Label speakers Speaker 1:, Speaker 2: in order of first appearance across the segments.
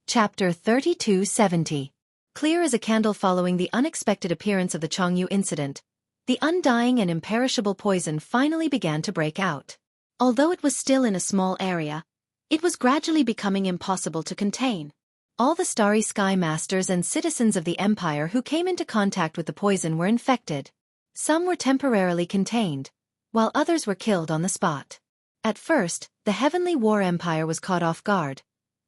Speaker 1: Chapter 3270. Clear as a candle following the unexpected appearance of the Jianghu incident, the undying and imperishable poison finally began to break out. Although it was still in a small area, it was gradually becoming impossible to contain. All the Starry Sky Masters and citizens of the Empire who came into contact with the poison were infected. Some were temporarily contained, while others were killed on the spot. At first, the Heavenly War Empire was caught off guard,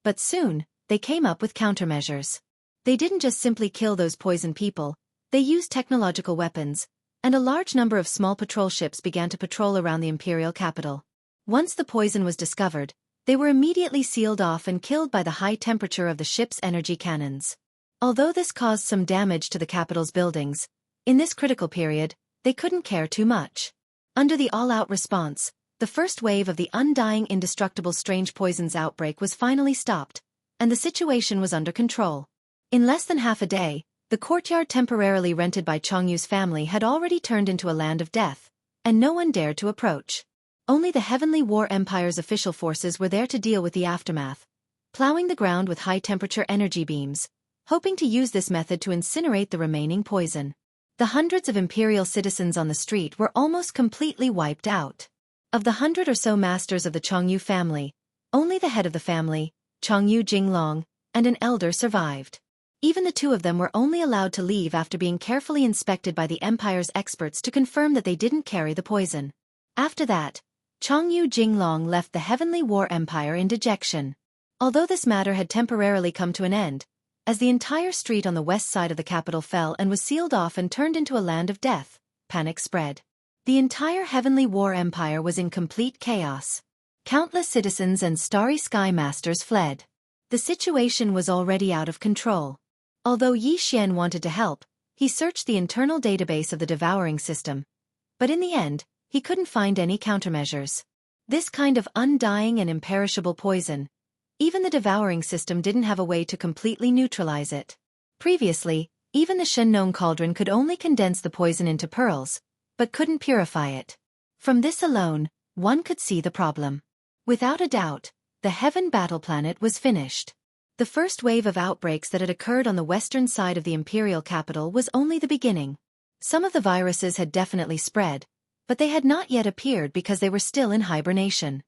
Speaker 1: but soon, they came up with countermeasures. They didn't just simply kill those poison people, they used technological weapons, and a large number of small patrol ships began to patrol around the imperial capital. Once the poison was discovered, they were immediately sealed off and killed by the high temperature of the ship's energy cannons. Although this caused some damage to the capital's buildings, in this critical period, they couldn't care too much. Under the all-out response, the first wave of the undying indestructible strange poisons outbreak was finally stopped, and the situation was under control. In less than half a day, the courtyard temporarily rented by Jianghu's family had already turned into a land of death, and no one dared to approach. Only the Heavenly War Empire's official forces were there to deal with the aftermath, plowing the ground with high-temperature energy beams, hoping to use this method to incinerate the remaining poison. The hundreds of imperial citizens on the street were almost completely wiped out. Of the 100 or so masters of the Jianghu family, only the head of the family, Jianghu Jinglong, and an elder survived. Even the two of them were only allowed to leave after being carefully inspected by the Empire's experts to confirm that they didn't carry the poison. After that, Jianghu Jinglong left the Heavenly War Empire in dejection. Although this matter had temporarily come to an end, as the entire street on the west side of the capital fell and was sealed off and turned into a land of death, panic spread. The entire Heavenly War Empire was in complete chaos. Countless citizens and Starry Sky Masters fled. The situation was already out of control. Although Xianxia wanted to help, he searched the internal database of the devouring system. But in the end, he couldn't find any countermeasures. This kind of undying and imperishable poison, even the devouring system didn't have a way to completely neutralize it. Previously, even the Shenong cauldron could only condense the poison into pearls, but couldn't purify it. From this alone, one could see the problem. Without a doubt, the Heaven Battle Planet was finished. The first wave of outbreaks that had occurred on the western side of the imperial capital was only the beginning. Some of the viruses had definitely spread, but they had not yet appeared because they were still in hibernation.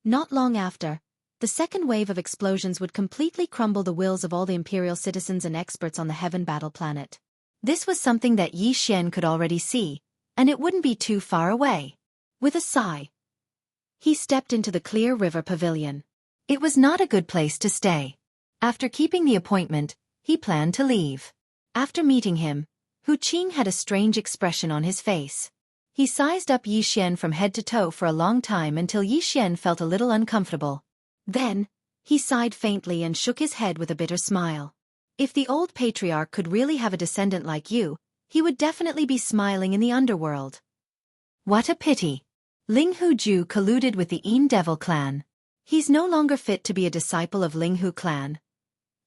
Speaker 1: Not long after, the second wave of explosions would completely crumble the wills of all the imperial citizens and experts on the Heaven Battle Planet. This was something that Xianxia could already see, and it wouldn't be too far away. With a sigh, he stepped into the Clear River Pavilion. It was not a good place to stay. After keeping the appointment, he planned to leave. After meeting him, Hu Qing had a strange expression on his face. He sized up Xianxia from head to toe for a long time until Xianxia felt a little uncomfortable. Then, he sighed faintly and shook his head with a bitter smile. If the old patriarch could really have a descendant like you, he would definitely be smiling in the underworld. What a pity. Ling Hu colluded with the Yin Devil clan. He's no longer fit to be a disciple of Ling Hu clan.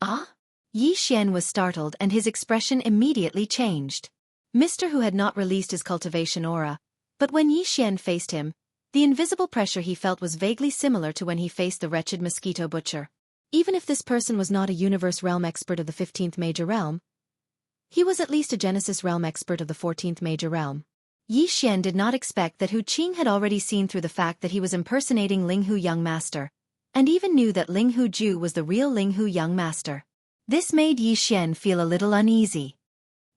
Speaker 1: Ah? Xianxia was startled and his expression immediately changed. Mr. Hu had not released his cultivation aura, but when Xianxia faced him, the invisible pressure he felt was vaguely similar to when he faced the wretched mosquito butcher. Even if this person was not a universe realm expert of the 15th major realm, he was at least a Genesis realm expert of the 14th major realm. Xianxia did not expect that Hu Qing had already seen through the fact that he was impersonating Ling Hu Young Master, and even knew that Ling Hu Ju was the real Ling Hu Young Master. This made Xianxia feel a little uneasy.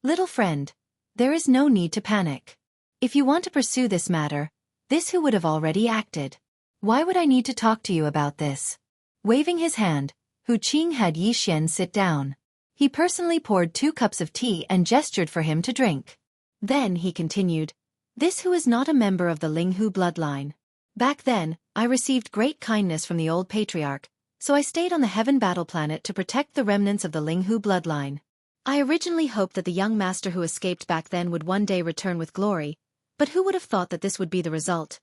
Speaker 1: Little friend, there is no need to panic. If you want to pursue this matter, this Hu would have already acted. Why would I need to talk to you about this? Waving his hand, Hu Qing had Xianxia sit down. He personally poured 2 cups of tea and gestured for him to drink. Then he continued, this Hu is not a member of the Ling Hu bloodline. Back then, I received great kindness from the old patriarch, so I stayed on the Heaven Battle Planet to protect the remnants of the Ling Hu bloodline. I originally hoped that the young master who escaped back then would one day return with glory, but who would have thought that this would be the result?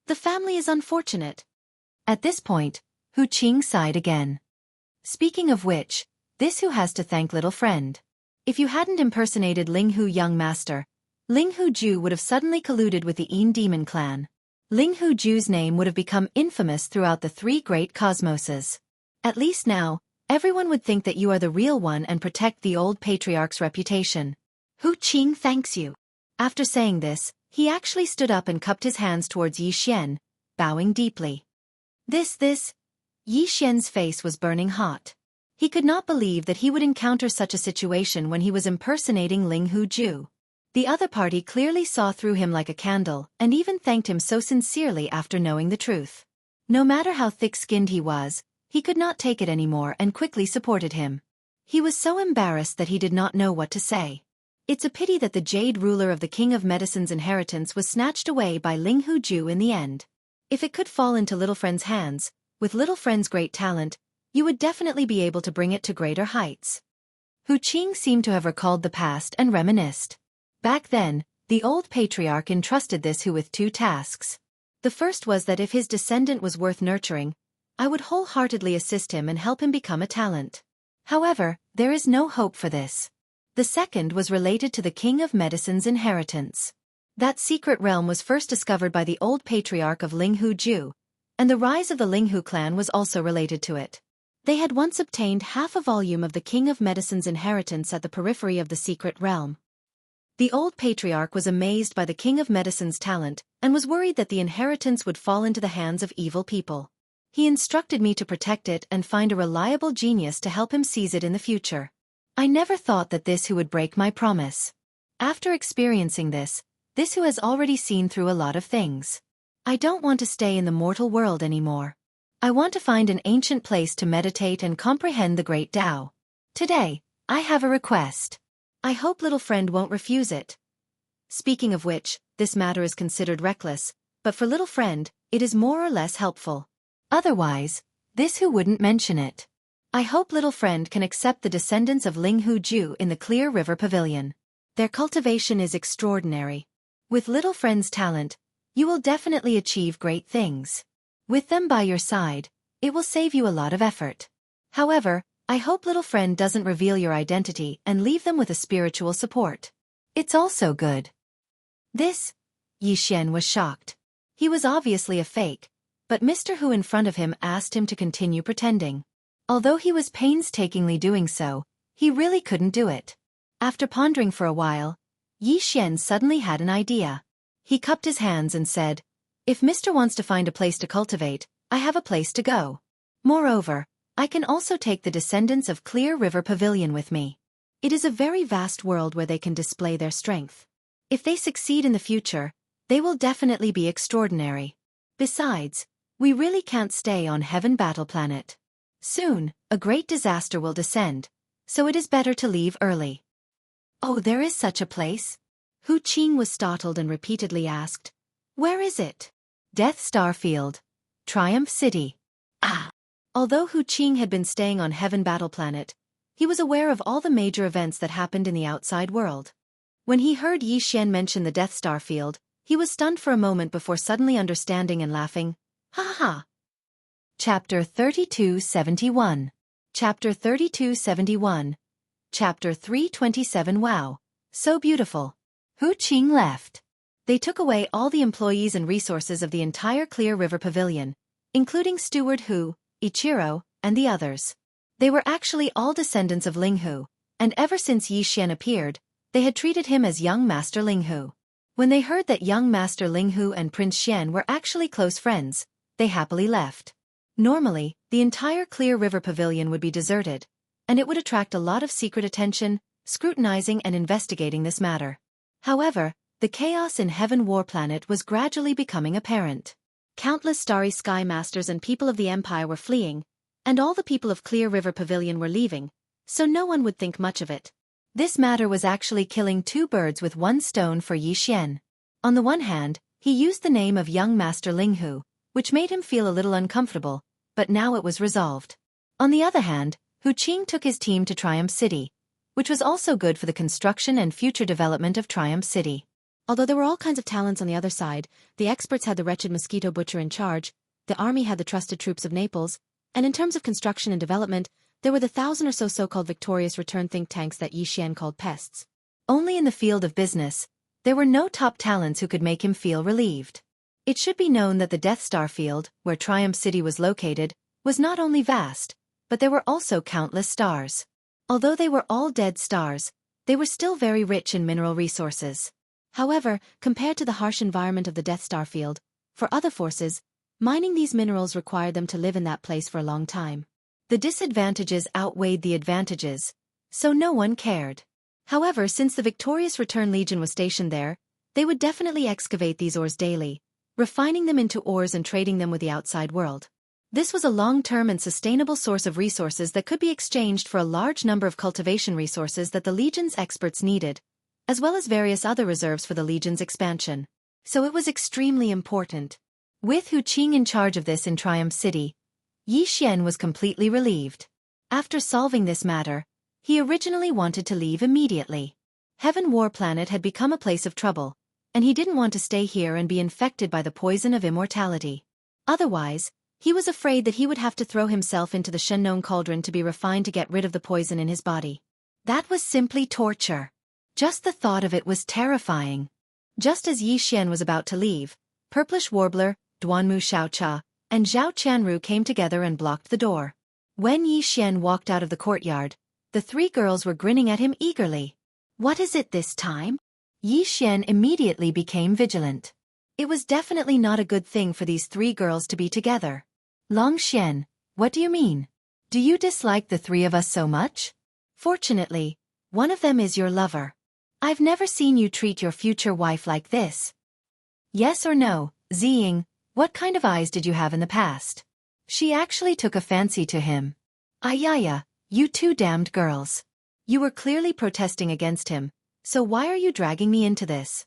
Speaker 1: The family is unfortunate. At this point, Hu Qing sighed again. Speaking of which, this Hu has to thank little friend. If you hadn't impersonated Ling Hu Young Master, Ling Hu Ju would have suddenly colluded with the Yin Demon clan. Ling Hu Ju's name would have become infamous throughout the 3 great cosmoses. At least now, Everyone would think that you are the real one and protect the old patriarch's reputation. Hu Qing thanks you. After saying this, he actually stood up and cupped his hands towards Yi Xian, bowing deeply. This, Yi Xian's face was burning hot. He could not believe that he would encounter such a situation when he was impersonating Ling Huju. The other party clearly saw through him like a candle and even thanked him so sincerely after knowing the truth. No matter how thick-skinned he could not take it anymore and quickly supported him. He was so embarrassed that he did not know what to say. It's a pity that the jade ruler of the King of Medicine's inheritance was snatched away by Ling Huju in the end. If it could fall into Little Friend's hands, with Little Friend's great talent, you would definitely be able to bring it to greater heights. Hu Qing seemed to have recalled the past and reminisced. Back then, the old patriarch entrusted this Hu with two tasks. The first was that if his descendant was worth nurturing, I would wholeheartedly assist him and help him become a talent. However, there is no hope for this. The second was related to the King of Medicine's inheritance. That secret realm was first discovered by the old patriarch of Ling Huju, and the rise of the Ling Hu clan was also related to it. They had once obtained half a volume of the King of Medicine's inheritance at the periphery of the secret realm. The old patriarch was amazed by the King of Medicine's talent and was worried that the inheritance would fall into the hands of evil people. He instructed me to protect it and find a reliable genius to help him seize it in the future. I never thought that this Hu would break my promise. After experiencing this Hu has already seen through a lot of things. I don't want to stay in the mortal world anymore. I want to find an ancient place to meditate and comprehend the great Tao. Today, I have a request. I hope Little Friend won't refuse it. Speaking of which, this matter is considered reckless, but for Little Friend, it is more or less helpful. Otherwise, this Hu wouldn't mention it. I hope Little Friend can accept the descendants of Ling Huju in the Clear River Pavilion. Their cultivation is extraordinary. With Little Friend's talent, you will definitely achieve great things. With them by your side, it will save you a lot of effort. However, I hope Little Friend doesn't reveal your identity and leave them with a spiritual support. It's also good. This? Yi Xian was shocked. He was obviously a fake, but Mr. Hu in front of him asked him to continue pretending. Although he was painstakingly doing so, he really couldn't do it. After pondering for a while, Yi Xian suddenly had an idea. He cupped his hands and said, "If Mr. wants to find a place to cultivate, I have a place to go. Moreover, I can also take the descendants of Clear River Pavilion with me. It is a very vast world where they can display their strength. If they succeed in the future, they will definitely be extraordinary. Besides, we really can't stay on Heaven Battle Planet. Soon, a great disaster will descend, so it is better to leave early." "Oh, there is such a place?" Hu Qing was startled and repeatedly asked, "Where is it?" "Death Star Field. Triumph City." Ah! Although Hu Qing had been staying on Heaven Battle Planet, he was aware of all the major events that happened in the outside world. When he heard Yi Xian mention the Death Star Field, he was stunned for a moment before suddenly understanding and laughing. Ha ha ha! Chapter 3271. Chapter 3271. Chapter 327. Wow! So beautiful. Hu Qing left. They took away all the employees and resources of the entire Clear River Pavilion, including Steward Hu, Ichiro, and the others. They were actually all descendants of Ling Hu, and ever since Yi Xian appeared, they had treated him as young Master Ling Hu. When they heard that young Master Ling Hu and Prince Xian were actually close friends, they happily left. Normally, the entire Clear River Pavilion would be deserted, and it would attract a lot of secret attention, scrutinizing and investigating this matter. However, the chaos in Heaven War Planet was gradually becoming apparent. Countless starry sky masters and people of the Empire were fleeing, and all the people of Clear River Pavilion were leaving, so no one would think much of it. This matter was actually killing two birds with one stone for Yi Xian. On the one hand, he used the name of young Master Ling Hu, which made him feel a little uncomfortable, but now it was resolved. On the other hand, Hu Qing took his team to Triumph City, which was also good for the construction and future development of Triumph City. Although there were all kinds of talents on the other side, the experts had the wretched mosquito butcher in charge, the army had the trusted troops of Naples, and in terms of construction and development, there were the 1,000 or so so-called victorious return think tanks that Yi Xian called pests. Only in the field of business, there were no top talents who could make him feel relieved. It should be known that the Death Star Field, where Triumph City was located, was not only vast, but there were also countless stars. Although they were all dead stars, they were still very rich in mineral resources. However, compared to the harsh environment of the Death Star field, for other forces, mining these minerals required them to live in that place for a long time. The disadvantages outweighed the advantages, so no one cared. However, since the victorious Return Legion was stationed there, they would definitely excavate these ores daily, refining them into ores and trading them with the outside world. This was a long-term and sustainable source of resources that could be exchanged for a large number of cultivation resources that the Legion's experts needed, as well as various other reserves for the Legion's expansion. So it was extremely important. With Hu Qing in charge of this in Triumph City, Yi Xian was completely relieved. After solving this matter, he originally wanted to leave immediately. Heaven War Planet had become a place of trouble, and he didn't want to stay here and be infected by the poison of immortality. Otherwise, he was afraid that he would have to throw himself into the Shenong cauldron to be refined to get rid of the poison in his body. That was simply torture. Just the thought of it was terrifying. Just as Yi Xian was about to leave, Purplish Warbler, Duanmu Xiaocha, and Zhao Qianru came together and blocked the door. When Yi Xian walked out of the courtyard, the three girls were grinning at him eagerly. What is it this time? Yi Xian immediately became vigilant. It was definitely not a good thing for these three girls to be together. Long Xian, what do you mean? Do you dislike the three of us so much? Fortunately, one of them is your lover. I've never seen you treat your future wife like this. Yes or no, Ziying, what kind of eyes did you have in the past? She actually took a fancy to him. Ayaya, you two damned girls. You were clearly protesting against him, so why are you dragging me into this?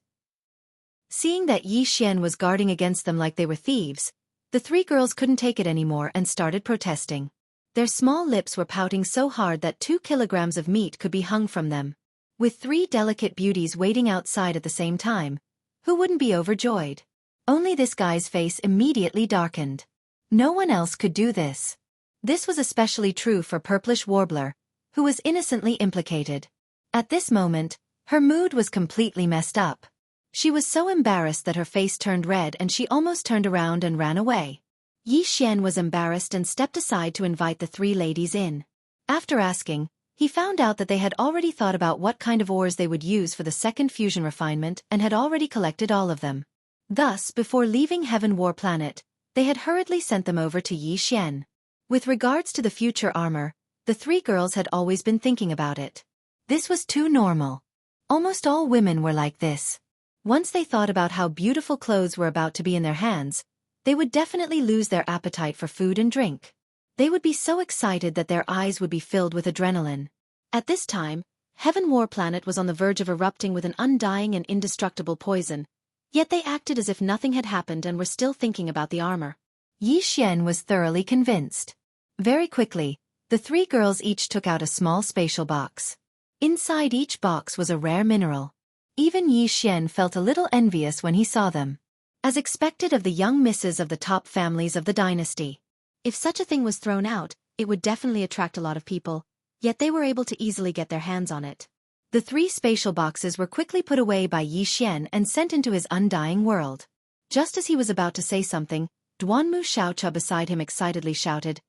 Speaker 1: Seeing that Yi Xian was guarding against them like they were thieves, the three girls couldn't take it anymore and started protesting. Their small lips were pouting so hard that 2 kilograms of meat could be hung from them. With 3 delicate beauties waiting outside at the same time, who wouldn't be overjoyed? Only this guy's face immediately darkened. No one else could do this. This was especially true for Purplish Warbler, who was innocently implicated. At this moment, her mood was completely messed up. She was so embarrassed that her face turned red and she almost turned around and ran away. Yi Xian was embarrassed and stepped aside to invite the 3 ladies in. After asking, he found out that they had already thought about what kind of ores they would use for the second fusion refinement and had already collected all of them. Thus, before leaving Heaven War Planet, they had hurriedly sent them over to Yi Xian. With regards to the future armor, the 3 girls had always been thinking about it. This was too normal. Almost all women were like this. Once they thought about how beautiful clothes were about to be in their hands, they would definitely lose their appetite for food and drink. They would be so excited that their eyes would be filled with adrenaline. At this time, Heaven War Planet was on the verge of erupting with an undying and indestructible poison, yet they acted as if nothing had happened and were still thinking about the armor. Yi Xian was thoroughly convinced. Very quickly, the 3 girls each took out a small spatial box. Inside each box was a rare mineral. Even Yi Xian felt a little envious when he saw them. As expected of the young misses of the top families of the dynasty. If such a thing was thrown out, it would definitely attract a lot of people, yet they were able to easily get their hands on it. The 3 spatial boxes were quickly put away by Yi Xian and sent into his undying world. Just as he was about to say something, Duanmu Xiaocha beside him excitedly shouted,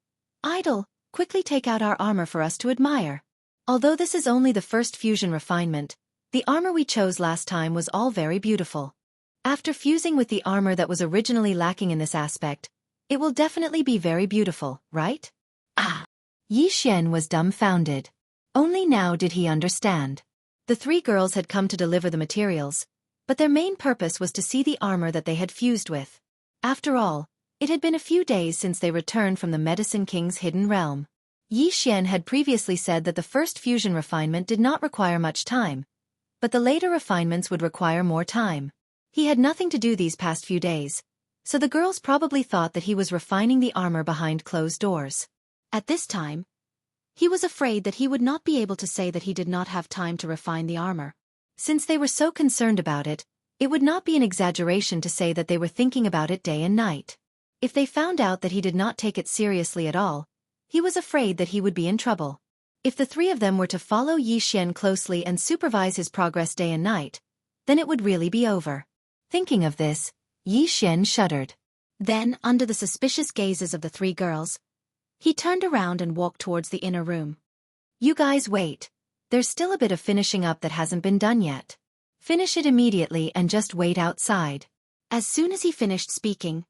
Speaker 1: "Idol, quickly take out our armor for us to admire." Although this is only the first fusion refinement, the armor we chose last time was all very beautiful. After fusing with the armor that was originally lacking in this aspect, it will definitely be very beautiful, right? Ah! Yi Xian was dumbfounded. Only now did he understand. The 3 girls had come to deliver the materials, but their main purpose was to see the armor that they had fused with. After all, it had been a few days since they returned from the Medicine King's hidden realm. Yi Xian had previously said that the first fusion refinement did not require much time, but the later refinements would require more time. He had nothing to do these past few days, so the girls probably thought that he was refining the armor behind closed doors. At this time, he was afraid that he would not be able to say that he did not have time to refine the armor. Since they were so concerned about it, it would not be an exaggeration to say that they were thinking about it day and night. If they found out that he did not take it seriously at all, he was afraid that he would be in trouble. If the 3 of them were to follow Yi Xian closely and supervise his progress day and night, then it would really be over. Thinking of this, Yi Xian shuddered. Then, under the suspicious gazes of the 3 girls, He turned around and walked towards the inner room. You guys wait. There's still a bit of finishing up that hasn't been done yet. Finish it immediately and just wait outside. As soon as he finished speaking,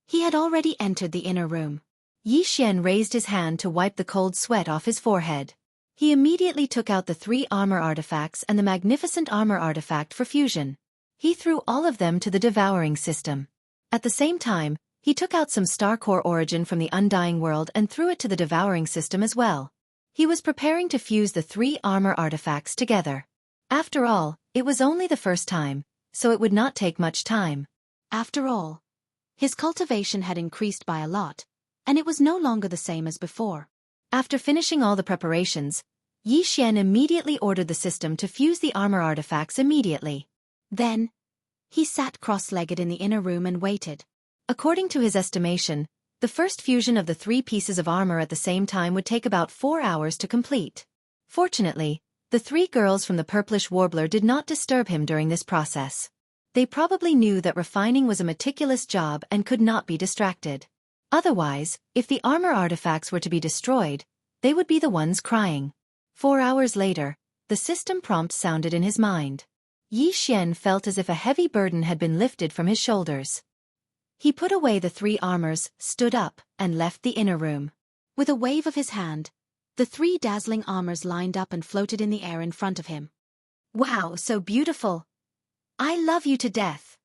Speaker 1: he had already entered the inner room. Yi Xian raised his hand to wipe the cold sweat off his forehead. He immediately took out the 3 armor artifacts and the magnificent armor artifact for fusion. He threw all of them to the devouring system. At the same time, he took out some star core origin from the undying world and threw it to the devouring system as well. He was preparing to fuse the 3 armor artifacts together. After all, it was only the first time, so it would not take much time. After all, his cultivation had increased by a lot, and it was no longer the same as before. After finishing all the preparations, Yi Xian immediately ordered the system to fuse the armor artifacts immediately. Then, he sat cross-legged in the inner room and waited. According to his estimation, the first fusion of the 3 pieces of armor at the same time would take about 4 hours to complete. Fortunately, the 3 girls from the purplish warbler did not disturb him during this process. They probably knew that refining was a meticulous job and could not be distracted. Otherwise, if the armor artifacts were to be destroyed, they would be the ones crying. 4 hours later, the system prompt sounded in his mind. Yi Xian felt as if a heavy burden had been lifted from his shoulders. He put away the 3 armors, stood up, and left the inner room. With a wave of his hand, the 3 dazzling armors lined up and floated in the air in front of him. Wow, so beautiful! I love you to death.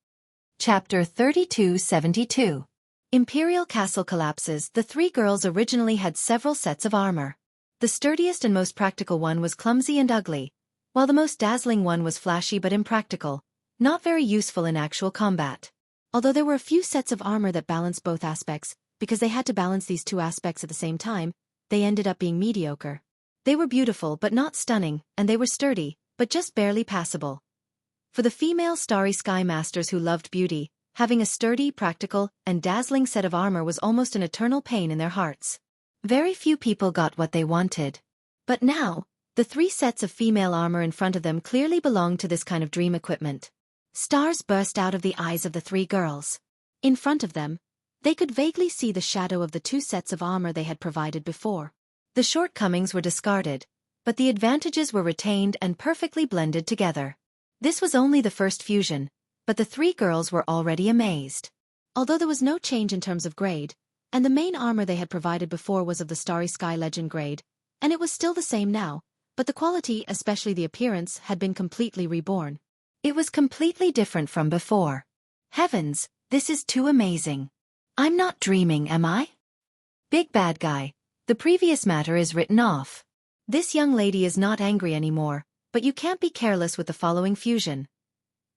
Speaker 1: Chapter 3272. Imperial Castle collapses. The 3 girls originally had several sets of armor. The sturdiest and most practical one was clumsy and ugly, while the most dazzling one was flashy but impractical, not very useful in actual combat. Although there were a few sets of armor that balanced both aspects, because they had to balance these 2 aspects at the same time, they ended up being mediocre. They were beautiful but not stunning, and they were sturdy, but just barely passable. For the female Starry Sky Masters who loved beauty, having a sturdy, practical, and dazzling set of armor was almost an eternal pain in their hearts. Very few people got what they wanted. But now, the 3 sets of female armor in front of them clearly belonged to this kind of dream equipment. Stars burst out of the eyes of the 3 girls. In front of them, they could vaguely see the shadow of the 2 sets of armor they had provided before. The shortcomings were discarded, but the advantages were retained and perfectly blended together. This was only the first fusion, but the 3 girls were already amazed. Although there was no change in terms of grade, and the main armor they had provided before was of the Starry Sky Legend grade, and it was still the same now, but the quality, especially the appearance, had been completely reborn. It was completely different from before. Heavens, this is too amazing. I'm not dreaming, am I? Big bad guy, the previous matter is written off. This young lady is not angry anymore, but you can't be careless with the following fusion.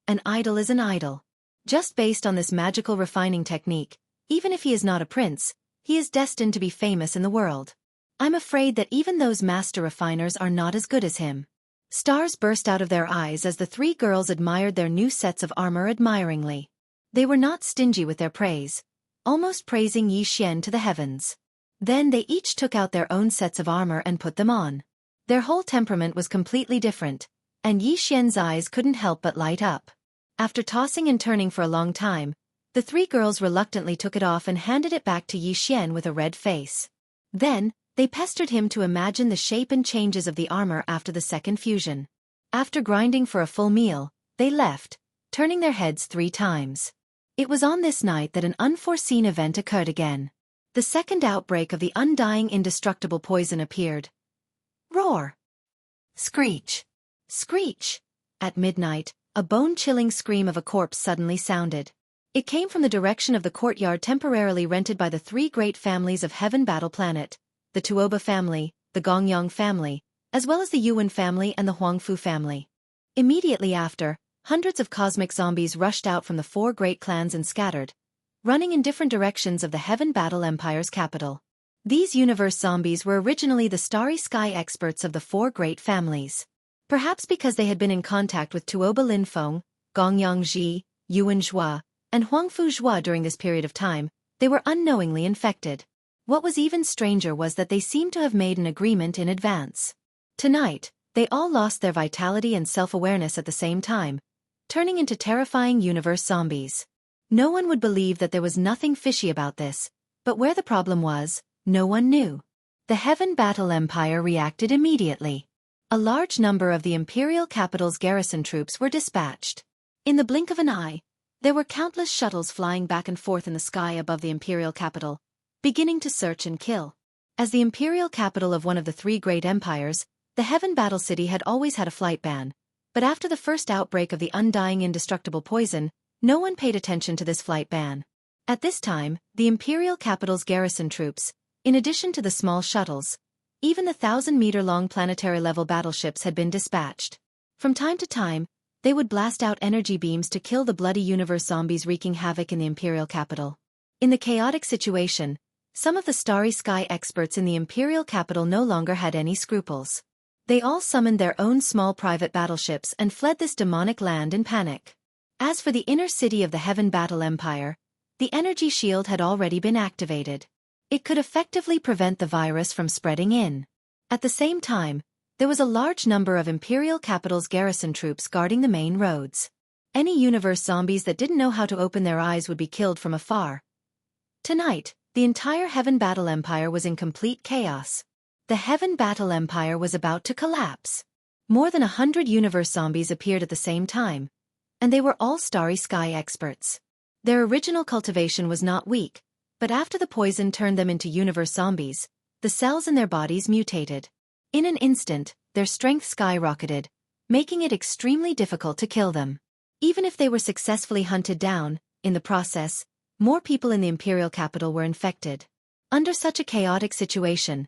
Speaker 1: An idol is an idol. Just based on this magical refining technique, even if he is not a prince, he is destined to be famous in the world. I'm afraid that even those master refiners are not as good as him. Stars burst out of their eyes as the 3 girls admired their new sets of armor admiringly. They were not stingy with their praise, almost praising Yi Xian to the heavens. Then they each took out their own sets of armor and put them on. Their whole temperament was completely different, and Yi Xian's eyes couldn't help but light up. After tossing and turning for a long time, the 3 girls reluctantly took it off and handed it back to Yi Xian with a red face. Then, they pestered him to imagine the shape and changes of the armor after the second fusion. After grinding for a full meal, they left, turning their heads 3 times. It was on this night that an unforeseen event occurred again. The second outbreak of the undying indestructible poison appeared. Roar! Screech! Screech! At midnight, a bone-chilling scream of a corpse suddenly sounded. It came from the direction of the courtyard temporarily rented by the 3 great families of Heaven Battle Planet, the Tuoba family, the Gongyang family, as well as the Yuan family and the Huangfu family. Immediately after, hundreds of cosmic zombies rushed out from the 4 great clans and scattered, running in different directions of the Heaven Battle Empire's capital. These universe zombies were originally the Starry Sky experts of the 4 great families. Perhaps because they had been in contact with Tuoba Linfeng, Gongyang Ji, Yuan Zhua, and Huangfu Zhua during this period of time, they were unknowingly infected. What was even stranger was that they seemed to have made an agreement in advance. Tonight, they all lost their vitality and self-awareness at the same time, turning into terrifying universe zombies. No one would believe that there was nothing fishy about this, but where the problem was, No one knew. The Heaven Battle Empire reacted immediately. A large number of the imperial capital's garrison troops were dispatched. In the blink of an eye, there were countless shuttles flying back and forth in the sky above the imperial capital, beginning to search and kill. As the imperial capital of one of the three great empires, the Heaven Battle City had always had a flight ban, but after the first outbreak of the undying indestructible poison, no one paid attention to this flight ban. At this time, the imperial capital's garrison troops, in addition to the small shuttles, even the 1,000-meter-long planetary-level battleships had been dispatched. From time to time, they would blast out energy beams to kill the bloody universe zombies wreaking havoc in the imperial capital. In the chaotic situation, some of the starry sky experts in the imperial capital no longer had any scruples. They all summoned their own small private battleships and fled this demonic land in panic. As for the inner city of the Heaven Battle Empire, the energy shield had already been activated. It could effectively prevent the virus from spreading in. At the same time, there was a large number of imperial capital's garrison troops guarding the main roads. Any universe zombies that didn't know how to open their eyes would be killed from afar. Tonight, the entire Heaven Battle Empire was in complete chaos. The Heaven Battle Empire was about to collapse. More than 100 universe zombies appeared at the same time, and they were all starry sky experts. Their original cultivation was not weak, but after the poison turned them into universe zombies, the cells in their bodies mutated. In an instant, their strength skyrocketed, making it extremely difficult to kill them. Even if they were successfully hunted down, in the process, more people in the imperial capital were infected. Under such a chaotic situation,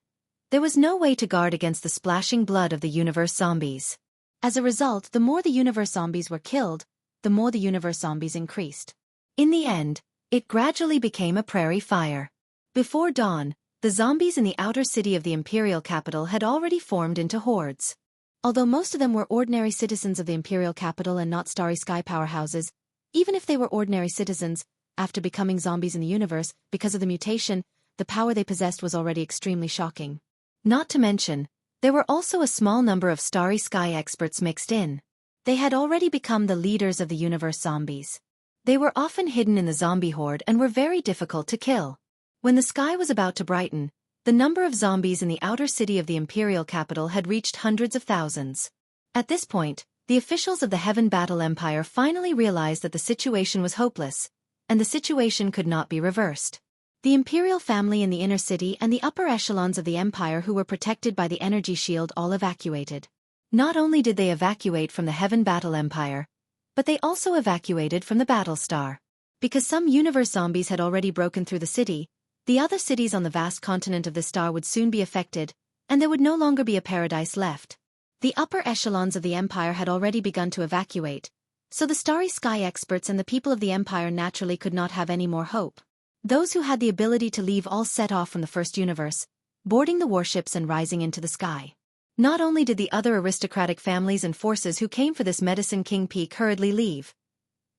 Speaker 1: there was no way to guard against the splashing blood of the universe zombies. As a result, the more the universe zombies were killed, the more the universe zombies increased. In the end, it gradually became a prairie fire. Before dawn, the zombies in the outer city of the imperial capital had already formed into hordes. Although most of them were ordinary citizens of the imperial capital and not starry sky powerhouses, even if they were ordinary citizens, after becoming zombies in the universe, because of the mutation, the power they possessed was already extremely shocking. Not to mention, there were also a small number of starry sky experts mixed in. They had already become the leaders of the universe zombies. They were often hidden in the zombie horde and were very difficult to kill. When the sky was about to brighten, the number of zombies in the outer city of the imperial capital had reached hundreds of thousands. At this point, the officials of the Heaven Battle Empire finally realized that the situation was hopeless, and the situation could not be reversed. The imperial family in the inner city and the upper echelons of the empire who were protected by the energy shield all evacuated. Not only did they evacuate from the Heaven Battle Empire, but they also evacuated from the Battle Star. Because some universe zombies had already broken through the city, the other cities on the vast continent of the star would soon be affected, and there would no longer be a paradise left. The upper echelons of the empire had already begun to evacuate, so the starry sky experts and the people of the empire naturally could not have any more hope. Those who had the ability to leave all set off from the first universe, boarding the warships and rising into the sky. Not only did the other aristocratic families and forces who came for this Medicine King peak hurriedly leave,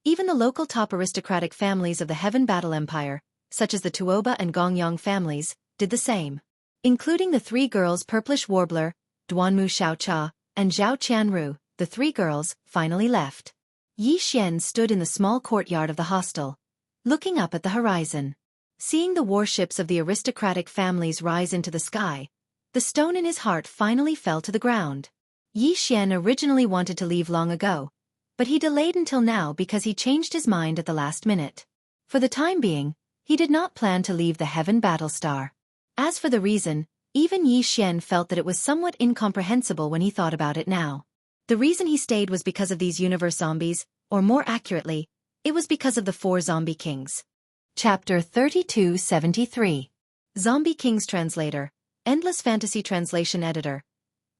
Speaker 1: even the local top aristocratic families of the Heaven Battle Empire, such as the Tuoba and Gongyang families, did the same. Including the three girls Purplish Warbler, Duanmu Xiaocha, and Zhao Qianru, the three girls finally left. Yi Xian stood in the small courtyard of the hostel, looking up at the horizon. Seeing the warships of the aristocratic families rise into the sky, the stone in his heart finally fell to the ground. Yi Xian originally wanted to leave long ago, but he delayed until now because he changed his mind at the last minute. For the time being, he did not plan to leave the Heaven Battle Star. As for the reason, even Yi Xian felt that it was somewhat incomprehensible when he thought about it now. The reason he stayed was because of these universe zombies, or more accurately, it was because of the 4 zombie kings. Chapter 3273. Zombie Kings Translator, Endless Fantasy Translation Editor.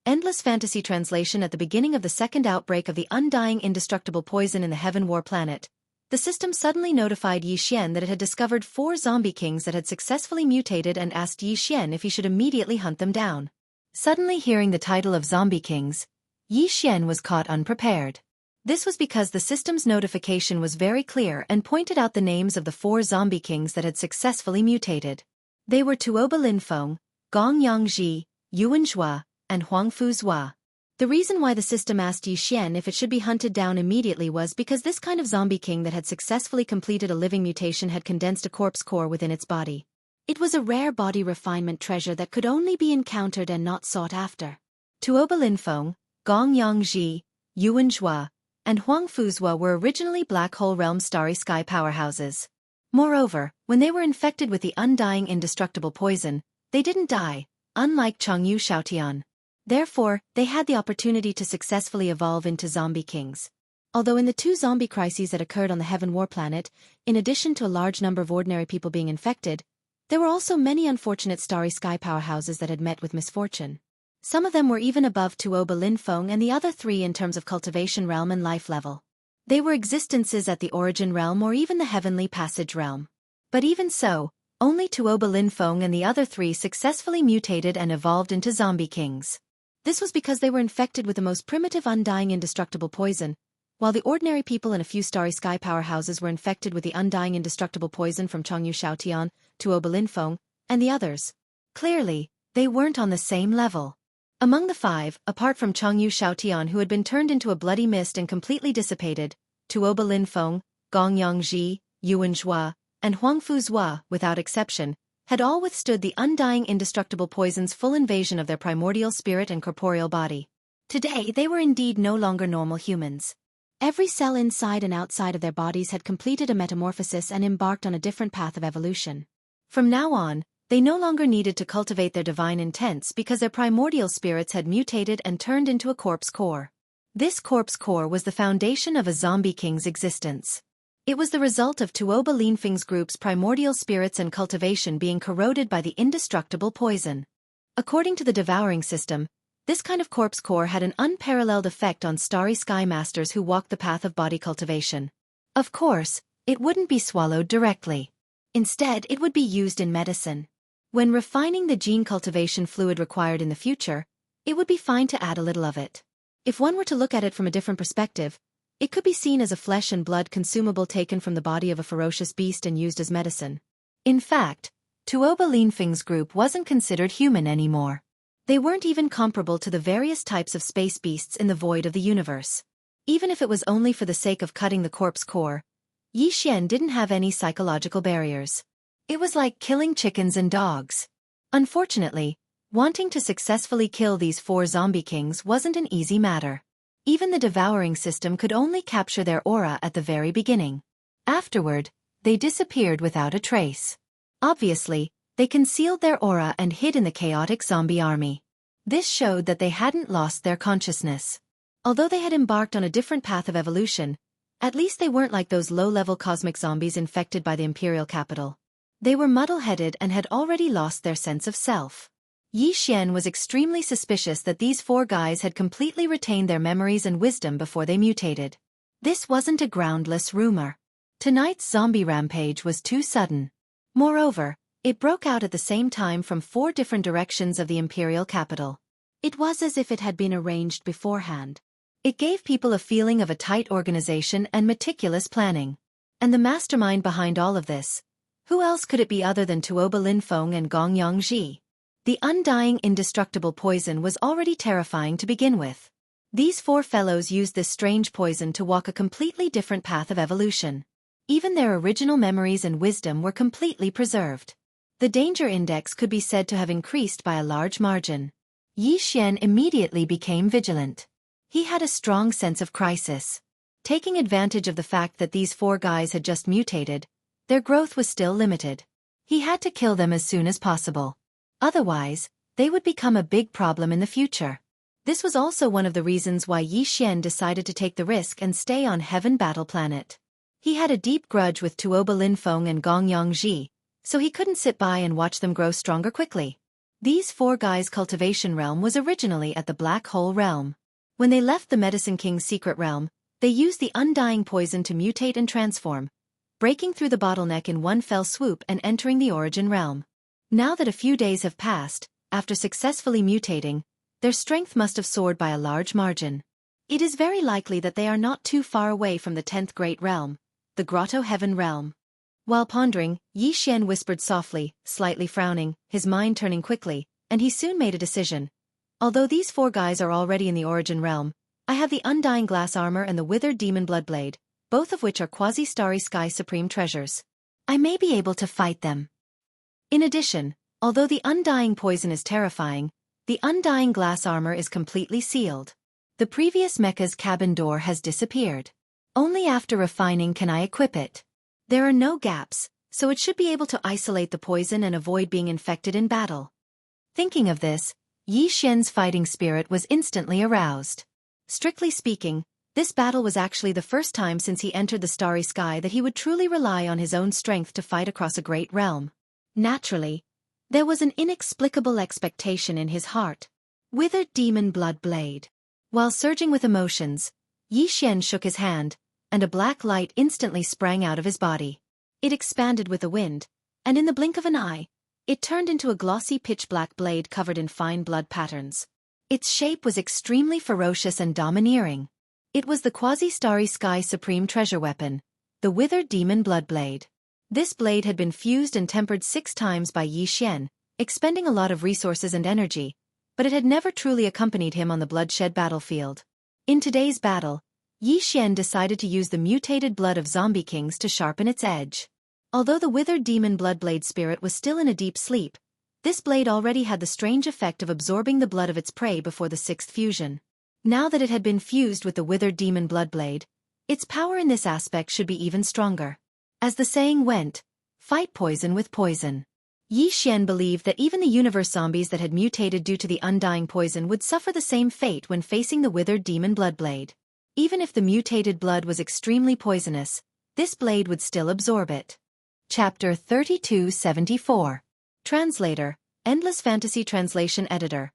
Speaker 1: Endless Fantasy Translation. At the beginning of the second outbreak of the undying indestructible poison in the Heaven War planet, the system suddenly notified Yi Xian that it had discovered 4 zombie kings that had successfully mutated and asked Yi Xian if he should immediately hunt them down. Suddenly hearing the title of Zombie Kings, Yi Xian was caught unprepared. This was because the system's notification was very clear and pointed out the names of the 4 zombie kings that had successfully mutated. They were Tuoba Linfeng, Gong Yangji, Yuan Zhua, and Huangfu Zhua. The reason why the system asked Yi Xian if it should be hunted down immediately was because this kind of zombie king that had successfully completed a living mutation had condensed a corpse core within its body. It was a rare body refinement treasure that could only be encountered and not sought after. Tuoba Linfeng, Gong Yangji, Yuan Zhua, and Huang Fuzhua were originally Black Hole Realm Starry Sky powerhouses. Moreover, when they were infected with the undying indestructible poison, they didn't die, unlike Changyu Xiaotian. Therefore, they had the opportunity to successfully evolve into zombie kings. Although in the 2 zombie crises that occurred on the Heaven War planet, in addition to a large number of ordinary people being infected, there were also many unfortunate Starry Sky powerhouses that had met with misfortune. Some of them were even above Tuoba Linfeng and the other 3 in terms of cultivation realm and life level. They were existences at the origin realm or even the heavenly passage realm. But even so, only Tuoba Linfeng and the other 3 successfully mutated and evolved into zombie kings. This was because they were infected with the most primitive undying indestructible poison, while the ordinary people and a few Starry Sky powerhouses were infected with the undying indestructible poison from Changyu Xiaotian, Tuoba Linfeng, and the others. Clearly, they weren't on the same level. Among the 5, apart from Changyu Xiaotian who had been turned into a bloody mist and completely dissipated, Tuoba Linfeng, Gong Yangji, Yuan Zhua, and Huang Fuzhua, without exception, had all withstood the undying indestructible poison's full invasion of their primordial spirit and corporeal body. Today they were indeed no longer normal humans. Every cell inside and outside of their bodies had completed a metamorphosis and embarked on a different path of evolution. From now on, they no longer needed to cultivate their divine intents because their primordial spirits had mutated and turned into a corpse core. This corpse core was the foundation of a zombie king's existence. It was the result of Tuoba Linfeng's group's primordial spirits and cultivation being corroded by the indestructible poison. According to the devouring system, this kind of corpse core had an unparalleled effect on Starry Sky masters who walked the path of body cultivation. Of course, it wouldn't be swallowed directly. Instead, it would be used in medicine. When refining the gene cultivation fluid required in the future, it would be fine to add a little of it. If one were to look at it from a different perspective, it could be seen as a flesh and blood consumable taken from the body of a ferocious beast and used as medicine. In fact, Tuoba Linfeng's group wasn't considered human anymore. They weren't even comparable to the various types of space beasts in the void of the universe. Even if it was only for the sake of cutting the corpse core, Yi Xian didn't have any psychological barriers. It was like killing chickens and dogs. Unfortunately, wanting to successfully kill these 4 zombie kings wasn't an easy matter. Even the devouring system could only capture their aura at the very beginning. Afterward, they disappeared without a trace. Obviously, they concealed their aura and hid in the chaotic zombie army. This showed that they hadn't lost their consciousness. Although they had embarked on a different path of evolution, at least they weren't like those low-level cosmic zombies infected by the imperial capital. They were muddle-headed and had already lost their sense of self. Yi Xian was extremely suspicious that these 4 guys had completely retained their memories and wisdom before they mutated. This wasn't a groundless rumor. Tonight's zombie rampage was too sudden. Moreover, it broke out at the same time from 4 different directions of the imperial capital. It was as if it had been arranged beforehand. It gave people a feeling of a tight organization and meticulous planning. And the mastermind behind all of this, who else could it be other than Tuoba Linfeng and Gong Yangji? The undying indestructible poison was already terrifying to begin with. These 4 fellows used this strange poison to walk a completely different path of evolution. Even their original memories and wisdom were completely preserved. The danger index could be said to have increased by a large margin. Yi Xian immediately became vigilant. He had a strong sense of crisis. Taking advantage of the fact that these 4 guys had just mutated, their growth was still limited. He had to kill them as soon as possible. Otherwise, they would become a big problem in the future. This was also one of the reasons why Yi Xian decided to take the risk and stay on Heaven Battle Planet. He had a deep grudge with Tuoba Linfeng and Gong Yangji, so he couldn't sit by and watch them grow stronger quickly. These 4 guys' cultivation realm was originally at the Black Hole Realm. When they left the Medicine King's secret realm, they used the undying poison to mutate and transform, breaking through the bottleneck in one fell swoop and entering the origin realm. Now that a few days have passed, after successfully mutating, their strength must have soared by a large margin. It is very likely that they are not too far away from the 10th Great Realm, the Grotto Heaven Realm. While pondering, Yi Xian whispered softly, slightly frowning, his mind turning quickly, and he soon made a decision. Although these 4 guys are already in the origin realm, I have the undying glass armor and the withered demon bloodblade, both of which are quasi-starry sky supreme treasures. I may be able to fight them. In addition, although the undying poison is terrifying, the undying glass armor is completely sealed. The previous mecha's cabin door has disappeared. Only after refining can I equip it. There are no gaps, so it should be able to isolate the poison and avoid being infected in battle. Thinking of this, Yi Xian's fighting spirit was instantly aroused. Strictly speaking, this battle was actually the first time since he entered the starry sky that he would truly rely on his own strength to fight across a great realm. Naturally, there was an inexplicable expectation in his heart. Withered demon blood blade. While surging with emotions, Yi Xian shook his hand, and a black light instantly sprang out of his body. It expanded with the wind, and in the blink of an eye, it turned into a glossy pitch-black blade covered in fine blood patterns. Its shape was extremely ferocious and domineering. It was the quasi-starry sky supreme treasure weapon, the withered demon blood blade. This blade had been fused and tempered 6 times by Yi Xian, expending a lot of resources and energy, but it had never truly accompanied him on the bloodshed battlefield. In today's battle, Yi Xian decided to use the mutated blood of zombie kings to sharpen its edge. Although the withered demon bloodblade spirit was still in a deep sleep, this blade already had the strange effect of absorbing the blood of its prey before the 6th fusion. Now that it had been fused with the withered demon bloodblade, its power in this aspect should be even stronger. As the saying went, fight poison with poison. Yi Xian believed that even the universe zombies that had mutated due to the undying poison would suffer the same fate when facing the withered demon bloodblade. Even if the mutated blood was extremely poisonous, this blade would still absorb it. Chapter 3274. Translator, Endless Fantasy Translation Editor.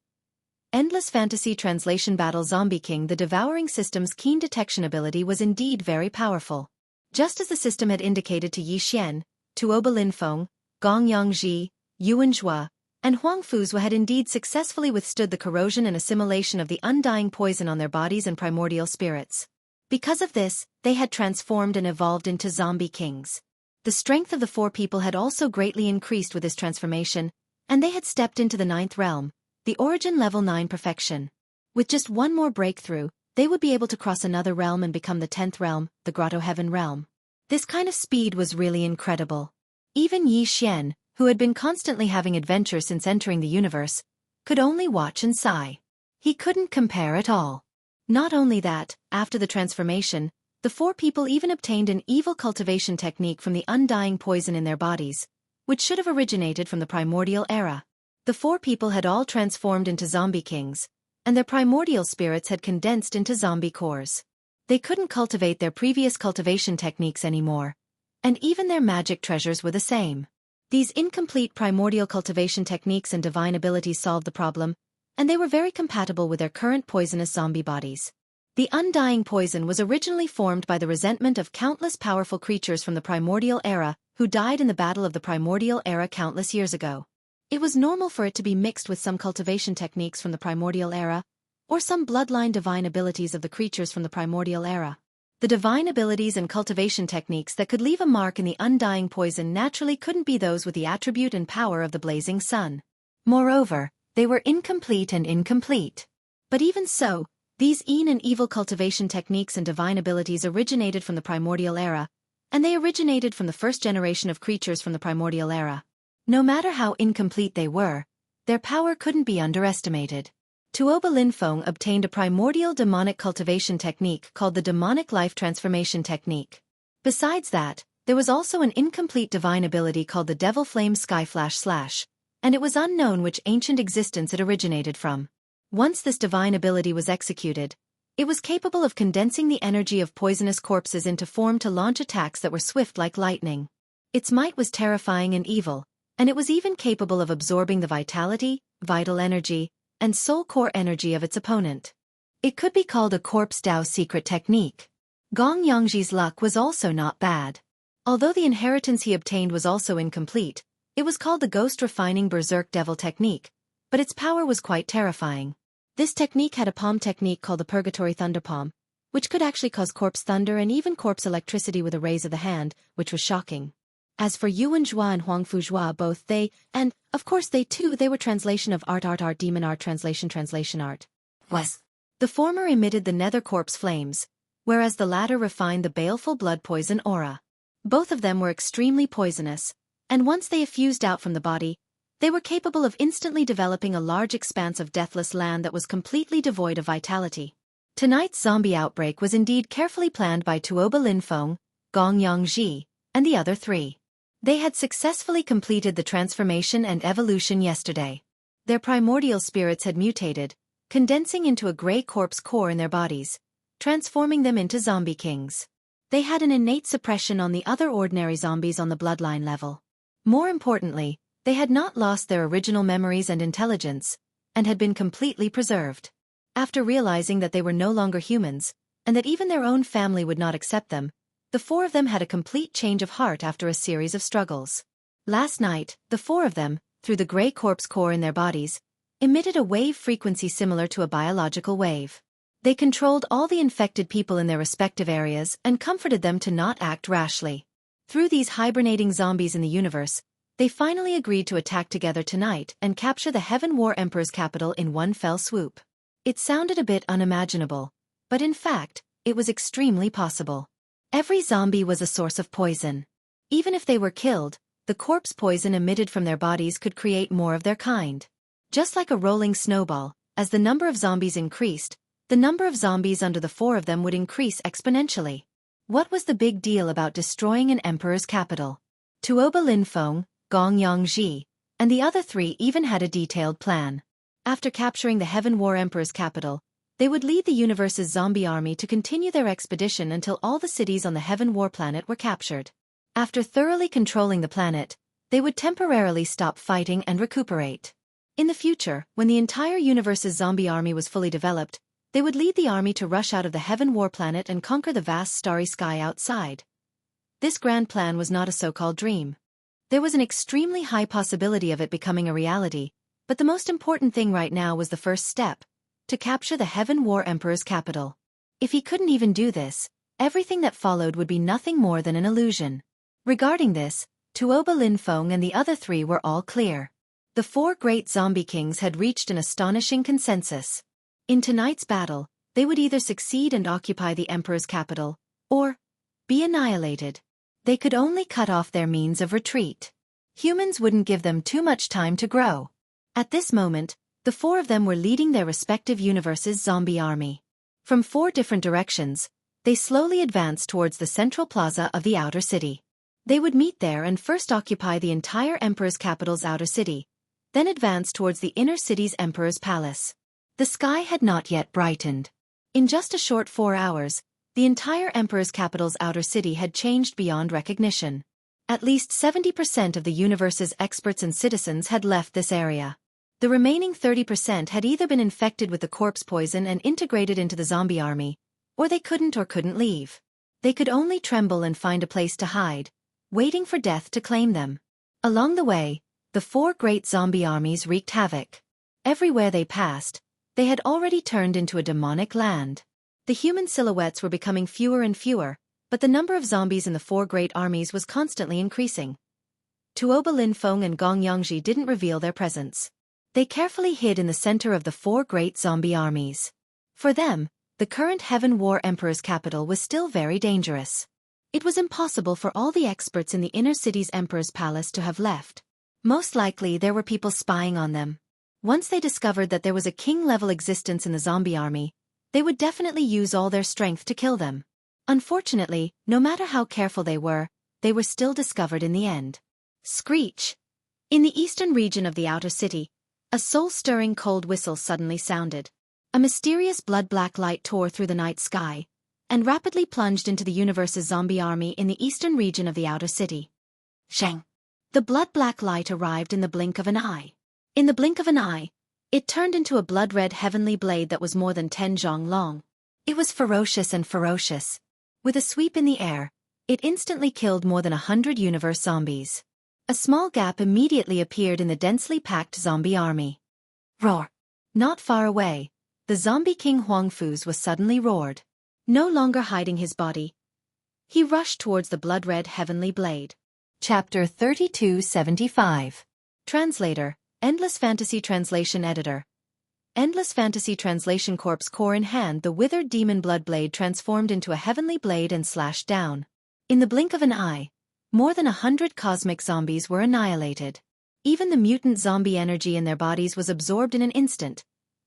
Speaker 1: Endless Fantasy Translation Battle Zombie King. The devouring system's keen detection ability was indeed very powerful. Just as the system had indicated to Yi Xian, Tuoba Linfeng, Gong Yangji, Yuan Zhua, and Huang Fuzhua had indeed successfully withstood the corrosion and assimilation of the undying poison on their bodies and primordial spirits. Because of this, they had transformed and evolved into zombie kings. The strength of the 4 people had also greatly increased with this transformation, and they had stepped into the 9th realm, the origin level 9 perfection. With just one more breakthrough, they would be able to cross another realm and become the 10th realm, the Grotto Heaven realm. This kind of speed was really incredible. Even Yi Xian, who had been constantly having adventures since entering the universe, could only watch and sigh. He couldn't compare at all. Not only that, after the transformation, the 4 people even obtained an evil cultivation technique from the undying poison in their bodies, which should have originated from the primordial era. The 4 people had all transformed into zombie kings, and their primordial spirits had condensed into zombie cores. They couldn't cultivate their previous cultivation techniques anymore, and even their magic treasures were the same. These incomplete primordial cultivation techniques and divine abilities solved the problem, and they were very compatible with their current poisonous zombie bodies. The undying poison was originally formed by the resentment of countless powerful creatures from the primordial era who died in the battle of the primordial era countless years ago. It was normal for it to be mixed with some cultivation techniques from the primordial era, or some bloodline divine abilities of the creatures from the primordial era. The divine abilities and cultivation techniques that could leave a mark in the undying poison naturally couldn't be those with the attribute and power of the blazing sun. Moreover, they were incomplete and incomplete. But even so, these and evil cultivation techniques and divine abilities originated from the primordial era, and they originated from the first generation of creatures from the primordial era. No matter how incomplete they were, their power couldn't be underestimated. Tuoba Linfeng obtained a primordial demonic cultivation technique called the Demonic Life Transformation Technique. Besides that, there was also an incomplete divine ability called the Devil Flame Sky Flash, and it was unknown which ancient existence it originated from. Once this divine ability was executed, it was capable of condensing the energy of poisonous corpses into form to launch attacks that were swift like lightning. Its might was terrifying and evil, and it was even capable of absorbing the vitality, vital energy, and soul core energy of its opponent. It could be called a corpse Dao secret technique. Gong Yangji's luck was also not bad. Although the inheritance he obtained was also incomplete, it was called the Ghost Refining Berserk Devil technique, but its power was quite terrifying. This technique had a palm technique called the Purgatory Thunder Palm, which could actually cause corpse thunder and even corpse electricity with a raise of the hand, which was shocking. As for Yuan Zhua and Huang Fuzhua, both they, and, of course they too, they were translation of art demon art translation art. Was. The former emitted the nether corpse flames, whereas the latter refined the baleful blood poison aura. Both of them were extremely poisonous, And once they effused out from the body, they were capable of instantly developing a large expanse of deathless land that was completely devoid of vitality. Tonight's zombie outbreak was indeed carefully planned by Tuoba Linfeng, Gong Yangji, and the other three. They had successfully completed the transformation and evolution yesterday. Their primordial spirits had mutated, condensing into a gray corpse core in their bodies, transforming them into zombie kings. They had an innate suppression on the other ordinary zombies on the bloodline level. More importantly, they had not lost their original memories and intelligence, and had been completely preserved. After realizing that they were no longer humans, and that even their own family would not accept them, the four of them had a complete change of heart after a series of struggles. Last night, the four of them, through the gray corpse core in their bodies, emitted a wave frequency similar to a biological wave. They controlled all the infected people in their respective areas and comforted them to not act rashly. Through these hibernating zombies in the universe, they finally agreed to attack together tonight and capture the Heaven War Emperor's capital in one fell swoop. It sounded a bit unimaginable, but in fact, it was extremely possible. Every zombie was a source of poison. Even if they were killed, the corpse poison emitted from their bodies could create more of their kind. Just like a rolling snowball, as the number of zombies increased, the number of zombies under the four of them would increase exponentially. What was the big deal about destroying an emperor's capital? Tuoba Linfeng, Gong Yangji, and the other three even had a detailed plan. After capturing the Heaven War Emperor's capital, they would lead the universe's zombie army to continue their expedition until all the cities on the Heaven War planet were captured. After thoroughly controlling the planet, they would temporarily stop fighting and recuperate. In the future, when the entire universe's zombie army was fully developed, they would lead the army to rush out of the Heaven War planet and conquer the vast starry sky outside. This grand plan was not a so-called dream. There was an extremely high possibility of it becoming a reality, but the most important thing right now was the first step, to capture the Heaven War Emperor's capital. If he couldn't even do this, everything that followed would be nothing more than an illusion. Regarding this, Tuoba Linfeng and the other three were all clear. The four great zombie kings had reached an astonishing consensus. In tonight's battle, they would either succeed and occupy the Emperor's capital, or be annihilated. They could only cut off their means of retreat. Humans wouldn't give them too much time to grow. At this moment, the four of them were leading their respective universes' zombie army. From four different directions, they slowly advanced towards the central plaza of the outer city. They would meet there and first occupy the entire Emperor's capital's outer city, then advance towards the inner city's Emperor's palace. The sky had not yet brightened. In just a short 4 hours, the entire Emperor's capital's outer city had changed beyond recognition. At least 70% of the universe's experts and citizens had left this area. The remaining 30% had either been infected with the corpse poison and integrated into the zombie army, or they couldn't leave. They could only tremble and find a place to hide, waiting for death to claim them. Along the way, the four great zombie armies wreaked havoc. Everywhere they passed, they had already turned into a demonic land. The human silhouettes were becoming fewer and fewer, but the number of zombies in the four great armies was constantly increasing. Tuoba Linfeng and Gong Yangji didn't reveal their presence. They carefully hid in the center of the four great zombie armies. For them, the current Heaven War Emperor's capital was still very dangerous. It was impossible for all the experts in the inner city's Emperor's palace to have left. Most likely there were people spying on them. Once they discovered that there was a king-level existence in the zombie army, they would definitely use all their strength to kill them. Unfortunately, no matter how careful they were still discovered in the end. Screech! In the eastern region of the outer city, a soul-stirring cold whistle suddenly sounded. A mysterious blood-black light tore through the night sky, and rapidly plunged into the universe's zombie army in the eastern region of the outer city. Shang! The blood-black light arrived in the blink of an eye. In the blink of an eye, it turned into a blood-red heavenly blade that was more than 10 zhang long. It was ferocious and ferocious. With a sweep in the air, it instantly killed more than 100 universe zombies. A small gap immediately appeared in the densely packed zombie army. Roar! Not far away, the zombie king Huangfu's was suddenly roared. No longer hiding his body, he rushed towards the blood-red heavenly blade. Chapter 3275. Translator, Endless Fantasy Translation Editor. Endless Fantasy Translation Corpse core in hand, the withered demon blood blade transformed into a heavenly blade and slashed down. In the blink of an eye, More than 100 cosmic zombies were annihilated. Even the mutant zombie energy in their bodies was absorbed in an instant,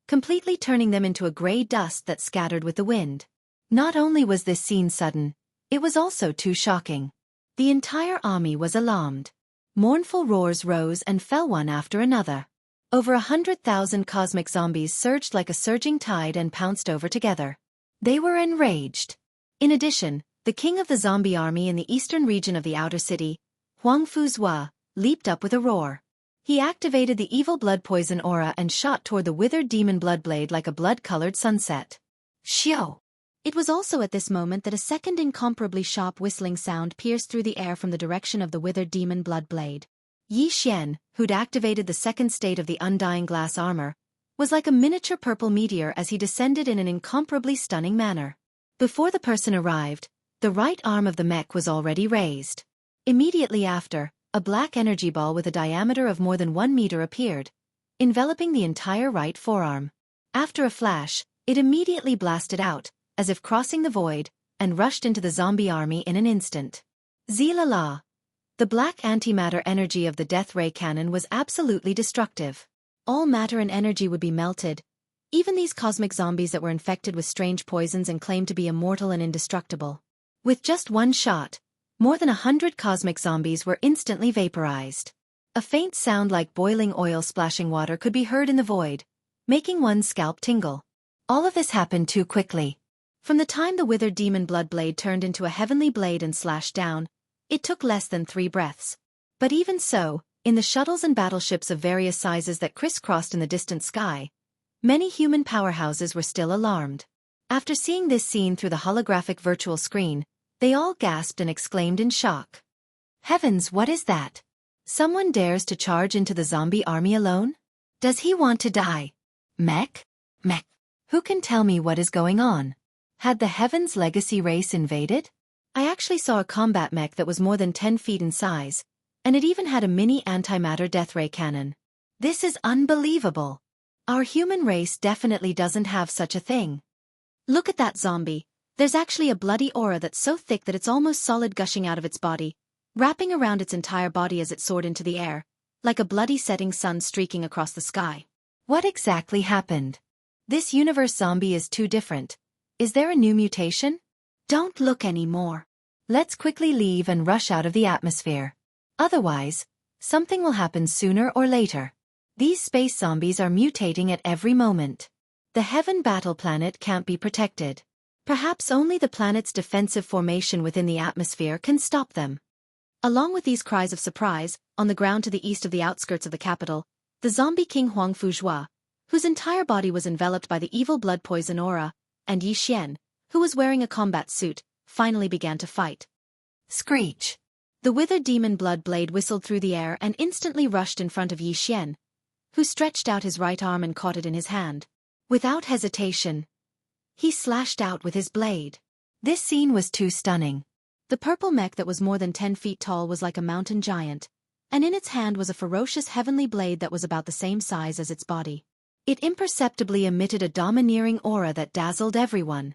Speaker 1: completely turning them into a gray dust that scattered with the wind. Not only was this scene sudden, it was also too shocking. The entire army was alarmed. Mournful roars rose and fell one after another. Over 100,000 cosmic zombies surged like a surging tide and pounced over together. They were enraged. In addition, the king of the zombie army in the eastern region of the outer city, Wuxia, leaped up with a roar. He activated the evil blood poison aura and shot toward the withered demon blood blade like a blood-colored sunset. Xiao! It was also at this moment that a second incomparably sharp whistling sound pierced through the air from the direction of the withered demon blood blade. Xianxia, who'd activated the second state of the undying glass armor, was like a miniature purple meteor as he descended in an incomparably stunning manner. Before the person arrived, the right arm of the mech was already raised. Immediately after, a black energy ball with a diameter of more than 1 meter appeared, enveloping the entire right forearm. After a flash, it immediately blasted out, as if crossing the void, and rushed into the zombie army in an instant. Zilala! The black antimatter energy of the death ray cannon was absolutely destructive. All matter and energy would be melted, even these cosmic zombies that were infected with strange poisons and claimed to be immortal and indestructible. With just one shot, more than 100 cosmic zombies were instantly vaporized. A faint sound like boiling oil splashing water could be heard in the void, making one's scalp tingle. All of this happened too quickly. From the time the withered demon blood blade turned into a heavenly blade and slashed down, it took less than 3 breaths. But even so, in the shuttles and battleships of various sizes that crisscrossed in the distant sky, many human powerhouses were still alarmed. After seeing this scene through the holographic virtual screen, they all gasped and exclaimed in shock. Heavens, what is that? Someone dares to charge into the zombie army alone? Does he want to die? Mech? Mech. Who can tell me what is going on? Had the Heaven's Legacy race invaded? I actually saw a combat mech that was more than 10 feet in size, and it even had a mini antimatter death ray cannon. This is unbelievable. Our human race definitely doesn't have such a thing. Look at that zombie. There's actually a bloody aura that's so thick that it's almost solid gushing out of its body, wrapping around its entire body as it soared into the air, like a bloody setting sun streaking across the sky. What exactly happened? This universe zombie is too different. Is there a new mutation? Don't look anymore. Let's quickly leave and rush out of the atmosphere. Otherwise, something will happen sooner or later. These space zombies are mutating at every moment. The Heaven battle planet can't be protected. Perhaps only the planet's defensive formation within the atmosphere can stop them. Along with these cries of surprise, on the ground to the east of the outskirts of the capital, the zombie king Wuxia, whose entire body was enveloped by the evil blood poison aura, and Xianxia, who was wearing a combat suit, finally began to fight. Screech! The withered demon blood blade whistled through the air and instantly rushed in front of Xianxia, who stretched out his right arm and caught it in his hand. Without hesitation, he slashed out with his blade. This scene was too stunning. The purple mech that was more than 10 feet tall was like a mountain giant, and in its hand was a ferocious heavenly blade that was about the same size as its body. It imperceptibly emitted a domineering aura that dazzled everyone.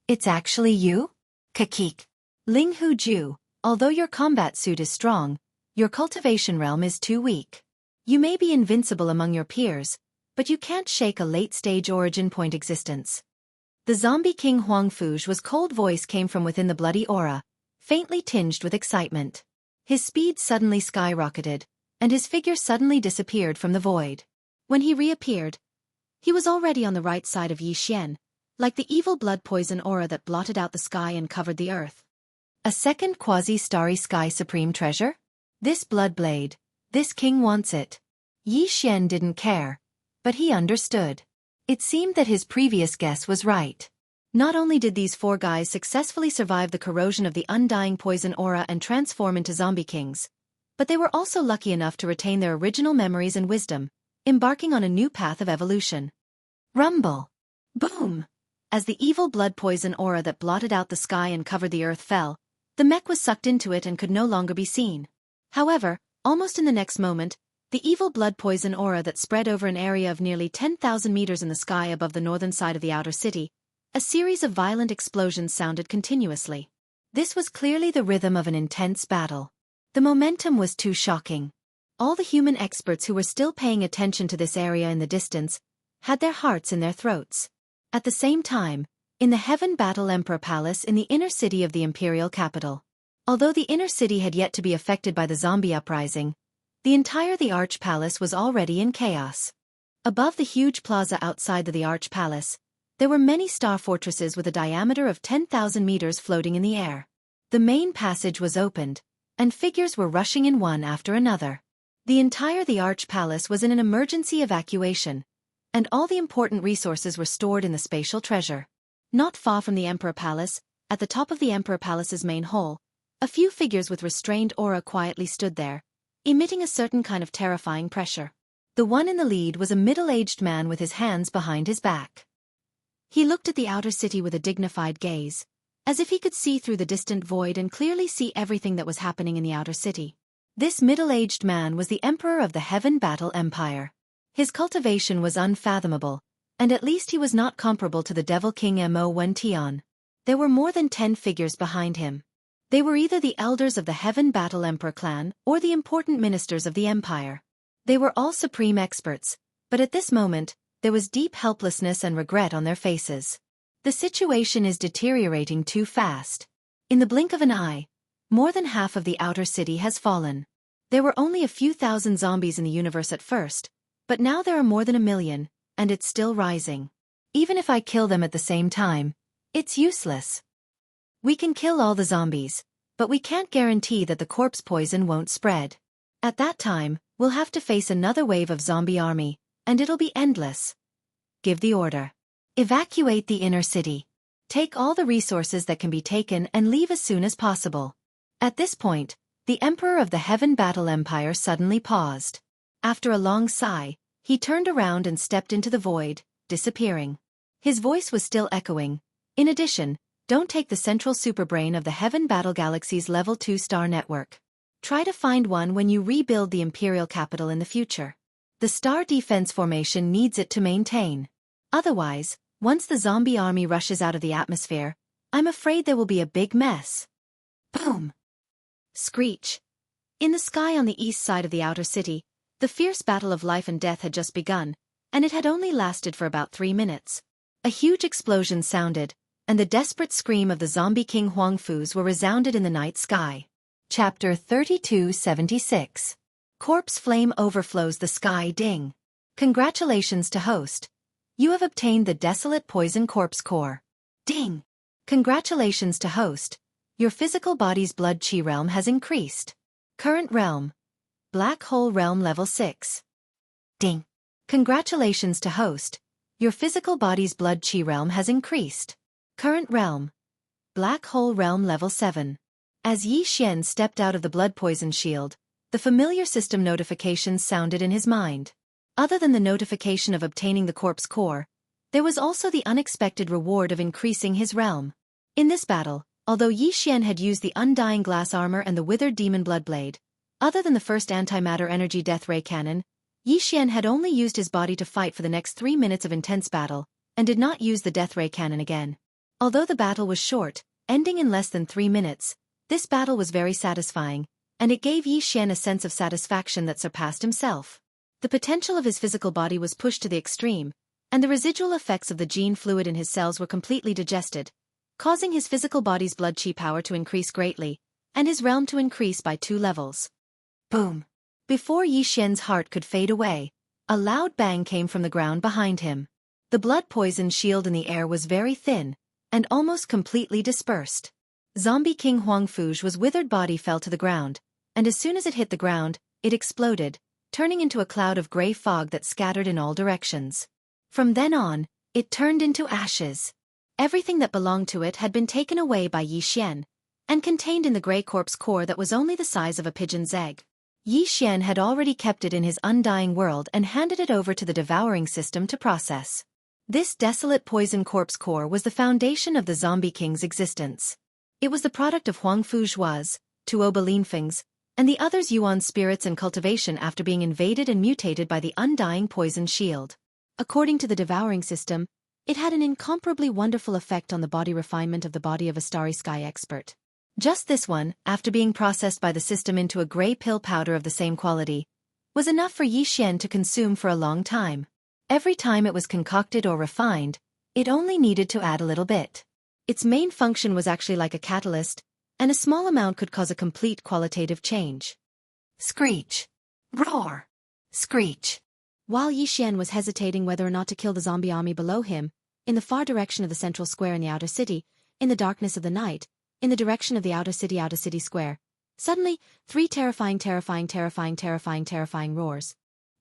Speaker 1: It's actually you? Kakik. Ling Hu Ju, although your combat suit is strong, your cultivation realm is too weak. You may be invincible among your peers, but you can't shake a late-stage origin point existence. The zombie king Huangfu's cold voice came from within the bloody aura, faintly tinged with excitement. His speed suddenly skyrocketed, and his figure suddenly disappeared from the void. When he reappeared, he was already on the right side of Xianxia, like the evil blood poison aura that blotted out the sky and covered the earth. A second quasi-starry sky supreme treasure? This blood blade, this king wants it. Xianxia didn't care, but he understood. It seemed that his previous guess was right. Not only did these 4 guys successfully survive the corrosion of the undying poison aura and transform into zombie kings, but they were also lucky enough to retain their original memories and wisdom, embarking on a new path of evolution. Rumble! Boom! As the evil blood poison aura that blotted out the sky and covered the earth fell, the mech was sucked into it and could no longer be seen. However, almost in the next moment, the evil blood poison aura that spread over an area of nearly 10,000 meters in the sky above the northern side of the outer city, a series of violent explosions sounded continuously. This was clearly the rhythm of an intense battle. The momentum was too shocking. All the human experts who were still paying attention to this area in the distance had their hearts in their throats. At the same time, in the Heaven Battle Emperor Palace in the inner city of the imperial capital. Although the inner city had yet to be affected by the zombie uprising, the Arch Palace was already in chaos. Above the huge plaza outside the Arch Palace, there were many star fortresses with a diameter of 10,000 meters floating in the air. The main passage was opened, and figures were rushing in one after another. The Arch Palace was in an emergency evacuation, and all the important resources were stored in the spatial treasure. Not far from the Emperor Palace, at the top of the Emperor Palace's main hall, a few figures with restrained aura quietly stood there, emitting a certain kind of terrifying pressure. The one in the lead was a middle-aged man with his hands behind his back. He looked at the outer city with a dignified gaze, as if he could see through the distant void and clearly see everything that was happening in the outer city. This middle-aged man was the Emperor of the Heaven Battle Empire. His cultivation was unfathomable, and at least he was not comparable to the Devil King Mo Wen Tian. There were more than 10 figures behind him. They were either the elders of the Heaven Battle Emperor clan or the important ministers of the empire. They were all supreme experts, but at this moment, there was deep helplessness and regret on their faces. The situation is deteriorating too fast. In the blink of an eye, more than half of the outer city has fallen. There were only a few thousand zombies in the universe at first, but now there are more than 1 million, and it's still rising. Even if I kill them at the same time, it's useless. We can kill all the zombies, but we can't guarantee that the corpse poison won't spread. At that time, we'll have to face another wave of zombie army, and it'll be endless. Give the order. Evacuate the inner city. Take all the resources that can be taken and leave as soon as possible. At this point, the Emperor of the Heaven Battle Empire suddenly paused. After a long sigh, he turned around and stepped into the void, disappearing. His voice was still echoing. In addition, don't take the central superbrain of the Heaven Battle Galaxy's Level 2 star network. Try to find one when you rebuild the Imperial capital in the future. The star defense formation needs it to maintain. Otherwise, once the zombie army rushes out of the atmosphere, I'm afraid there will be a big mess. Boom! Screech. In the sky on the east side of the outer city, the fierce battle of life and death had just begun, and it had only lasted for about 3 minutes. A huge explosion sounded, and the desperate scream of the zombie king Huangfu's were resounded in the night sky. Chapter 3276. Corpse flame overflows the sky. Ding. Congratulations to host. You have obtained the desolate poison corpse core. Ding. Congratulations to host. Your physical body's blood chi realm has increased. Current realm. Black hole realm level 6. Ding. Congratulations to host. Your physical body's blood chi realm has increased. Current realm. Black hole realm level 7. As Yi Xian stepped out of the blood poison shield, the familiar system notifications sounded in his mind. Other than the notification of obtaining the corpse core, there was also the unexpected reward of increasing his realm. In this battle, although Yi Xian had used the undying glass armor and the withered demon bloodblade, other than the first antimatter energy death ray cannon, Yi Xian had only used his body to fight for the next 3 minutes of intense battle, and did not use the death ray cannon again. Although the battle was short, ending in less than 3 minutes, this battle was very satisfying, and it gave Yi Xian a sense of satisfaction that surpassed himself. The potential of his physical body was pushed to the extreme, and the residual effects of the gene fluid in his cells were completely digested, causing his physical body's blood chi power to increase greatly, and his realm to increase by 2 levels. Boom! Before Yi Xian's heart could fade away, a loud bang came from the ground behind him. The blood poison shield in the air was very thin, and almost completely dispersed. Zombie King Huangfu's withered body fell to the ground, and as soon as it hit the ground, it exploded, turning into a cloud of gray fog that scattered in all directions. From then on, it turned into ashes. Everything that belonged to it had been taken away by Yi Xian, and contained in the gray corpse core that was only the size of a pigeon's egg. Yi Xian had already kept it in his undying world and handed it over to the devouring system to process. This desolate poison corpse core was the foundation of the Zombie King's existence. It was the product of Huangfu's, Tuoba Linfeng's, and the others Yuan spirits and cultivation after being invaded and mutated by the undying poison shield. According to the devouring system, it had an incomparably wonderful effect on the body refinement of the body of a starry sky expert. Just this one, after being processed by the system into a gray pill powder of the same quality, was enough for Xian to consume for a long time. Every time it was concocted or refined, it only needed to add a little bit. Its main function was actually like a catalyst, and a small amount could cause a complete qualitative change. Screech. Roar. Screech. While Xian was hesitating whether or not to kill the zombie army below him, in the far direction of the central square in the outer city, in the darkness of the night, in the direction of the outer city square, suddenly, 3 terrifying roars.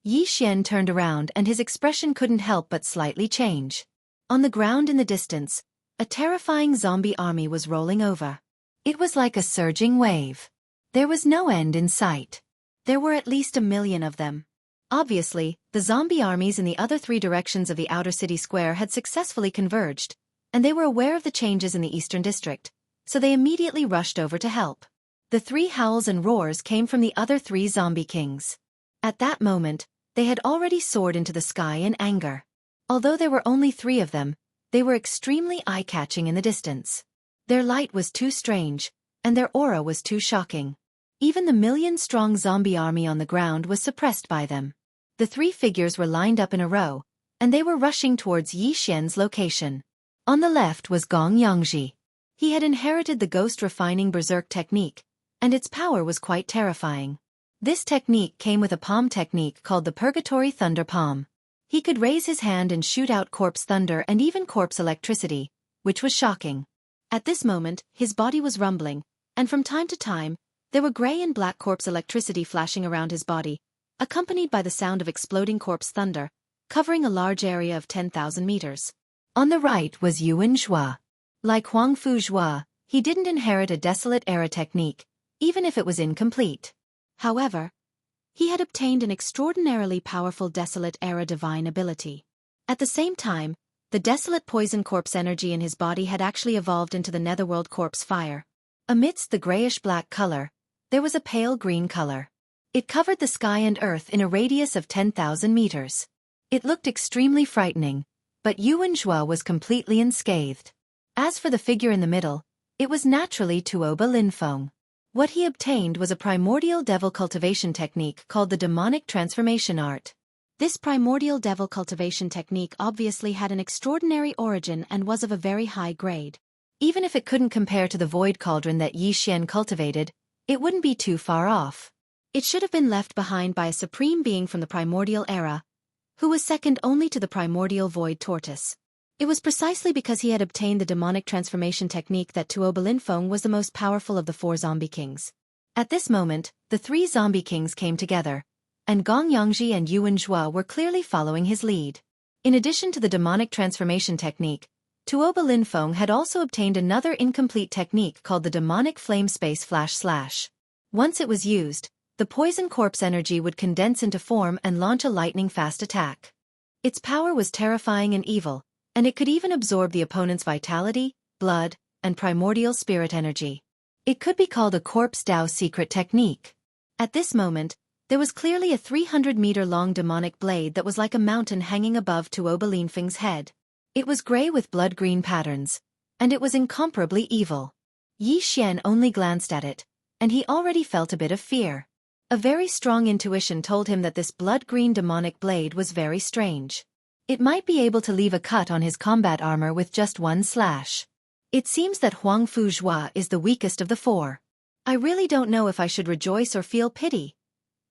Speaker 1: Xian turned around and his expression couldn't help but slightly change. On the ground in the distance, a terrifying zombie army was rolling over. It was like a surging wave. There was no end in sight. There were at least 1 million of them. Obviously, the zombie armies in the other 3 directions of the outer city square had successfully converged, and they were aware of the changes in the eastern district, so they immediately rushed over to help. The 3 howls and roars came from the other 3 zombie kings. At that moment, they had already soared into the sky in anger. Although there were only 3 of them, they were extremely eye-catching in the distance. Their light was too strange, and their aura was too shocking. Even the million-strong zombie army on the ground was suppressed by them. The 3 figures were lined up in a row, and they were rushing towards Xian's location. On the left was Gong Yangji. He had inherited the ghost-refining berserk technique, and its power was quite terrifying. This technique came with a palm technique called the Purgatory Thunder Palm. He could raise his hand and shoot out corpse thunder and even corpse electricity, which was shocking. At this moment, his body was rumbling, and from time to time, there were gray and black corpse electricity flashing around his body, accompanied by the sound of exploding corpse thunder, covering a large area of 10,000 meters. On the right was Yuan Zhua. Like Huang Fu Zhua, he didn't inherit a desolate era technique, even if it was incomplete. However, he had obtained an extraordinarily powerful desolate era divine ability. At the same time, the desolate poison corpse energy in his body had actually evolved into the netherworld corpse fire. Amidst the grayish-black color, there was a pale green color. It covered the sky and earth in a radius of 10,000 meters. It looked extremely frightening, but Yuan Zhua was completely unscathed. As for the figure in the middle, it was naturally Tuoba Linfeng. What he obtained was a primordial devil cultivation technique called the demonic transformation art. This primordial devil cultivation technique obviously had an extraordinary origin and was of a very high grade. Even if it couldn't compare to the void cauldron that Xian cultivated, it wouldn't be too far off. It should have been left behind by a supreme being from the primordial era, who was second only to the primordial void tortoise. It was precisely because he had obtained the demonic transformation technique that Tuoba Linfeng was the most powerful of the 4 zombie kings. At this moment, the 3 zombie kings came together, and Gong Yangji and Yuan Zhua were clearly following his lead. In addition to the demonic transformation technique, Tuoba Linfeng had also obtained another incomplete technique called the demonic flame space flash slash. Once it was used, the poison corpse energy would condense into form and launch a lightning-fast attack. Its power was terrifying and evil, and it could even absorb the opponent's vitality, blood, and primordial spirit energy. It could be called a corpse Dao secret technique. At this moment, there was clearly a 300-meter-long demonic blade that was like a mountain hanging above Tuoba Linfeng's head. It was gray with blood-green patterns, and it was incomparably evil. Xian only glanced at it, and he already felt a bit of fear. A very strong intuition told him that this blood-green demonic blade was very strange. It might be able to leave a cut on his combat armor with just one slash. It seems that Huang Fu Zhua is the weakest of the 4. I really don't know if I should rejoice or feel pity.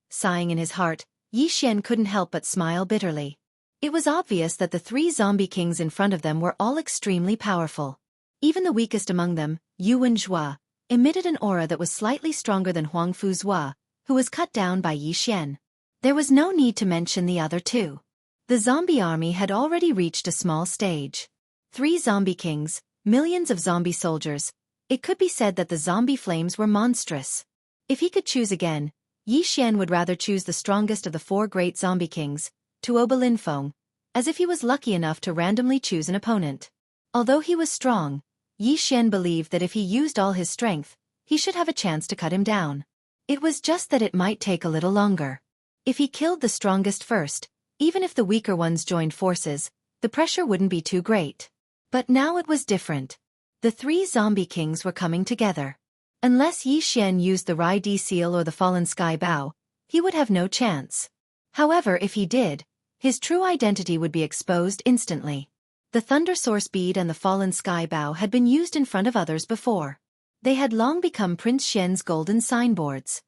Speaker 1: Sighing in his heart, Xian couldn't help but smile bitterly. It was obvious that the 3 zombie kings in front of them were all extremely powerful. Even the weakest among them, Yuan Zhua, emitted an aura that was slightly stronger than Huang Fu Zhua, who was cut down by Xian. There was no need to mention the other 2. The zombie army had already reached a small stage. 3 zombie kings, millions of zombie soldiers. It could be said that the zombie flames were monstrous. If he could choose again, Xian would rather choose the strongest of the 4 great zombie kings, Tuoba Linfeng, as if he was lucky enough to randomly choose an opponent. Although he was strong, Xian believed that if he used all his strength, he should have a chance to cut him down. It was just that it might take a little longer. If he killed the strongest first, even if the weaker ones joined forces, the pressure wouldn't be too great. But now it was different. The 3 zombie kings were coming together. Unless Yi Xian used the Rai Di seal or the fallen sky bow, he would have no chance. However, if he did, his true identity would be exposed instantly. The Thunder Source bead and the fallen sky bow had been used in front of others before. They had long become Prince Xian's golden signboards.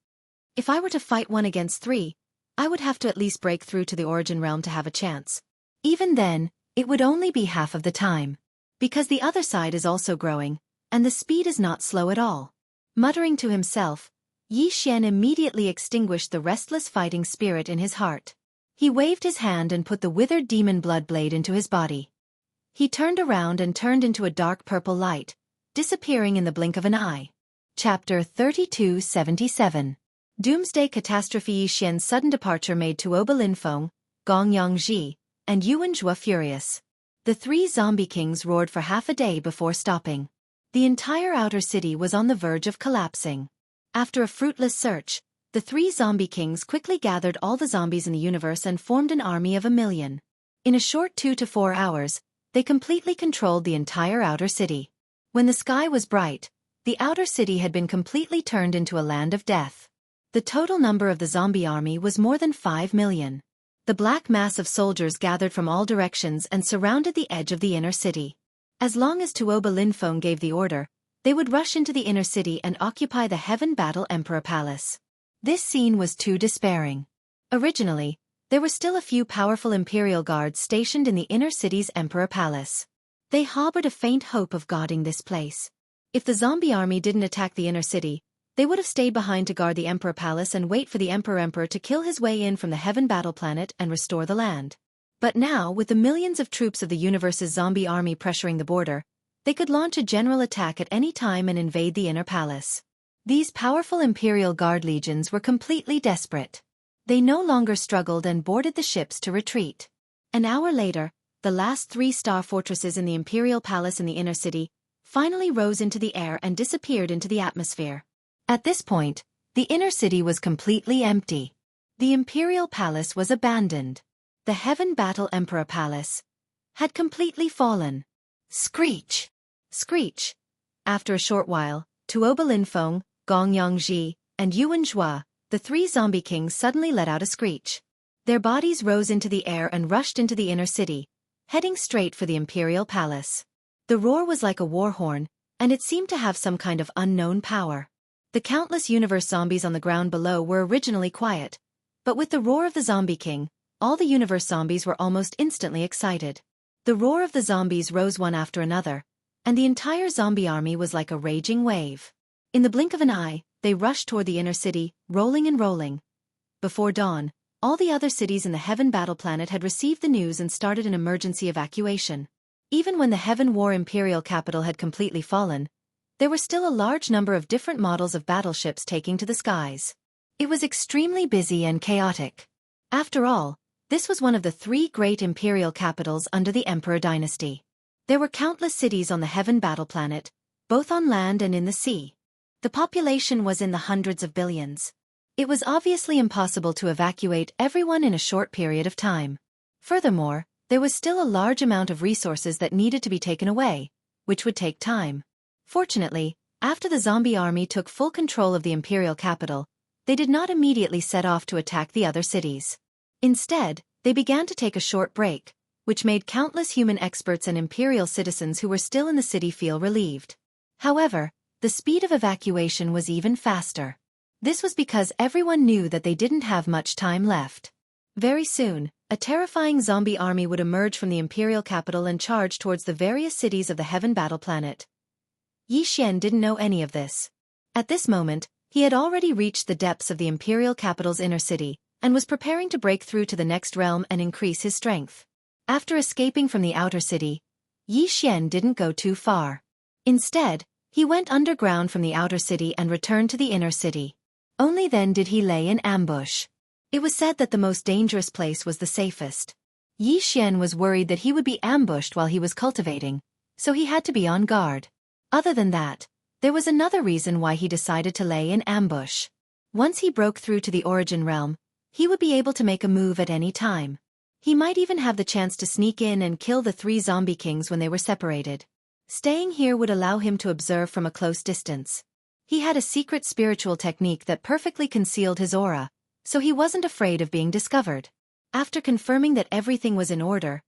Speaker 1: If I were to fight 1 against 3, I would have to at least break through to the origin realm to have a chance. Even then, it would only be half of the time. Because the other side is also growing, and the speed is not slow at all. Muttering to himself, Yi Xian immediately extinguished the restless fighting spirit in his heart. He waved his hand and put the withered demon blood blade into his body. He turned around and turned into a dark purple light, disappearing in the blink of an eye. Chapter 3277. Doomsday Catastrophe. Yi Xian's sudden departure made Tuoba Linfeng, Gong Yangji, and Yuan Zhua furious. The 3 zombie kings roared for half a day before stopping. The entire outer city was on the verge of collapsing. After a fruitless search, the 3 zombie kings quickly gathered all the zombies in the universe and formed an army of 1,000,000. In a short 2 to 4 hours, they completely controlled the entire outer city. When the sky was bright, the outer city had been completely turned into a land of death. The total number of the zombie army was more than 5,000,000. The black mass of soldiers gathered from all directions and surrounded the edge of the inner city. As long as Tuoba Linfeng gave the order, they would rush into the inner city and occupy the Heaven Battle Emperor Palace. This scene was too despairing. Originally, there were still a few powerful imperial guards stationed in the inner city's Emperor Palace. They harbored a faint hope of guarding this place. If the zombie army didn't attack the inner city, they would have stayed behind to guard the Emperor Palace and wait for the Emperor to kill his way in from the Heaven Battle Planet and restore the land. But now, with the millions of troops of the universe's zombie army pressuring the border, they could launch a general attack at any time and invade the inner palace. These powerful Imperial Guard legions were completely desperate. They no longer struggled and boarded the ships to retreat. An hour later, the last 3-star fortresses in the Imperial Palace in the inner city finally rose into the air and disappeared into the atmosphere. At this point, the inner city was completely empty. The Imperial Palace was abandoned. The Heaven Battle Emperor Palace had completely fallen. Screech! Screech! After a short while, Tuoba Linfeng, Gong Yangji, and Yuan Zhua, the 3 zombie kings suddenly let out a screech. Their bodies rose into the air and rushed into the inner city, heading straight for the Imperial Palace. The roar was like a war horn, and it seemed to have some kind of unknown power. The countless universe zombies on the ground below were originally quiet, but with the roar of the Zombie King, all the universe zombies were almost instantly excited. The roar of the zombies rose one after another, and the entire zombie army was like a raging wave. In the blink of an eye, they rushed toward the inner city, rolling and rolling. Before dawn, all the other cities in the Heaven Battle Planet had received the news and started an emergency evacuation. Even when the Heaven War Imperial capital had completely fallen, there were still a large number of different models of battleships taking to the skies. It was extremely busy and chaotic. After all, this was one of the 3 great imperial capitals under the Emperor dynasty. There were countless cities on the Heaven Battle Planet, both on land and in the sea. The population was in the hundreds of billions. It was obviously impossible to evacuate everyone in a short period of time. Furthermore, there was still a large amount of resources that needed to be taken away, which would take time. Fortunately, after the zombie army took full control of the imperial capital, they did not immediately set off to attack the other cities. Instead, they began to take a short break, which made countless human experts and imperial citizens who were still in the city feel relieved. However, the speed of evacuation was even faster. This was because everyone knew that they didn't have much time left. Very soon, a terrifying zombie army would emerge from the imperial capital and charge towards the various cities of the Heaven Battle Planet. Yi Xian didn't know any of this. At this moment, he had already reached the depths of the imperial capital's inner city, and was preparing to break through to the next realm and increase his strength. After escaping from the outer city, Yi Xian didn't go too far. Instead, he went underground from the outer city and returned to the inner city. Only then did he lay in ambush. It was said that the most dangerous place was the safest. Yi Xian was worried that he would be ambushed while he was cultivating, so he had to be on guard. Other than that, there was another reason why he decided to lay in ambush. Once he broke through to the origin realm, he would be able to make a move at any time. He might even have the chance to sneak in and kill the 3 zombie kings when they were separated. Staying here would allow him to observe from a close distance. He had a secret spiritual technique that perfectly concealed his aura, so he wasn't afraid of being discovered. After confirming that everything was in order,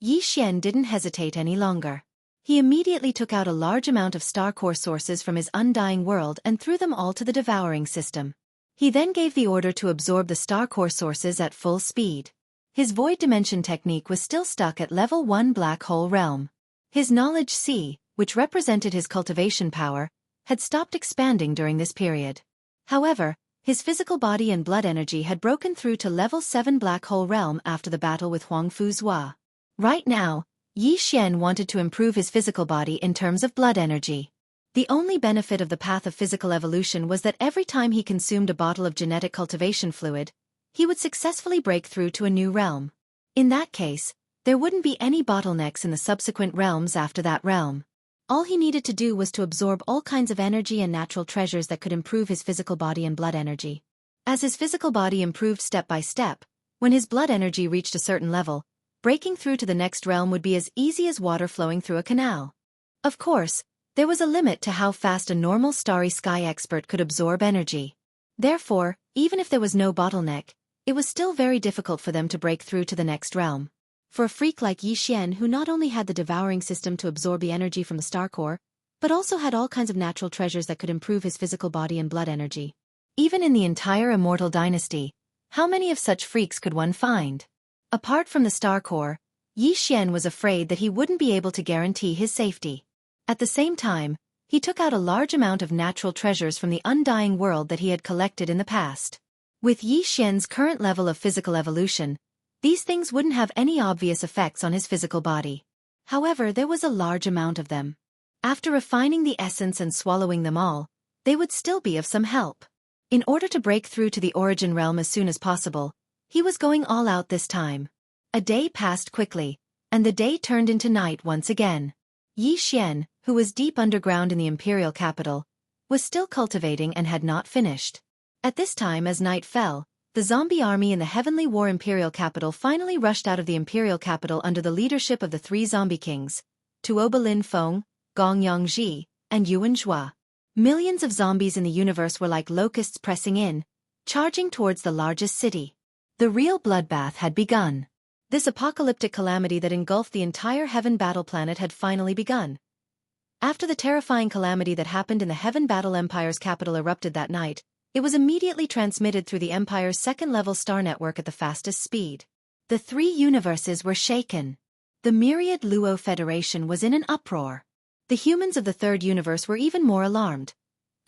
Speaker 1: Yi Xian didn't hesitate any longer. He immediately took out a large amount of star core sources from his undying world and threw them all to the devouring system. He then gave the order to absorb the star core sources at full speed. His void dimension technique was still stuck at level 1 black hole realm. His knowledge C, which represented his cultivation power, had stopped expanding during this period. However, his physical body and blood energy had broken through to level 7 black hole realm after the battle with Huang Fuzhua. Right now, Yi Xian wanted to improve his physical body in terms of blood energy. The only benefit of the path of physical evolution was that every time he consumed a bottle of genetic cultivation fluid, he would successfully break through to a new realm. In that case, there wouldn't be any bottlenecks in the subsequent realms after that realm. All he needed to do was to absorb all kinds of energy and natural treasures that could improve his physical body and blood energy. As his physical body improved step by step, when his blood energy reached a certain level, breaking through to the next realm would be as easy as water flowing through a canal. Of course, there was a limit to how fast a normal starry sky expert could absorb energy. Therefore, even if there was no bottleneck, it was still very difficult for them to break through to the next realm. For a freak like Yi Xian, who not only had the devouring system to absorb the energy from the star core, but also had all kinds of natural treasures that could improve his physical body and blood energy. Even in the entire immortal dynasty, how many of such freaks could one find? Apart from the star core, Yi Xian was afraid that he wouldn't be able to guarantee his safety. At the same time, he took out a large amount of natural treasures from the undying world that he had collected in the past. With Yi Xian's current level of physical evolution, these things wouldn't have any obvious effects on his physical body. However, there was a large amount of them. After refining the essence and swallowing them all, they would still be of some help. In order to break through to the origin realm as soon as possible, he was going all out this time. A day passed quickly, and the day turned into night once again. Yi Xian, who was deep underground in the imperial capital, was still cultivating and had not finished. At this time, as night fell, the zombie army in the Heavenly War imperial capital finally rushed out of the imperial capital under the leadership of the 3 zombie kings, Tuoba Lin Feng, Gong Yangji, and Yuan Zhua. Millions of zombies in the universe were like locusts pressing in, charging towards the largest city. The real bloodbath had begun. This apocalyptic calamity that engulfed the entire Heaven Battle planet had finally begun. After the terrifying calamity that happened in the Heaven Battle Empire's capital erupted that night, it was immediately transmitted through the Empire's second-level star network at the fastest speed. The 3 universes were shaken. The myriad Luo Federation was in an uproar. The humans of the 3rd universe were even more alarmed,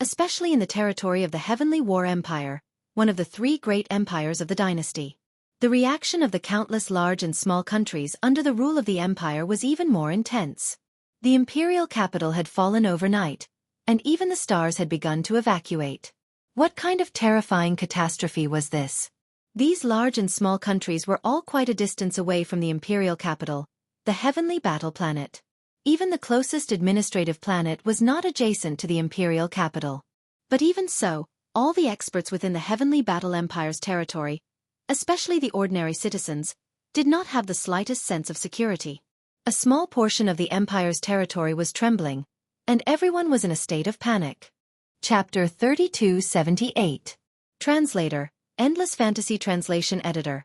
Speaker 1: especially in the territory of the Heavenly War Empire, one of the 3 great empires of the dynasty. The reaction of the countless large and small countries under the rule of the empire was even more intense. The imperial capital had fallen overnight, and even the stars had begun to evacuate. What kind of terrifying catastrophe was this? These large and small countries were all quite a distance away from the imperial capital, the Heavenly Battle planet. Even the closest administrative planet was not adjacent to the imperial capital. But even so, all the experts within the Heavenly Battle Empire's territory, especially the ordinary citizens, did not have the slightest sense of security. A small portion of the Empire's territory was trembling, and everyone was in a state of panic. Chapter 3278. Translator, Endless Fantasy Translation Editor.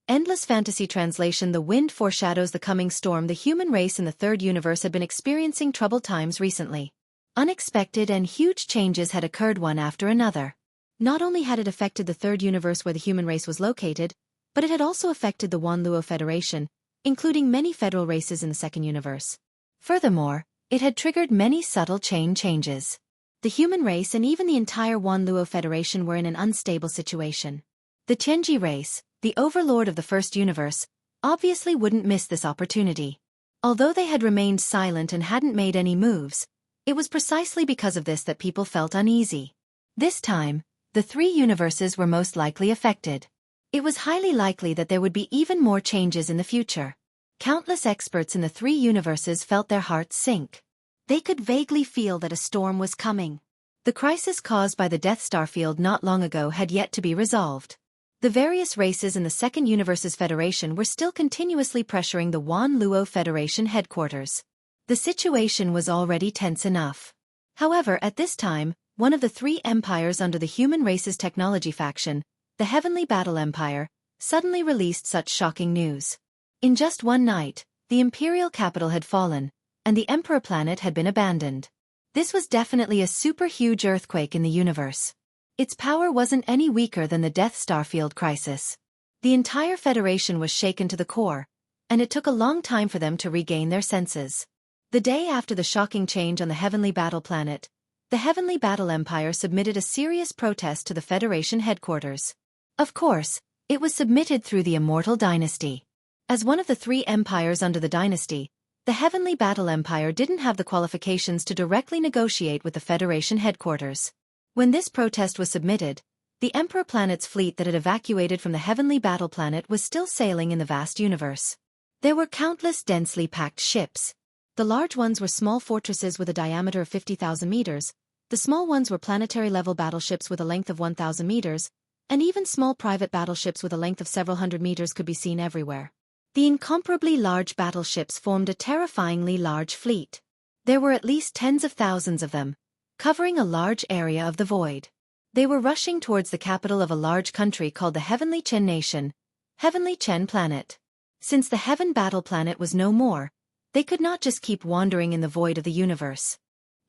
Speaker 1: Endless Fantasy Translation. The wind foreshadows the coming storm. The human race in the 3rd universe had been experiencing troubled times recently. Unexpected and huge changes had occurred one after another. Not only had it affected the 3rd universe where the human race was located, but it had also affected the Wan Luo Federation, including many federal races in the 2nd universe. Furthermore, it had triggered many subtle chain changes. The human race and even the entire Wan Luo Federation were in an unstable situation. The Tianji race, the overlord of the 1st universe, obviously wouldn't miss this opportunity. Although they had remained silent and hadn't made any moves, it was precisely because of this that people felt uneasy. This time, the 3 universes were most likely affected. It was highly likely that there would be even more changes in the future. Countless experts in the 3 universes felt their hearts sink. They could vaguely feel that a storm was coming. The crisis caused by the Death Star field not long ago had yet to be resolved. The various races in the 2nd universe's federation were still continuously pressuring the Wan Luo Federation headquarters. The situation was already tense enough. However, at this time, one of the three empires under the human race's technology faction, the Heavenly Battle Empire, suddenly released such shocking news. In just one night, the imperial capital had fallen, and the Emperor planet had been abandoned. This was definitely a super huge earthquake in the universe. Its power wasn't any weaker than the Death Star field crisis. The entire Federation was shaken to the core, and it took a long time for them to regain their senses. The day after the shocking change on the Heavenly Battle planet, the Heavenly Battle Empire submitted a serious protest to the Federation headquarters. Of course, it was submitted through the Immortal Dynasty. As one of the three empires under the dynasty, the Heavenly Battle Empire didn't have the qualifications to directly negotiate with the Federation headquarters. When this protest was submitted, the Emperor planet's fleet that had evacuated from the Heavenly Battle planet was still sailing in the vast universe. There were countless densely packed ships. The large ones were small fortresses with a diameter of 50,000 meters, the small ones were planetary-level battleships with a length of 1,000 meters, and even small private battleships with a length of several hundred meters could be seen everywhere. The incomparably large battleships formed a terrifyingly large fleet. There were at least tens of thousands of them, covering a large area of the void. They were rushing towards the capital of a large country called the Heavenly Chen Nation, Heavenly Chen Planet. Since the Heaven Battle Planet was no more, they could not just keep wandering in the void of the universe.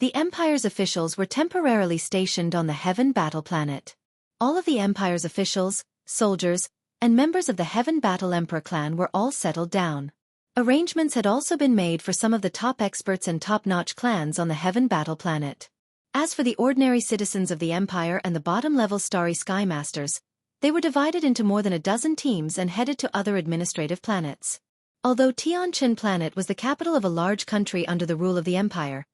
Speaker 1: The Empire's officials were temporarily stationed on the Heaven Battle Planet. All of the Empire's officials, soldiers, and members of the Heaven Battle Emperor clan were all settled down. Arrangements had also been made for some of the top experts and top-notch clans on the Heaven Battle Planet. As for the ordinary citizens of the Empire and the bottom-level Starry Sky Masters, they were divided into more than a dozen teams and headed to other administrative planets. Although Tianqin Planet was the capital of a large country under the rule of the Empire,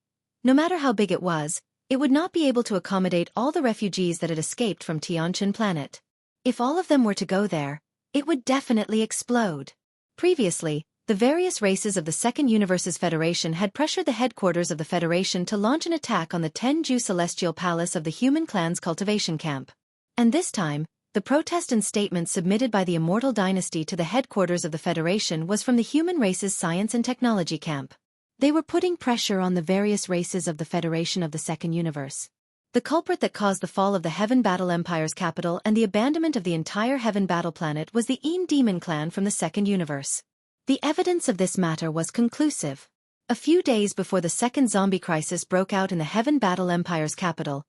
Speaker 1: no matter how big it would not be able to accommodate all the refugees that had escaped from Tianqin Planet. If all of them were to go there, it would definitely explode. Previously, the various races of the Second Universe's Federation had pressured the headquarters of the Federation to launch an attack on the Tenju Celestial Palace of the human clan's Cultivation camp. And this time, the protest and statement submitted by the Immortal Dynasty to the headquarters of the Federation was from the human race's Science and Technology camp. They were putting pressure on the various races of the Federation of the Second Universe. The culprit that caused the fall of the Heaven Battle Empire's capital and the abandonment of the entire Heaven Battle planet was the Demon clan from the Second Universe. The evidence of this matter was conclusive. A few days before the second zombie crisis broke out in the Heaven Battle Empire's capital,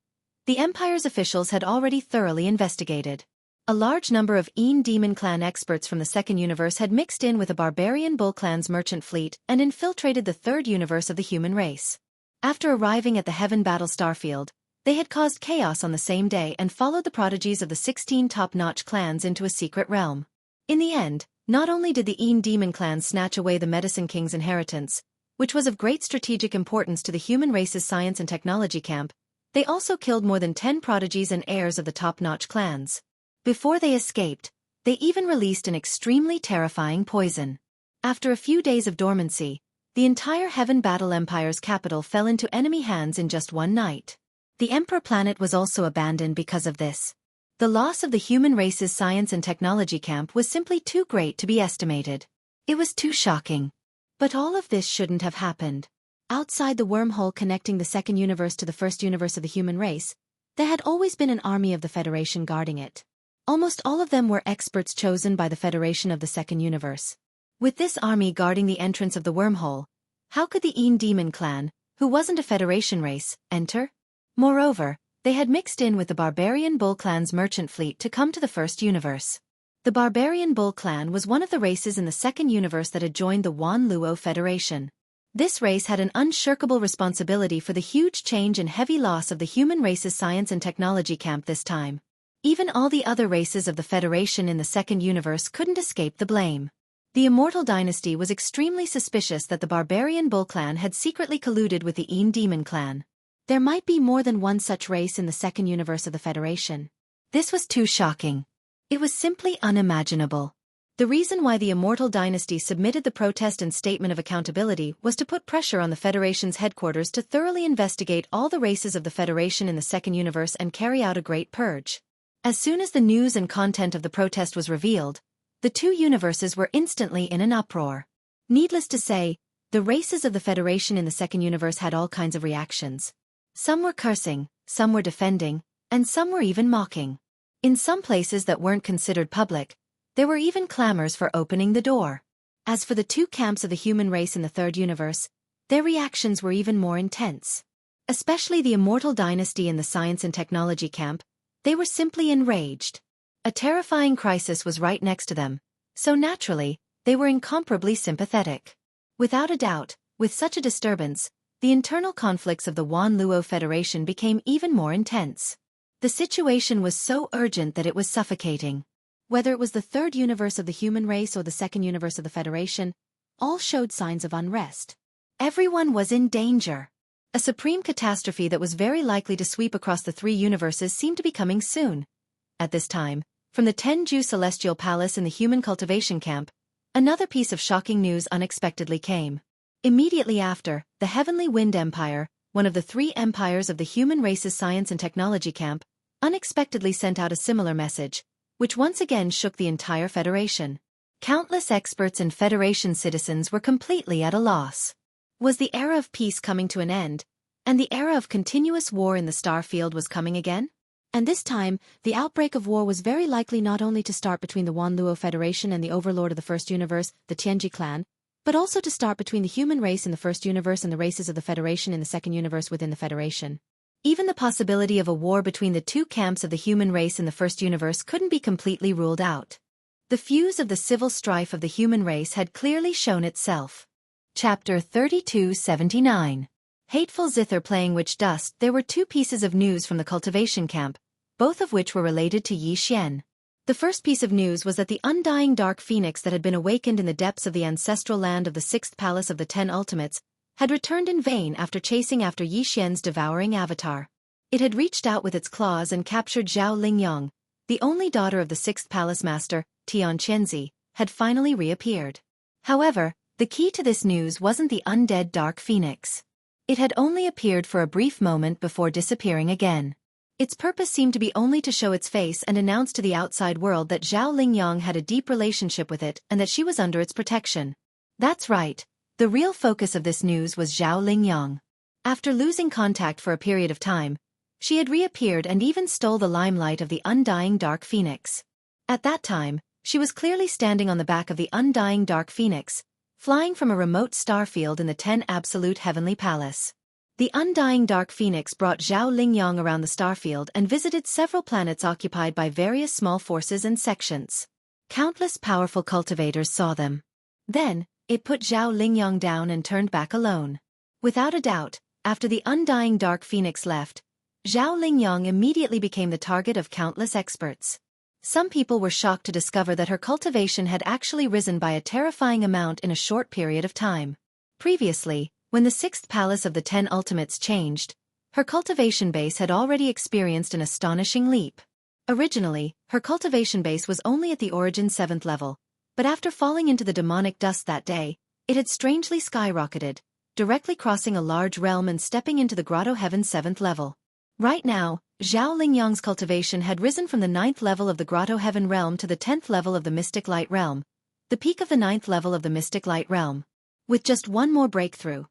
Speaker 1: the Empire's officials had already thoroughly investigated. A large number of Demon clan experts from the Second Universe had mixed in with the Barbarian Bull clan's merchant fleet and infiltrated the third universe of the human race. After arriving at the Heaven Battle starfield, they had caused chaos on the same day and followed the prodigies of the 16 top-notch clans into a secret realm. In the end, not only did the Demon clan snatch away the Medicine King's inheritance, which was of great strategic importance to the human race's Science and Technology camp, they also killed more than 10 prodigies and heirs of the top-notch clans. Before they escaped, they even released an extremely terrifying poison. After a few days of dormancy, the entire Heaven Battle Empire's capital fell into enemy hands in just one night. The Emperor planet was also abandoned because of this. The loss of the human race's Science and Technology camp was simply too great to be estimated. It was too shocking. But all of this shouldn't have happened. Outside the wormhole connecting the second universe to the first universe of the human race, there had always been an army of the Federation guarding it. Almost all of them were experts chosen by the Federation of the Second Universe. With this army guarding the entrance of the wormhole, how could the Demon clan, who wasn't a Federation race, enter? Moreover, they had mixed in with the Barbarian Bull clan's merchant fleet to come to the first universe. The Barbarian Bull clan was one of the races in the second universe that had joined the Wan Luo Federation. This race had an unshirkable responsibility for the huge change and heavy loss of the human race's Science and Technology camp this time. Even all the other races of the Federation in the second universe couldn't escape the blame. The Immortal Dynasty was extremely suspicious that the Barbarian Bull clan had secretly colluded with the Demon clan. There might be more than one such race in the second universe of the Federation. This was too shocking. It was simply unimaginable. The reason why the Immortal Dynasty submitted the protest and statement of accountability was to put pressure on the Federation's headquarters to thoroughly investigate all the races of the Federation in the second universe and carry out a great purge. As soon as the news and content of the protest was revealed, the two universes were instantly in an uproar. Needless to say, the races of the Federation in the second universe had all kinds of reactions. Some were cursing, some were defending, and some were even mocking. In some places that weren't considered public, there were even clamors for opening the door. As for the two camps of the human race in the third universe, their reactions were even more intense. Especially the immortal dynasty in the science and technology camp, they were simply enraged. A terrifying crisis was right next to them, so naturally, they were incomparably sympathetic. Without a doubt, with such a disturbance, the internal conflicts of the Wan Luo Federation became even more intense. The situation was so urgent that it was suffocating. Whether it was the third universe of the human race or the second universe of the Federation, all showed signs of unrest. Everyone was in danger. A supreme catastrophe that was very likely to sweep across the three universes seemed to be coming soon. At this time, from the Tenju Celestial Palace in the human cultivation camp, another piece of shocking news unexpectedly came. Immediately after, the Heavenly Wind Empire, one of the three empires of the human race's science and technology camp, unexpectedly sent out a similar message, which once again shook the entire Federation. Countless experts and Federation citizens were completely at a loss. Was the era of peace coming to an end, and the era of continuous war in the star field was coming again? And this time, the outbreak of war was very likely not only to start between the Wan Luo Federation and the overlord of the first universe, the Tianji clan, but also to start between the human race in the first universe and the races of the Federation in the second universe within the Federation. Even the possibility of a war between the two camps of the human race in the first universe couldn't be completely ruled out. The fuse of the civil strife of the human race had clearly shown itself. Chapter 3279. Hateful Zither playing witch dust. There were two pieces of news from the cultivation camp, both of which were related to Yi Xian. The first piece of news was that the undying dark phoenix that had been awakened in the depths of the ancestral land of the sixth palace of the 10 ultimates had returned in vain after chasing after Yi Xian's devouring avatar. It had reached out with its claws and captured Zhao Lingyang, the only daughter of the sixth palace master, Tian Qianzi, had finally reappeared. However, the key to this news wasn't the undead dark phoenix. It had only appeared for a brief moment before disappearing again. Its purpose seemed to be only to show its face and announce to the outside world that Zhao Lingyang had a deep relationship with it and that she was under its protection. That's right. The real focus of this news was Zhao Lingyang. After losing contact for a period of time, she had reappeared and even stole the limelight of the undying dark phoenix. At that time, she was clearly standing on the back of the undying dark phoenix, flying from a remote star field in the 10 Absolute Heavenly Palace. The undying dark phoenix brought Zhao Lingyang around the starfield and visited several planets occupied by various small forces and sections. Countless powerful cultivators saw them. Then, it put Zhao Lingyang down and turned back alone. Without a doubt, after the undying dark phoenix left, Zhao Lingyang immediately became the target of countless experts. Some people were shocked to discover that her cultivation had actually risen by a terrifying amount in a short period of time. Previously, when the sixth palace of the 10 ultimates changed, her cultivation base had already experienced an astonishing leap. Originally, her cultivation base was only at the origin 7th level, but after falling into the demonic dust that day, it had strangely skyrocketed, directly crossing a large realm and stepping into the Grotto Heaven's 7th level. Right now, Zhao Lingyang's cultivation had risen from the 9th level of the Grotto Heaven realm to the 10th level of the Mystic Light realm, the peak of the 9th level of the Mystic Light realm. With just one more breakthrough,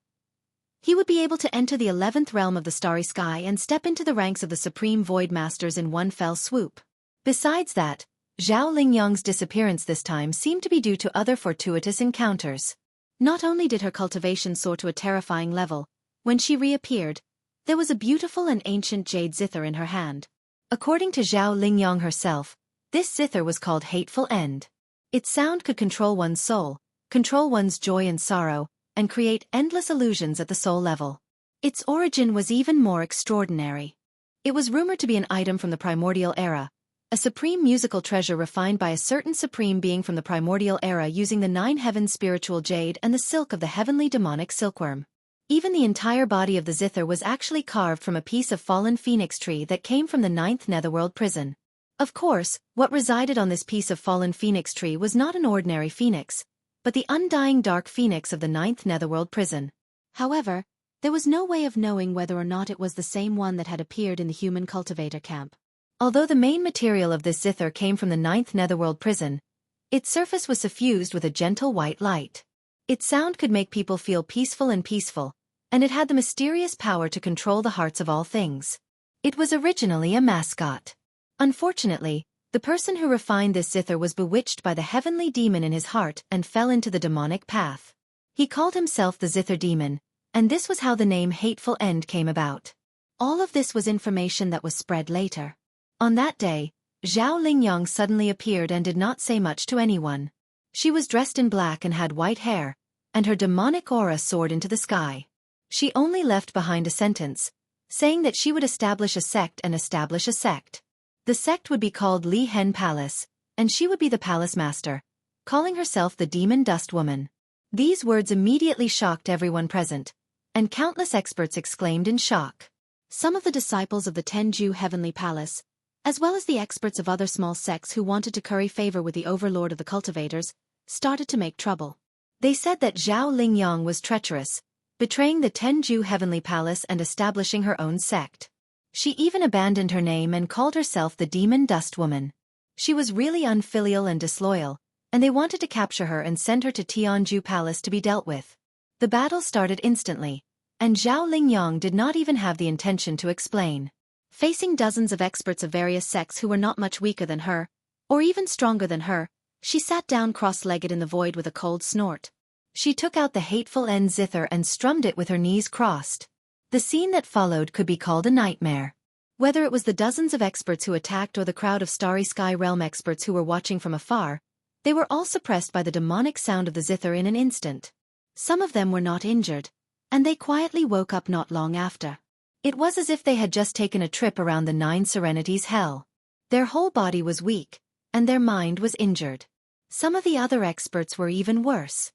Speaker 1: he would be able to enter the 11th realm of the Starry Sky and step into the ranks of the Supreme Void Masters in one fell swoop. Besides that, Zhao Lingyang's disappearance this time seemed to be due to other fortuitous encounters. Not only did her cultivation soar to a terrifying level, when she reappeared, there was a beautiful and ancient jade zither in her hand. According to Zhao Lingyang herself, this zither was called Hateful End. Its sound could control one's soul, control one's joy and sorrow, and create endless illusions at the soul level. Its origin was even more extraordinary. It was rumored to be an item from the primordial era, a supreme musical treasure refined by a certain supreme being from the primordial era using the 9 heavens spiritual jade and the silk of the heavenly demonic silkworm. Even the entire body of the zither was actually carved from a piece of fallen phoenix tree that came from the 9th netherworld prison. Of course, what resided on this piece of fallen phoenix tree was not an ordinary phoenix, but the undying dark phoenix of the 9th netherworld prison. However, there was no way of knowing whether or not it was the same one that had appeared in the human cultivator camp. Although the main material of this zither came from the 9th netherworld prison, its surface was suffused with a gentle white light. Its sound could make people feel peaceful, and it had the mysterious power to control the hearts of all things. It was originally a mascot. Unfortunately, the person who refined this zither was bewitched by the heavenly demon in his heart and fell into the demonic path. He called himself the Zither Demon, and this was how the name Hateful End came about. All of this was information that was spread later. On that day, Zhao Lingyang suddenly appeared and did not say much to anyone. She was dressed in black and had white hair, and her demonic aura soared into the sky. She only left behind a sentence, saying that she would establish a sect and establish a sect. The sect would be called Li Hen Palace, and she would be the palace master, calling herself the Demon Dust Woman. These words immediately shocked everyone present, and countless experts exclaimed in shock. Some of the disciples of the Tenju Heavenly Palace, as well as the experts of other small sects who wanted to curry favor with the overlord of the cultivators, started to make trouble. They said that Zhao Lingyang was treacherous, betraying the Tenju Heavenly Palace and establishing her own sect. She even abandoned her name and called herself the Demon Dust Woman. She was really unfilial and disloyal, and they wanted to capture her and send her to Tianju Palace to be dealt with. The battle started instantly, and Zhao Lingyang did not even have the intention to explain. Facing dozens of experts of various sects who were not much weaker than her, or even stronger than her, she sat down cross-legged in the void with a cold snort. She took out the Hateful End zither and strummed it with her knees crossed. The scene that followed could be called a nightmare. Whether it was the dozens of experts who attacked or the crowd of Starry Sky Realm experts who were watching from afar, they were all suppressed by the demonic sound of the zither in an instant. Some of them were not injured, and they quietly woke up not long after. It was as if they had just taken a trip around the Nine Serenities hell. Their whole body was weak, and their mind was injured. Some of the other experts were even worse.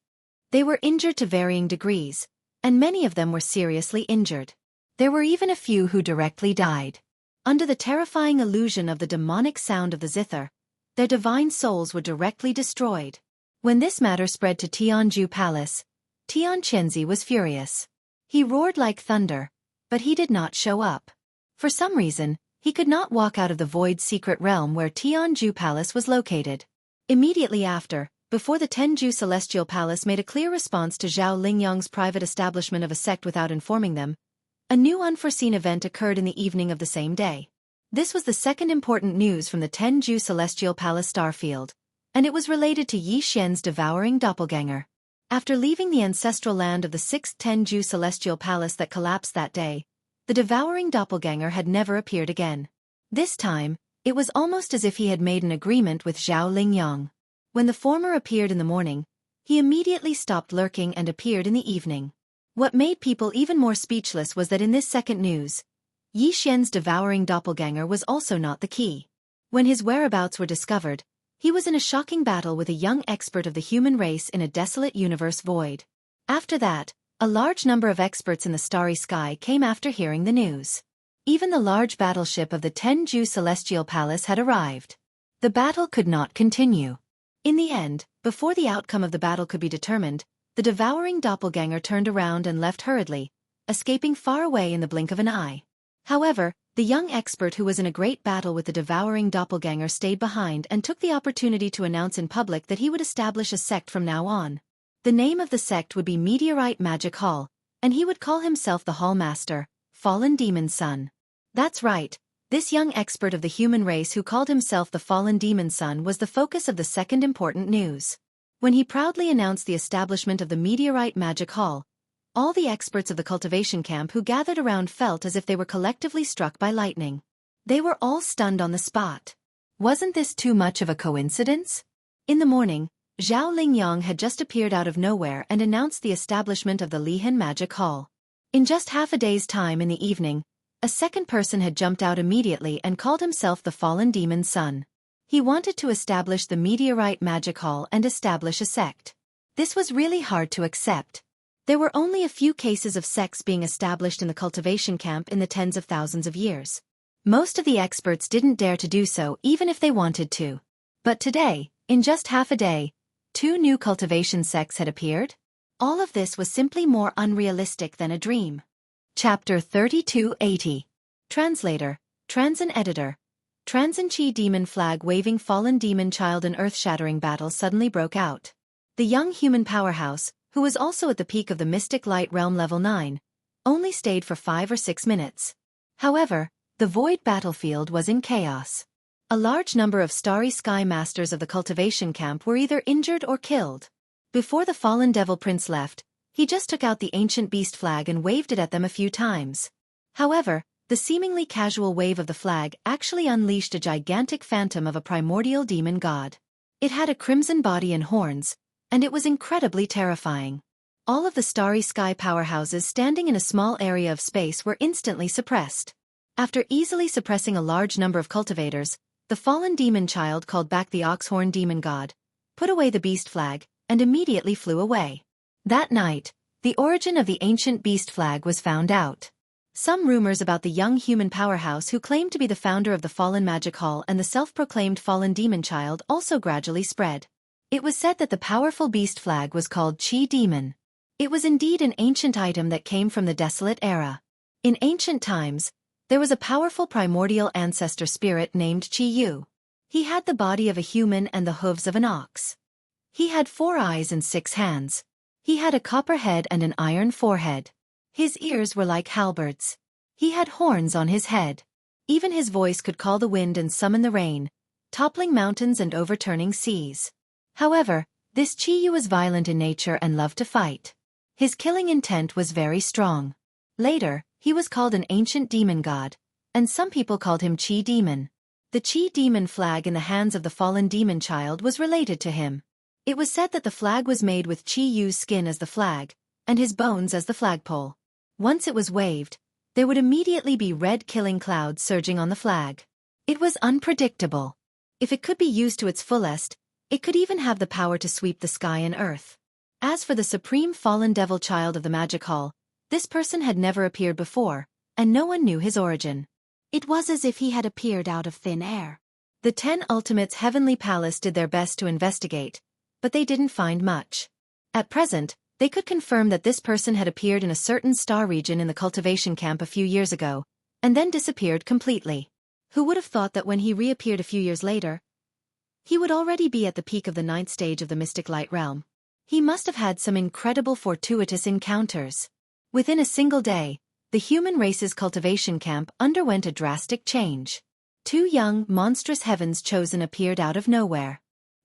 Speaker 1: They were injured to varying degrees, and many of them were seriously injured. There were even a few who directly died. Under the terrifying illusion of the demonic sound of the zither, their divine souls were directly destroyed. When this matter spread to Tianju Palace, Tian Chenzi was furious. He roared like thunder, but he did not show up. For some reason, he could not walk out of the void secret realm where Tianju Palace was located. Immediately after, before the Tenju Celestial Palace made a clear response to Zhao Lingyang's private establishment of a sect without informing them, a new unforeseen event occurred in the evening of the same day. This was the second important news from the Tenju Celestial Palace starfield, and it was related to Yi Xian's devouring doppelganger. After leaving the ancestral land of the 6th Tenju Celestial Palace that collapsed that day, the devouring doppelganger had never appeared again. This time, it was almost as if he had made an agreement with Zhao Lingyang. When the former appeared in the morning, he immediately stopped lurking and appeared in the evening. What made people even more speechless was that in this second news, Yi Xian's devouring doppelganger was also not the key. When his whereabouts were discovered, he was in a shocking battle with a young expert of the human race in a desolate universe void. After that, a large number of experts in the starry sky came after hearing the news. Even the large battleship of the Tenju Celestial Palace had arrived. The battle could not continue. In the end, before the outcome of the battle could be determined, the devouring doppelganger turned around and left hurriedly, escaping far away in the blink of an eye. However, the young expert who was in a great battle with the devouring doppelganger stayed behind and took the opportunity to announce in public that he would establish a sect from now on. The name of the sect would be Meteorite Magic Hall, and he would call himself the Hall Master, Fallen Demon's Son. That's right. This young expert of the human race who called himself the Fallen Demon's Son was the focus of the second important news. When he proudly announced the establishment of the Meteorite Magic Hall, all the experts of the cultivation camp who gathered around felt as if they were collectively struck by lightning. They were all stunned on the spot. Wasn't this too much of a coincidence? In the morning, Zhao Lingyang had just appeared out of nowhere and announced the establishment of the Lihan Magic Hall. In just half a day's time in the evening, a second person had jumped out immediately and called himself the Fallen Demon's Son. He wanted to establish the Meteorite Magic Hall and establish a sect. This was really hard to accept. There were only a few cases of sects being established in the cultivation camp in the tens of thousands of years. Most of the experts didn't dare to do so even if they wanted to. But today, in just half a day, 2 new cultivation sects had appeared. All of this was simply more unrealistic than a dream. Chapter 3280. Translator, Transin Editor. Transin-Chi demon flag-waving fallen demon child. An earth-shattering battle suddenly broke out. The young human powerhouse, who was also at the peak of the mystic light realm level 9, only stayed for 5 or 6 minutes. However, the void battlefield was in chaos. A large number of starry sky masters of the cultivation camp were either injured or killed. Before the fallen devil prince left, he just took out the ancient beast flag and waved it at them a few times. However, the seemingly casual wave of the flag actually unleashed a gigantic phantom of a primordial demon god. It had a crimson body and horns, and it was incredibly terrifying. All of the starry sky powerhouses standing in a small area of space were instantly suppressed. After easily suppressing a large number of cultivators, the fallen demon child called back the oxhorn demon god, put away the beast flag, and immediately flew away. That night, the origin of the ancient beast flag was found out. Some rumors about the young human powerhouse who claimed to be the founder of the fallen magic hall and the self-proclaimed fallen demon child also gradually spread. It was said that the powerful beast flag was called Qi Demon. It was indeed an ancient item that came from the desolate era. In ancient times, there was a powerful primordial ancestor spirit named Qi Yu. He had the body of a human and the hooves of an ox. He had 4 eyes and 6 hands. He had a copper head and an iron forehead. His ears were like halberds. He had horns on his head. Even his voice could call the wind and summon the rain, toppling mountains and overturning seas. However, this Qi Yu was violent in nature and loved to fight. His killing intent was very strong. Later, he was called an ancient demon god, and some people called him Qi Demon. The Qi Demon flag in the hands of the fallen demon child was related to him. It was said that the flag was made with Qi Yu's skin as the flag, and his bones as the flagpole. Once it was waved, there would immediately be red killing clouds surging on the flag. It was unpredictable. If it could be used to its fullest, it could even have the power to sweep the sky and earth. As for the supreme fallen devil child of the magic hall, this person had never appeared before, and no one knew his origin. It was as if he had appeared out of thin air. The 10 Ultimates' heavenly palace did their best to investigate, but they didn't find much. At present, they could confirm that this person had appeared in a certain star region in the cultivation camp a few years ago, and then disappeared completely. Who would have thought that when he reappeared a few years later, he would already be at the peak of the 9th stage of the mystic light realm? He must have had some incredible fortuitous encounters. Within a single day, the human race's cultivation camp underwent a drastic change. 2 young, monstrous heavens chosen appeared out of nowhere.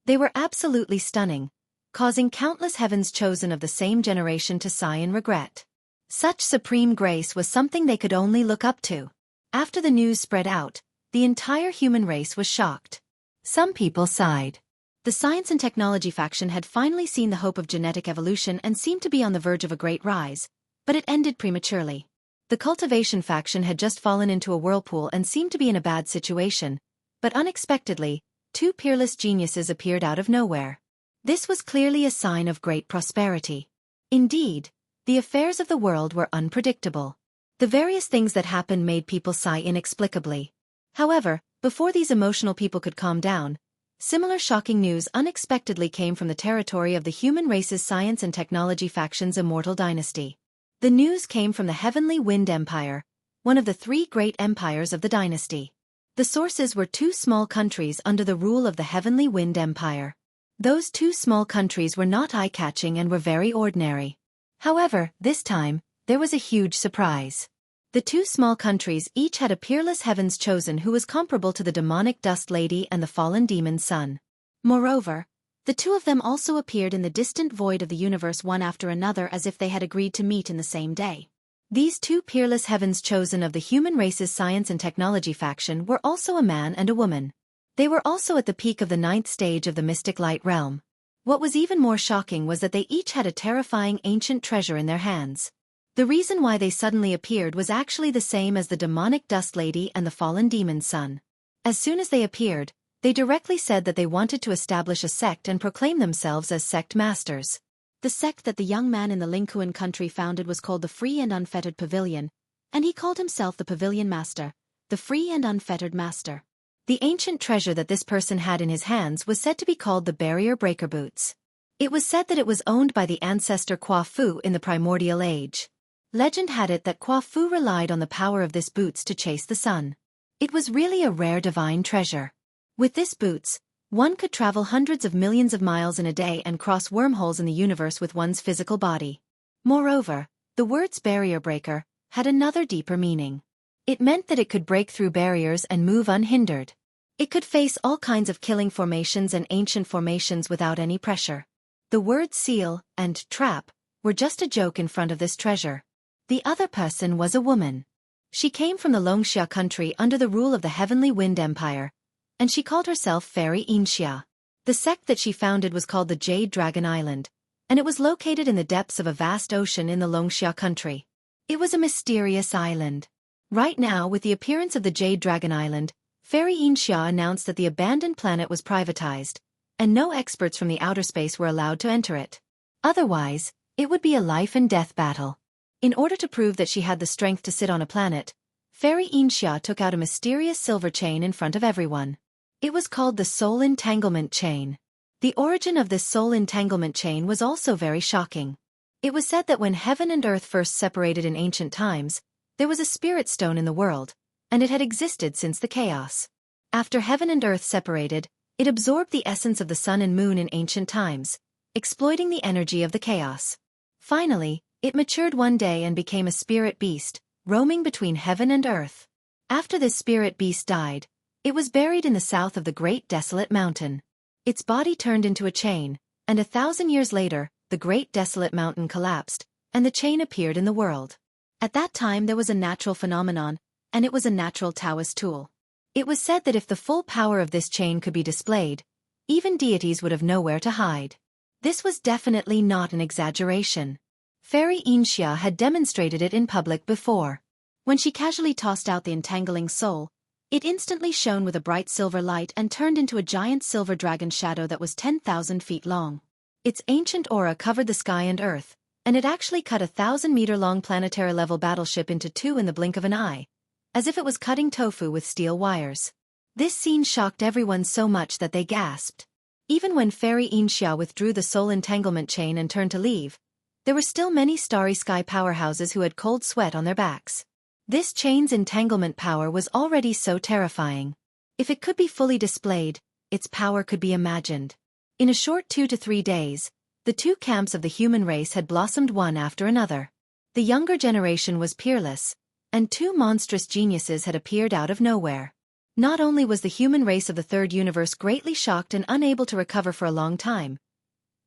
Speaker 1: They were absolutely stunning, causing countless heavens chosen of the same generation to sigh in regret. Such supreme grace was something they could only look up to. After the news spread out, the entire human race was shocked. Some people sighed. The science and technology faction had finally seen the hope of genetic evolution and seemed to be on the verge of a great rise, but it ended prematurely. The cultivation faction had just fallen into a whirlpool and seemed to be in a bad situation, but unexpectedly, 2 peerless geniuses appeared out of nowhere. This was clearly a sign of great prosperity. Indeed, the affairs of the world were unpredictable. The various things that happened made people sigh inexplicably. However, before these emotional people could calm down, similar shocking news unexpectedly came from the territory of the human race's science and technology faction's immortal dynasty. The news came from the Heavenly Wind Empire, one of the 3 great empires of the dynasty. The sources were 2 small countries under the rule of the Heavenly Wind Empire. Those 2 small countries were not eye-catching and were very ordinary. However, this time, there was a huge surprise. The 2 small countries each had a peerless heavens chosen who was comparable to the demonic dust lady and the fallen demon son. Moreover, the 2 of them also appeared in the distant void of the universe one after another as if they had agreed to meet in the same day. These 2 peerless heavens chosen of the human race's science and technology faction were also a man and a woman. They were also at the peak of the 9th stage of the mystic light realm. What was even more shocking was that they each had a terrifying ancient treasure in their hands. The reason why they suddenly appeared was actually the same as the demonic dust lady and the fallen demon son. As soon as they appeared, they directly said that they wanted to establish a sect and proclaim themselves as sect masters. The sect that the young man in the Lingkuan country founded was called the Free and Unfettered Pavilion, and he called himself the Pavilion Master, the Free and Unfettered Master. The ancient treasure that this person had in his hands was said to be called the Barrier Breaker Boots. It was said that it was owned by the ancestor Kwa Fu in the primordial age. Legend had it that Kwa Fu relied on the power of this boots to chase the sun. It was really a rare divine treasure. With this boots, one could travel hundreds of millions of miles in a day and cross wormholes in the universe with one's physical body. Moreover, the words barrier breaker, had another deeper meaning. It meant that it could break through barriers and move unhindered. It could face all kinds of killing formations and ancient formations without any pressure. The words seal and trap were just a joke in front of this treasure. The other person was a woman. She came from the Wuxia country under the rule of the Heavenly Wind Empire, and she called herself Fairy Xianxia. The sect that she founded was called the Jade Dragon Island, and it was located in the depths of a vast ocean in the Wuxia country. It was a mysterious island. Right now, with the appearance of the Jade Dragon Island, Fairy Xianxia announced that the abandoned planet was privatized, and no experts from the outer space were allowed to enter it. Otherwise, it would be a life-and-death battle. In order to prove that she had the strength to sit on a planet, Fairy Xianxia took out a mysterious silver chain in front of everyone. It was called the Soul Entanglement Chain. The origin of this soul entanglement chain was also very shocking. It was said that when heaven and earth first separated in ancient times, there was a spirit stone in the world, and it had existed since the chaos. After heaven and earth separated, it absorbed the essence of the sun and moon in ancient times, exploiting the energy of the chaos. Finally, it matured one day and became a spirit beast, roaming between heaven and earth. After this spirit beast died, it was buried in the south of the Great Desolate Mountain. Its body turned into a chain, and 1,000 years later, the Great Desolate Mountain collapsed, and the chain appeared in the world. At that time there was a natural phenomenon, and it was a natural Taoist tool. It was said that if the full power of this chain could be displayed, even deities would have nowhere to hide. This was definitely not an exaggeration. Fairy Xianxia had demonstrated it in public before. When she casually tossed out the entangling soul, it instantly shone with a bright silver light and turned into a giant silver dragon shadow that was 10,000 feet long. Its ancient aura covered the sky and earth, and it actually cut a 1,000-meter-long planetary-level battleship into two in the blink of an eye, as if it was cutting tofu with steel wires. This scene shocked everyone so much that they gasped. Even when Fairy Xianxia withdrew the soul entanglement chain and turned to leave, there were still many starry sky powerhouses who had cold sweat on their backs. This chain's entanglement power was already so terrifying. If it could be fully displayed, its power could be imagined. In a short 2 to 3 days, the two camps of the human race had blossomed one after another. The younger generation was peerless, and two monstrous geniuses had appeared out of nowhere. Not only was the human race of the third universe greatly shocked and unable to recover for a long time,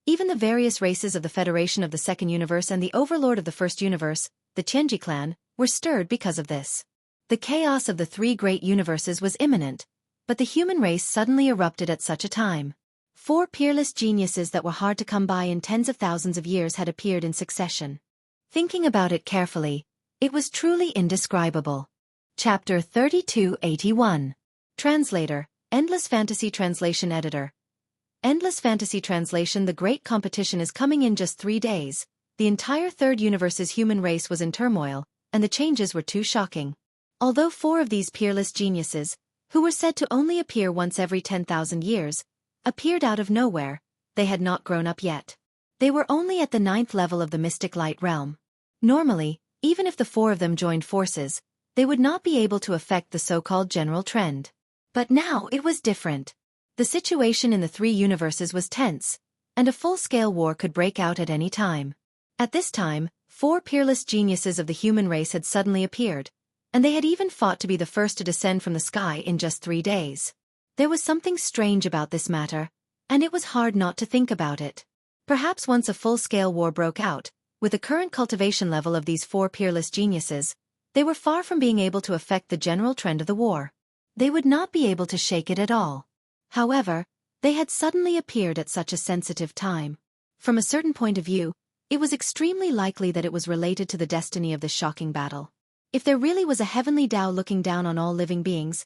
Speaker 1: even the various races of the Federation of the Second Universe and the Overlord of the First Universe, the Jianghu clan, were stirred because of this. The chaos of the three great universes was imminent, but the human race suddenly erupted at such a time. 4 peerless geniuses that were hard to come by in tens of thousands of years had appeared in succession. Thinking about it carefully, it was truly indescribable. Chapter 3281. Translator, Endless Fantasy Translation Editor. Endless Fantasy Translation. The great competition is coming in just 3 days. The entire third universe's human race was in turmoil, and the changes were too shocking. Although 4 of these peerless geniuses, who were said to only appear once every 10,000 years, appeared out of nowhere, they had not grown up yet. They were only at the 9th level of the mystic light realm. Normally, even if the 4 of them joined forces, they would not be able to affect the so-called general trend. But now it was different. The situation in the 3 universes was tense, and a full-scale war could break out at any time. At this time, 4 peerless geniuses of the human race had suddenly appeared, and they had even fought to be the first to descend from the sky in just 3 days. There was something strange about this matter, and it was hard not to think about it. Perhaps once a full-scale war broke out, with the current cultivation level of these 4 peerless geniuses, they were far from being able to affect the general trend of the war. They would not be able to shake it at all. However, they had suddenly appeared at such a sensitive time. From a certain point of view, it was extremely likely that it was related to the destiny of this shocking battle. If there really was a heavenly Tao looking down on all living beings,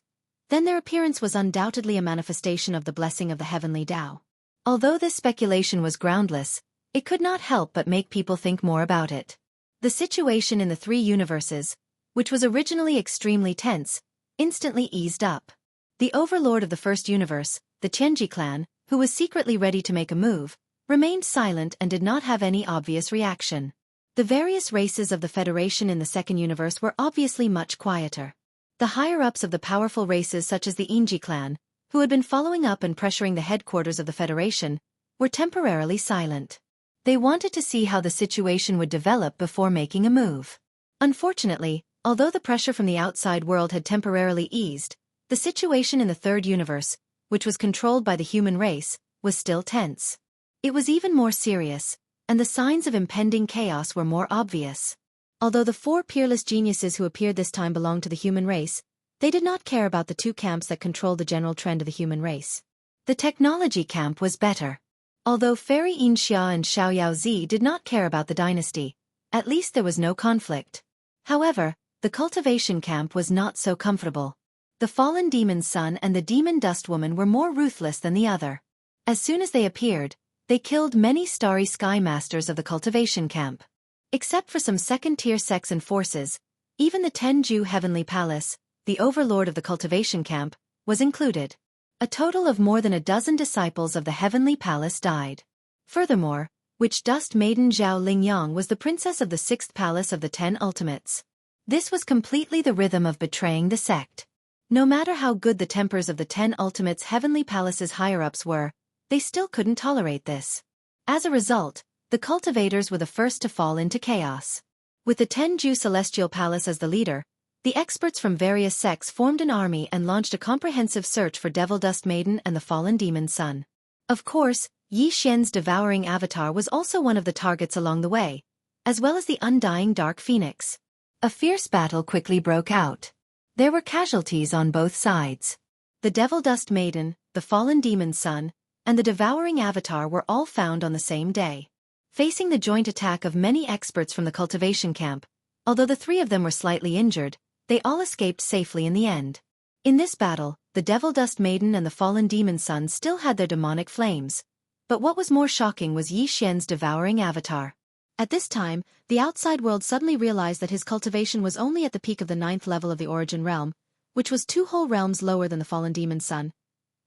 Speaker 1: then their appearance was undoubtedly a manifestation of the blessing of the heavenly Tao. Although this speculation was groundless, it could not help but make people think more about it. The situation in the 3 universes, which was originally extremely tense, instantly eased up. The overlord of the first universe, the Jianghu clan, who was secretly ready to make a move, remained silent and did not have any obvious reaction. The various races of the Federation in the second universe were obviously much quieter. The higher-ups of the powerful races such as the Jianghu clan, who had been following up and pressuring the headquarters of the Federation, were temporarily silent. They wanted to see how the situation would develop before making a move. Unfortunately, although the pressure from the outside world had temporarily eased, the situation in the third universe, which was controlled by the human race, was still tense. It was even more serious, and the signs of impending chaos were more obvious. Although the four peerless geniuses who appeared this time belonged to the human race, they did not care about the two camps that controlled the general trend of the human race. The technology camp was better. Although Fairy Xianxia and Xiaoyaozi did not care about the dynasty, at least there was no conflict. However, the cultivation camp was not so comfortable. The fallen demon's son and the demon dust woman were more ruthless than the other. As soon as they appeared, they killed many starry sky masters of the cultivation camp. Except for some second-tier sects and forces, even the Tenju Heavenly Palace, the overlord of the cultivation camp, was included. A total of more than a dozen disciples of the Heavenly Palace died. Furthermore, Witch Dust Maiden Zhao Lingyang was the princess of the sixth palace of the 10 ultimates. This was completely the rhythm of betraying the sect. No matter how good the tempers of the 10 ultimates Heavenly Palace's higher-ups were, they still couldn't tolerate this. As a result, the cultivators were the first to fall into chaos. With the Tenju Celestial Palace as the leader, the experts from various sects formed an army and launched a comprehensive search for Devil Dust Maiden and the fallen demon's son. Of course, Yi Xian's devouring avatar was also one of the targets along the way, as well as the undying Dark Phoenix. A fierce battle quickly broke out. There were casualties on both sides. The Devil Dust Maiden, the fallen demon's son, and the devouring avatar were all found on the same day. Facing the joint attack of many experts from the cultivation camp, although the three of them were slightly injured, they all escaped safely in the end. In this battle, the Devil Dust Maiden and the fallen demon's son still had their demonic flames. But what was more shocking was Yi Xian's devouring avatar. At this time, the outside world suddenly realized that his cultivation was only at the peak of the 9th level of the origin realm, which was 2 whole realms lower than the fallen demon's son,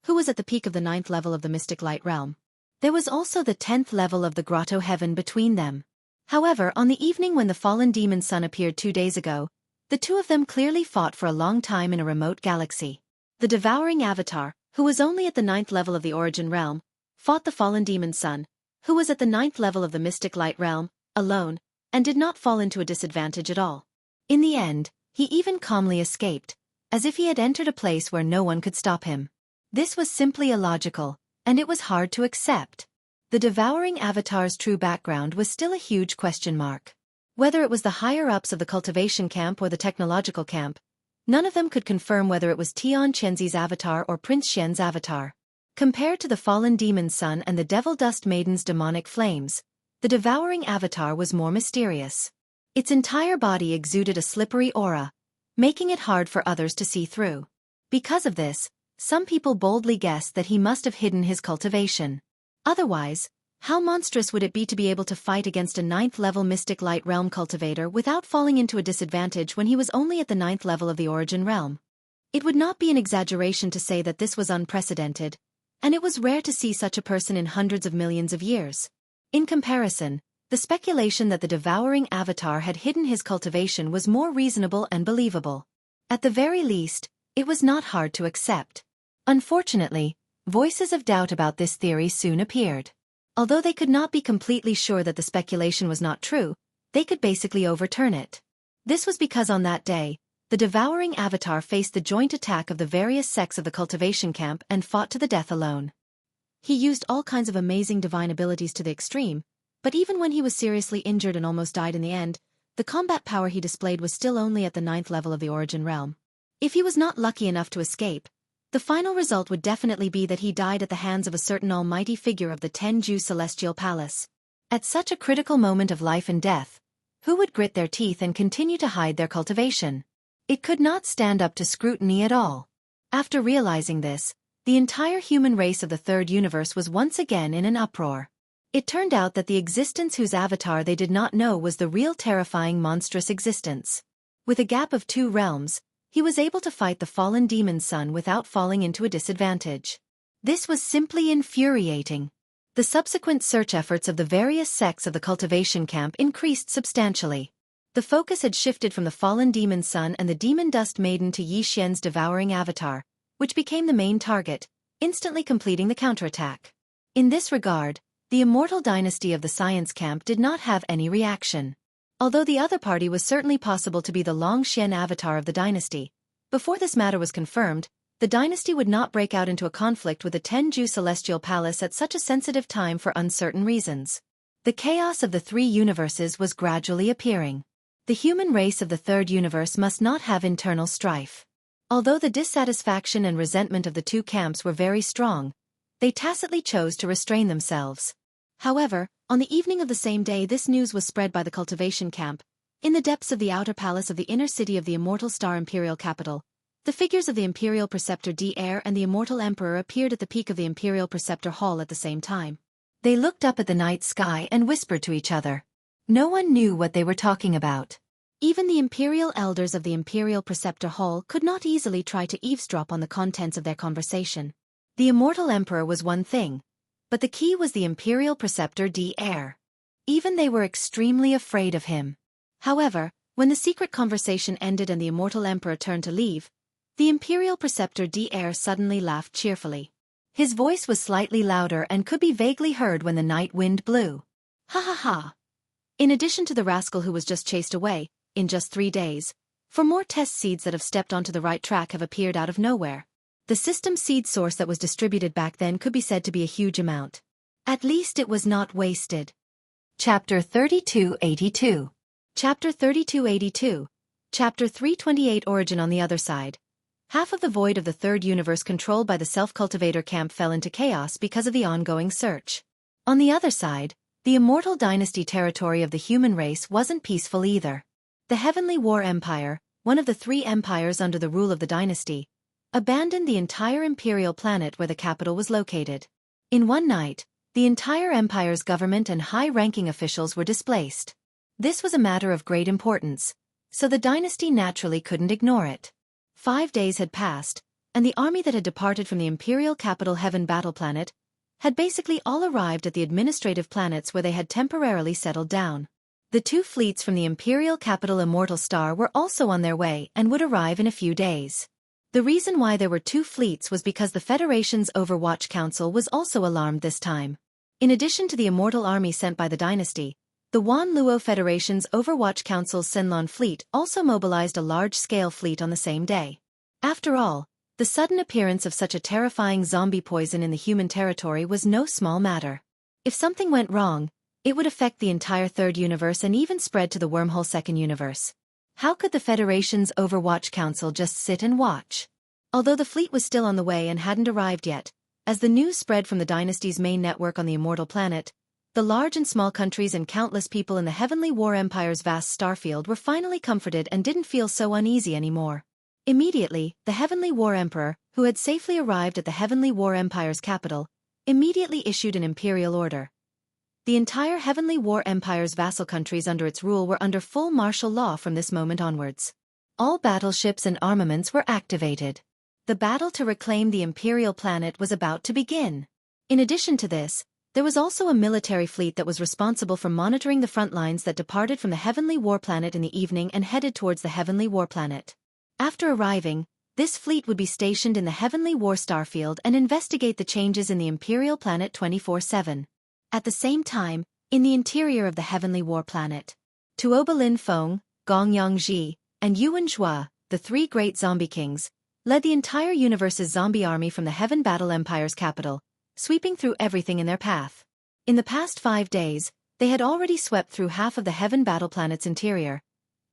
Speaker 1: who was at the peak of the 9th level of the mystic light realm. There was also the 10th level of the grotto heaven between them. However, on the evening when the fallen demon's son appeared 2 days ago, the two of them clearly fought for a long time in a remote galaxy. The devouring avatar, who was only at the 9th level of the origin realm, fought the fallen demon's son, who was at the 9th level of the mystic light realm, alone, and did not fall into a disadvantage at all. In the end, he even calmly escaped, as if he had entered a place where no one could stop him. This was simply illogical, and it was hard to accept. The devouring avatar's true background was still a huge question mark. Whether it was the higher-ups of the cultivation camp or the technological camp, none of them could confirm whether it was Tian Chenzi's avatar or Prince Xian's avatar. Compared to the fallen demon's son and the Devil Dust Maiden's demonic flames, the devouring avatar was more mysterious. Its entire body exuded a slippery aura, making it hard for others to see through. Because of this, some people boldly guessed that he must have hidden his cultivation. Otherwise, how monstrous would it be to be able to fight against a 9th level mystic light realm cultivator without falling into a disadvantage when he was only at the 9th level of the origin realm? It would not be an exaggeration to say that this was unprecedented, and it was rare to see such a person in hundreds of millions of years. In comparison, the speculation that the devouring avatar had hidden his cultivation was more reasonable and believable. At the very least, it was not hard to accept. Unfortunately, voices of doubt about this theory soon appeared. Although they could not be completely sure that the speculation was not true, they could basically overturn it. This was because on that day, the devouring avatar faced the joint attack of the various sects of the cultivation camp and fought to the death alone. He used all kinds of amazing divine abilities to the extreme, but even when he was seriously injured and almost died in the end, the combat power he displayed was still only at the 9th level of the origin realm. If he was not lucky enough to escape, the final result would definitely be that he died at the hands of a certain almighty figure of the Tenju Celestial Palace. At such a critical moment of life and death, who would grit their teeth and continue to hide their cultivation? It could not stand up to scrutiny at all. After realizing this, the entire human race of the third universe was once again in an uproar. It turned out that the existence whose avatar they did not know was the real terrifying monstrous existence. With a gap of 2 realms, he was able to fight the fallen demon's son without falling into a disadvantage. This was simply infuriating. The subsequent search efforts of the various sects of the cultivation camp increased substantially. The focus had shifted from the fallen demon's son and the demon dust maiden to Yi Xian's devouring avatar, which became the main target, instantly completing the counterattack. In this regard, the immortal dynasty of the science camp did not have any reaction. Although the other party was certainly possible to be the Longxian avatar of the dynasty, before this matter was confirmed, the dynasty would not break out into a conflict with the Tenju Celestial Palace at such a sensitive time for uncertain reasons. The chaos of the three universes was gradually appearing. The human race of the third universe must not have internal strife. Although the dissatisfaction and resentment of the two camps were very strong, they tacitly chose to restrain themselves. However, on the evening of the same day this news was spread by the Cultivation camp. In the depths of the outer palace of the inner city of the Immortal Star Imperial capital, the figures of the Imperial Preceptor d'Air and the Immortal Emperor appeared at the peak of the Imperial Preceptor Hall at the same time. They looked up at the night sky and whispered to each other. No one knew what they were talking about. Even the Imperial Elders of the Imperial Preceptor Hall could not easily try to eavesdrop on the contents of their conversation. The Immortal Emperor was one thing, but the key was the Imperial Preceptor d'Air. Even they were extremely afraid of him. However, when the secret conversation ended and the Immortal Emperor turned to leave, the Imperial Preceptor d'Air suddenly laughed cheerfully. His voice was slightly louder and could be vaguely heard when the night wind blew. Ha ha ha! In addition to the rascal who was just chased away, in just 3 days, 4 more test seeds that have stepped onto the right track have appeared out of nowhere. The system seed source that was distributed back then could be said to be a huge amount. At least it was not wasted. Chapter 3282. Chapter 3282. Chapter 328 Origin. On the other side, half of the void of the third universe controlled by the self-cultivator camp fell into chaos because of the ongoing search. On the other side, the Immortal Dynasty territory of the human race wasn't peaceful either. The Heavenly War Empire, one of the 3 empires under the rule of the dynasty, abandoned the entire imperial planet where the capital was located. In one night, the entire empire's government and high-ranking officials were displaced. This was a matter of great importance, so the dynasty naturally couldn't ignore it. 5 days had passed, and the army that had departed from the imperial capital Heaven Battle Planet had basically all arrived at the administrative planets where they had temporarily settled down. The 2 fleets from the imperial capital Immortal Star were also on their way and would arrive in a few days. The reason why there were 2 fleets was because the Federation's Overwatch Council was also alarmed this time. In addition to the immortal army sent by the dynasty, the Wan Luo Federation's Overwatch Council's Senlon fleet also mobilized a large-scale fleet on the same day. After all, the sudden appearance of such a terrifying zombie poison in the human territory was no small matter. If something went wrong, it would affect the entire third universe and even spread to the wormhole second universe. How could the Federation's Overwatch Council just sit and watch? Although the fleet was still on the way and hadn't arrived yet, as the news spread from the dynasty's main network on the immortal planet, the large and small countries and countless people in the Heavenly War Empire's vast starfield were finally comforted and didn't feel so uneasy anymore. Immediately, the Heavenly War Emperor, who had safely arrived at the Heavenly War Empire's capital, immediately issued an imperial order. The entire Heavenly War Empire's vassal countries under its rule were under full martial law from this moment onwards. All battleships and armaments were activated. The battle to reclaim the imperial planet was about to begin. In addition to this, there was also a military fleet that was responsible for monitoring the front lines that departed from the Heavenly War Planet in the evening and headed towards the Heavenly War Planet. After arriving, this fleet would be stationed in the Heavenly War Starfield and investigate the changes in the Imperial Planet 24/7. At the same time, in the interior of the Heavenly War Planet, Tuoba Lin Feng, Gong Yangji, and Yuan Zhua, the 3 great zombie kings, led the entire universe's zombie army from the Heaven Battle Empire's capital, sweeping through everything in their path. In the past 5 days, they had already swept through half of the Heaven Battle Planet's interior,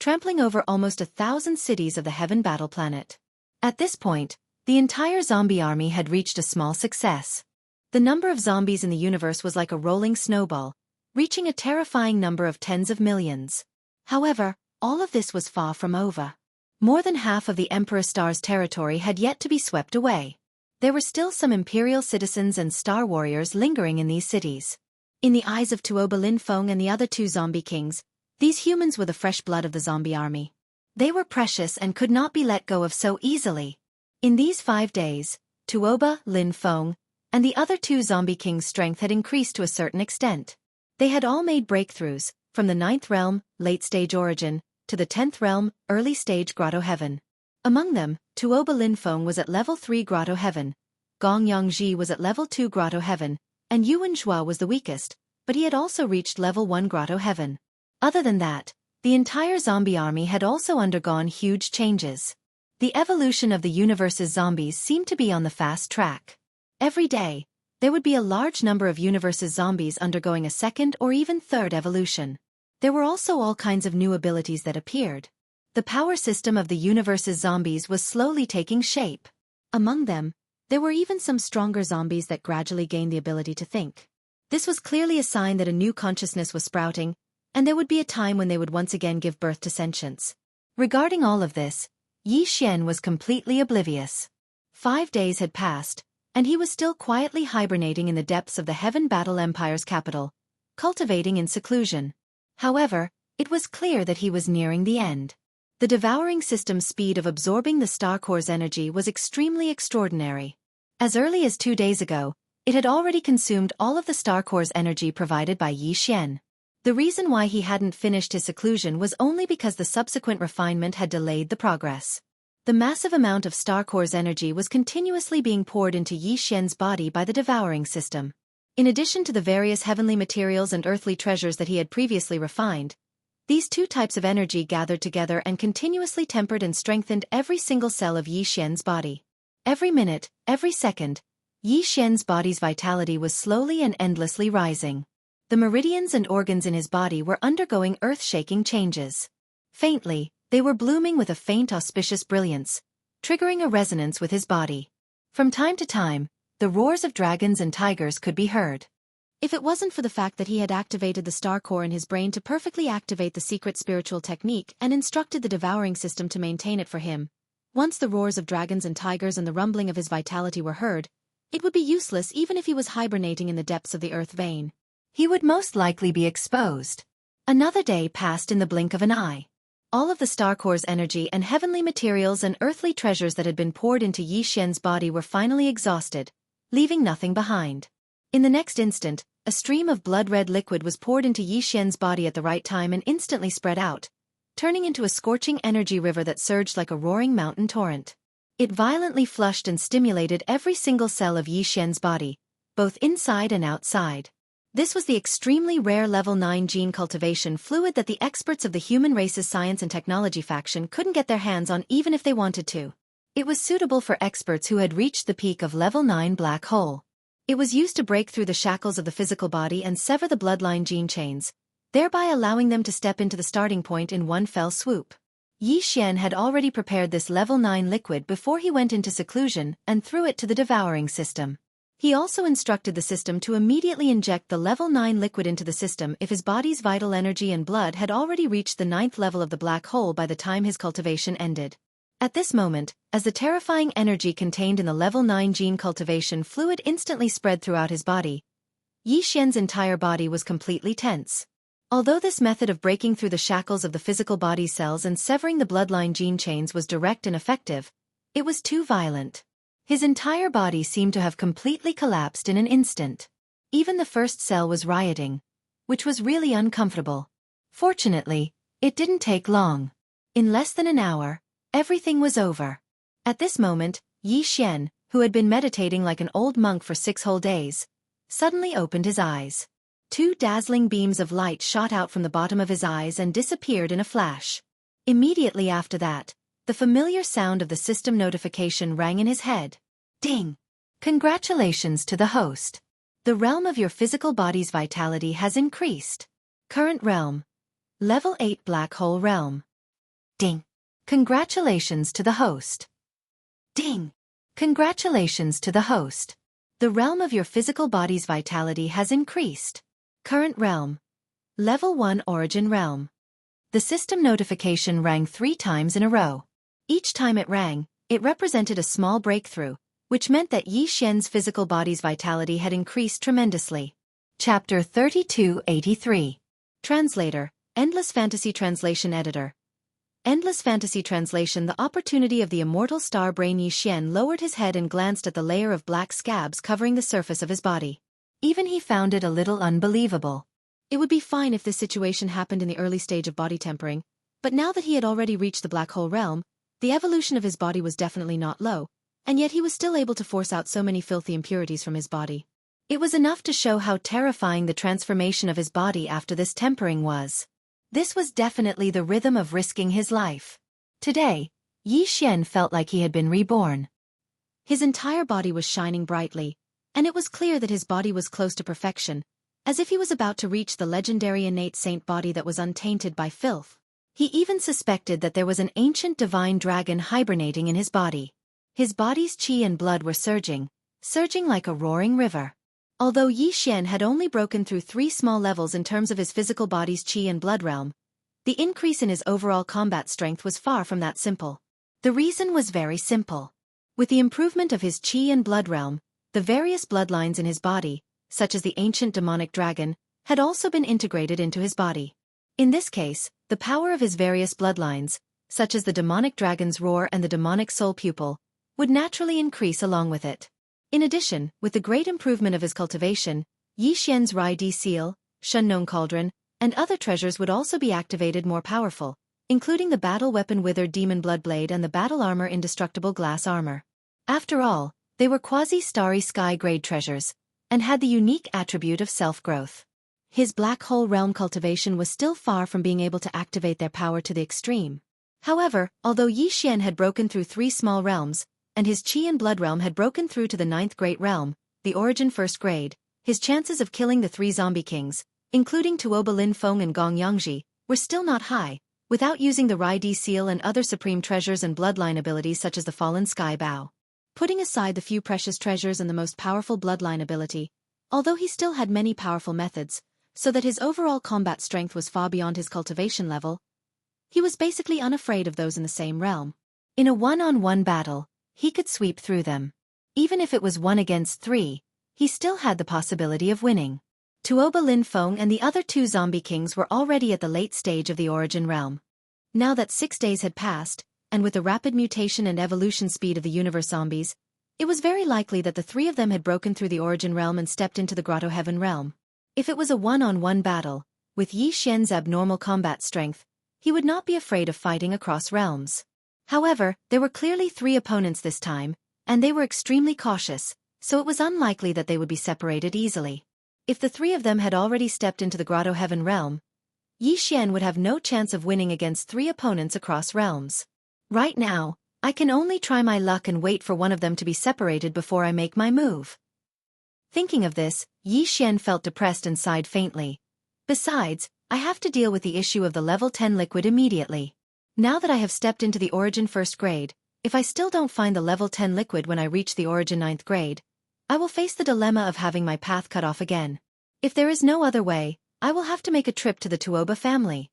Speaker 1: trampling over almost 1,000 cities of the Heaven Battle Planet. At this point, the entire zombie army had reached a small success. The number of zombies in the universe was like a rolling snowball, reaching a terrifying number of tens of millions. However, all of this was far from over. More than half of the Emperor Star's territory had yet to be swept away. There were still some Imperial citizens and Star Warriors lingering in these cities. In the eyes of Tuoba Lin Feng and the other 2 zombie kings, these humans were the fresh blood of the zombie army. They were precious and could not be let go of so easily. In these 5 days, Tuoba Lin Feng and the other 2 zombie kings' strength had increased to a certain extent. They had all made breakthroughs, from the 9th realm, late-stage origin, to the 10th realm, early-stage grotto heaven. Among them, Tuoba Lin Feng was at level 3 grotto heaven, Gong Yangji was at level 2 grotto heaven, and Yuan Zhua was the weakest, but he had also reached level 1 grotto heaven. Other than that, The entire zombie army had also undergone huge changes. The evolution of the universe's zombies seemed to be on the fast track. Every day, there would be a large number of universe's zombies undergoing a second or even third evolution. There were also all kinds of new abilities that appeared. The power system of the universe's zombies was slowly taking shape. Among them, there were even some stronger zombies that gradually gained the ability to think. This was clearly a sign that a new consciousness was sprouting, and there would be a time when they would once again give birth to sentience. Regarding all of this, Yi Xian was completely oblivious. 5 days had passed, and he was still quietly hibernating in the depths of the Heaven Battle Empire's capital, cultivating in seclusion. However, it was clear that he was nearing the end. The devouring system's speed of absorbing the star core's energy was extremely extraordinary. As early as 2 days ago, it had already consumed all of the star core's energy provided by Yi Xian. The reason why he hadn't finished his seclusion was only because the subsequent refinement had delayed the progress. The massive amount of star core's energy was continuously being poured into Yi Xian's body by the devouring system. In addition to the various heavenly materials and earthly treasures that he had previously refined, these two types of energy gathered together and continuously tempered and strengthened every single cell of Yi Xian's body. Every minute, every second, Yi Xian's body's vitality was slowly and endlessly rising. The meridians and organs in his body were undergoing earth-shaking changes. Faintly, they were blooming with a faint auspicious brilliance, triggering a resonance with his body. From time to time, the roars of dragons and tigers could be heard. If it wasn't for the fact that he had activated the star core in his brain to perfectly activate the secret spiritual technique and instructed the devouring system to maintain it for him, once the roars of dragons and tigers and the rumbling of his vitality were heard, it would be useless even if he was hibernating in the depths of the earth vein. He would most likely be exposed. Another day passed in the blink of an eye. All of the star core's energy and heavenly materials and earthly treasures that had been poured into Yi Xian's body were finally exhausted, leaving nothing behind. In the next instant, a stream of blood-red liquid was poured into Yi Xian's body at the right time and instantly spread out, turning into a scorching energy river that surged like a roaring mountain torrent. It violently flushed and stimulated every single cell of Yi Xian's body, both inside and outside. This was the extremely rare level 9 gene cultivation fluid that the experts of the human race's science and technology faction couldn't get their hands on even if they wanted to. It was suitable for experts who had reached the peak of level 9 black hole. It was used to break through the shackles of the physical body and sever the bloodline gene chains, thereby allowing them to step into the starting point in one fell swoop. Yi Xian had already prepared this level 9 liquid before he went into seclusion and threw it to the devouring system. He also instructed the system to immediately inject the level 9 liquid into the system if his body's vital energy and blood had already reached the 9th level of the black hole by the time his cultivation ended. At this moment, as the terrifying energy contained in the level 9 gene cultivation fluid instantly spread throughout his body, Yi Xian's entire body was completely tense. Although this method of breaking through the shackles of the physical body cells and severing the bloodline gene chains was direct and effective, it was too violent. His entire body seemed to have completely collapsed in an instant. Even the first cell was rioting, which was really uncomfortable. Fortunately, it didn't take long. In less than an hour, everything was over. At this moment, Yi Xian, who had been meditating like an old monk for 6 whole days, suddenly opened his eyes. 2 dazzling beams of light shot out from the bottom of his eyes and disappeared in a flash. Immediately after that, the familiar sound of the system notification rang in his head. Ding! Congratulations to the host. The realm of your physical body's vitality has increased. Current realm: Level 8 Black Hole Realm. Ding! Congratulations to the host. Ding! Congratulations to the host. The realm of your physical body's vitality has increased. Current realm: Level 1 Origin Realm. The system notification rang 3 times in a row. Each time it rang, it represented a small breakthrough, which meant that Yi Xian's physical body's vitality had increased tremendously. Chapter 3283. Translator, Endless Fantasy Translation Editor. Endless Fantasy Translation. The opportunity of the immortal star brain. Yi Xian lowered his head and glanced at the layer of black scabs covering the surface of his body. Even he found it a little unbelievable. It would be fine if this situation happened in the early stage of body tempering, but now that he had already reached the black hole realm, the evolution of his body was definitely not low, and yet he was still able to force out so many filthy impurities from his body. It was enough to show how terrifying the transformation of his body after this tempering was. This was definitely the rhythm of risking his life. Today, Yi Xian felt like he had been reborn. His entire body was shining brightly, and it was clear that his body was close to perfection, as if he was about to reach the legendary innate saint body that was untainted by filth. He even suspected that there was an ancient divine dragon hibernating in his body. His body's qi and blood were surging like a roaring river. Although Yi Xian had only broken through 3 small levels in terms of his physical body's qi and blood realm, the increase in his overall combat strength was far from that simple. The reason was very simple. With the improvement of his qi and blood realm, the various bloodlines in his body, such as the ancient demonic dragon, had also been integrated into his body. In this case, the power of his various bloodlines, such as the demonic dragon's roar and the demonic soul pupil, would naturally increase along with it. In addition, with the great improvement of his cultivation, Yi Xian's Rai Di seal, Shunnong cauldron, and other treasures would also be activated more powerful, including the battle weapon Withered Demon Bloodblade and the battle armor Indestructible Glass Armor. After all, they were quasi-starry sky-grade treasures, and had the unique attribute of self-growth. His black hole realm cultivation was still far from being able to activate their power to the extreme. However, although Yi Xian had broken through 3 small realms, and his qi and blood realm had broken through to the 9th great realm, the origin 1st grade, his chances of killing the 3 zombie kings, including Tuoba Lin Feng and Gong Yangji, were still not high, without using the Rai Di seal and other supreme treasures and bloodline abilities such as the Fallen Sky Bow. Putting aside the few precious treasures and the most powerful bloodline ability, although he still had many powerful methods, so that his overall combat strength was far beyond his cultivation level, he was basically unafraid of those in the same realm. In a one-on-one battle, he could sweep through them. Even if it was 1 against 3, he still had the possibility of winning. Tuoba Lin Feng and the other 2 zombie kings were already at the late stage of the origin realm. Now that 6 days had passed, and with the rapid mutation and evolution speed of the universe zombies, it was very likely that the 3 of them had broken through the origin realm and stepped into the Grotto Heaven realm. If it was a one-on-one battle, with Yi Xian's abnormal combat strength, he would not be afraid of fighting across realms. However, there were clearly 3 opponents this time, and they were extremely cautious, so it was unlikely that they would be separated easily. If the 3 of them had already stepped into the Grotto Heaven realm, Yi Xian would have no chance of winning against 3 opponents across realms. Right now, I can only try my luck and wait for one of them to be separated before I make my move. Thinking of this, Yi Xian felt depressed and sighed faintly. Besides, I have to deal with the issue of the level 10 liquid immediately. Now that I have stepped into the origin 1st grade, if I still don't find the level 10 liquid when I reach the origin 9th grade, I will face the dilemma of having my path cut off again. If there is no other way, I will have to make a trip to the Tuoba family.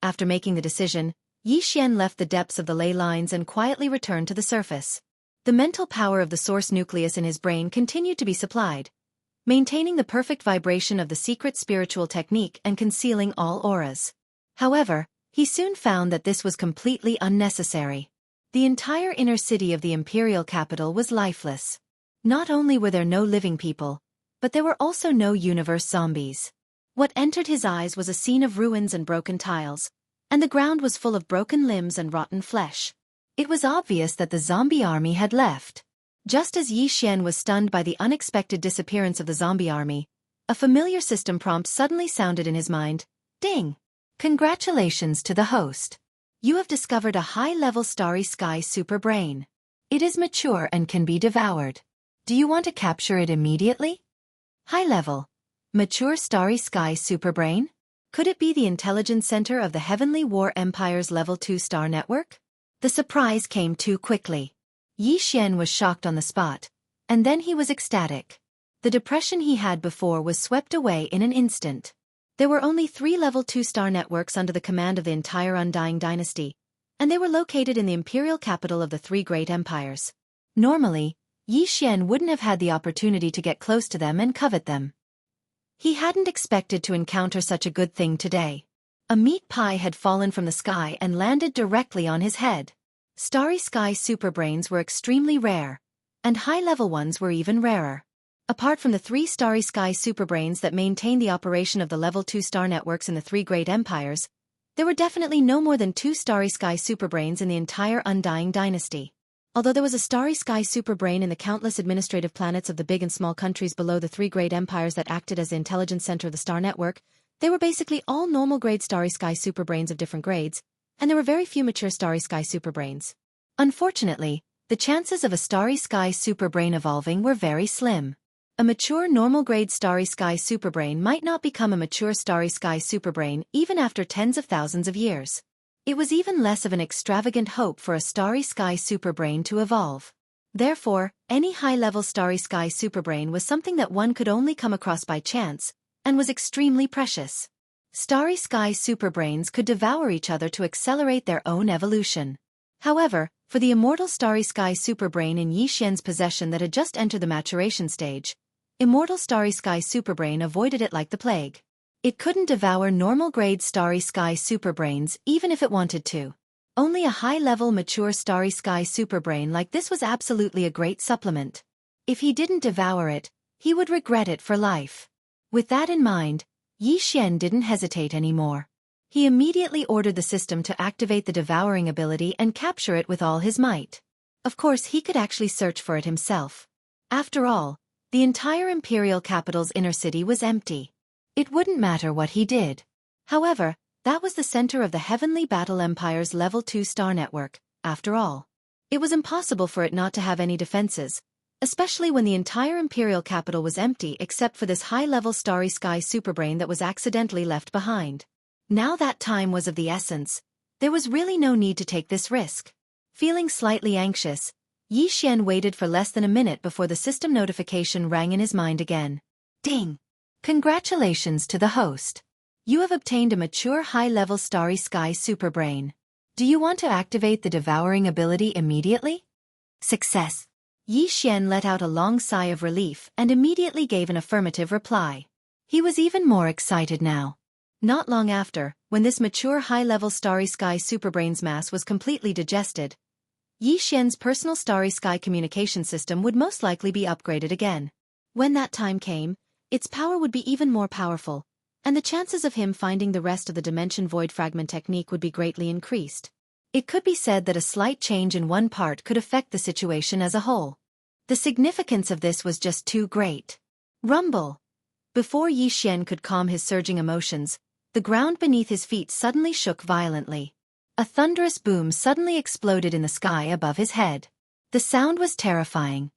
Speaker 1: After making the decision, Yi Xian left the depths of the ley lines and quietly returned to the surface. The mental power of the source nucleus in his brain continued to be supplied, maintaining the perfect vibration of the secret spiritual technique and concealing all auras. However, he soon found that this was completely unnecessary. The entire inner city of the imperial capital was lifeless. Not only were there no living people, but there were also no universe zombies. What entered his eyes was a scene of ruins and broken tiles, and the ground was full of broken limbs and rotten flesh. It was obvious that the zombie army had left. Just as Yi Xian was stunned by the unexpected disappearance of the zombie army, a familiar system prompt suddenly sounded in his mind. Ding! Congratulations to the host. You have discovered a high-level starry sky super brain. It is mature and can be devoured. Do you want to capture it immediately? High-level. Mature starry sky super brain? Could it be the intelligence center of the Heavenly War Empire's level 2 star network? The surprise came too quickly. Yi Xian was shocked on the spot, and then he was ecstatic. The depression he had before was swept away in an instant. There were only 3 level 2 star networks under the command of the entire Undying Dynasty, and they were located in the imperial capital of the 3 great empires. Normally, Yi Xian wouldn't have had the opportunity to get close to them and covet them. He hadn't expected to encounter such a good thing today. A meat pie had fallen from the sky and landed directly on his head. Starry sky superbrains were extremely rare, and high-level ones were even rarer. Apart from the 3 starry sky superbrains that maintained the operation of the level 2 star networks in the 3 great empires, there were definitely no more than 2 starry sky superbrains in the entire Undying Dynasty. Although there was a starry sky superbrain in the countless administrative planets of the big and small countries below the 3 great empires that acted as the intelligence center of the star network, They were basically all normal-grade starry sky superbrains of different grades, and there were very few mature starry sky superbrains. Unfortunately, the chances of a starry sky superbrain evolving were very slim. A mature normal-grade starry sky superbrain might not become a mature starry sky superbrain even after tens of thousands of years. It was even less of an extravagant hope for a starry sky superbrain to evolve. Therefore, any high-level starry sky superbrain was something that one could only come across by chance, and was extremely precious. Starry sky superbrains could devour each other to accelerate their own evolution. However, for the immortal starry sky superbrain in Xianxia's possession that had just entered the maturation stage, immortal starry sky superbrain avoided it like the plague. It couldn't devour normal-grade starry sky superbrains even if it wanted to. Only a high-level mature starry sky superbrain like this was absolutely a great supplement. If he didn't devour it, he would regret it for life. With that in mind, Xian didn't hesitate anymore. He immediately ordered the system to activate the devouring ability and capture it with all his might. Of course, he could actually search for it himself. After all, the entire imperial capital's inner city was empty. It wouldn't matter what he did. However, that was the center of the Heavenly Battle Empire's Level 2 star network, after all. It was impossible for it not to have any defenses, especially when the entire imperial capital was empty except for this high-level starry sky superbrain that was accidentally left behind. Now that time was of the essence, there was really no need to take this risk. Feeling slightly anxious, Xian waited for less than a minute before the system notification rang in his mind again. Ding! Congratulations to the host. You have obtained a mature high-level starry sky superbrain. Do you want to activate the devouring ability immediately? Success! Xian let out a long sigh of relief and immediately gave an affirmative reply. He was even more excited now. Not long after, when this mature high-level starry sky superbrain's mass was completely digested, Xian's personal starry sky communication system would most likely be upgraded again. When that time came, its power would be even more powerful, and the chances of him finding the rest of the dimension void fragment technique would be greatly increased. It could be said that a slight change in one part could affect the situation as a whole. The significance of this was just too great. Rumble! Before Xian could calm his surging emotions, the ground beneath his feet suddenly shook violently. A thunderous boom suddenly exploded in the sky above his head. The sound was terrifying.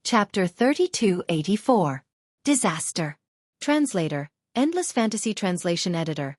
Speaker 1: Chapter 3284. Disaster. Translator, Endless Fantasy Translation Editor.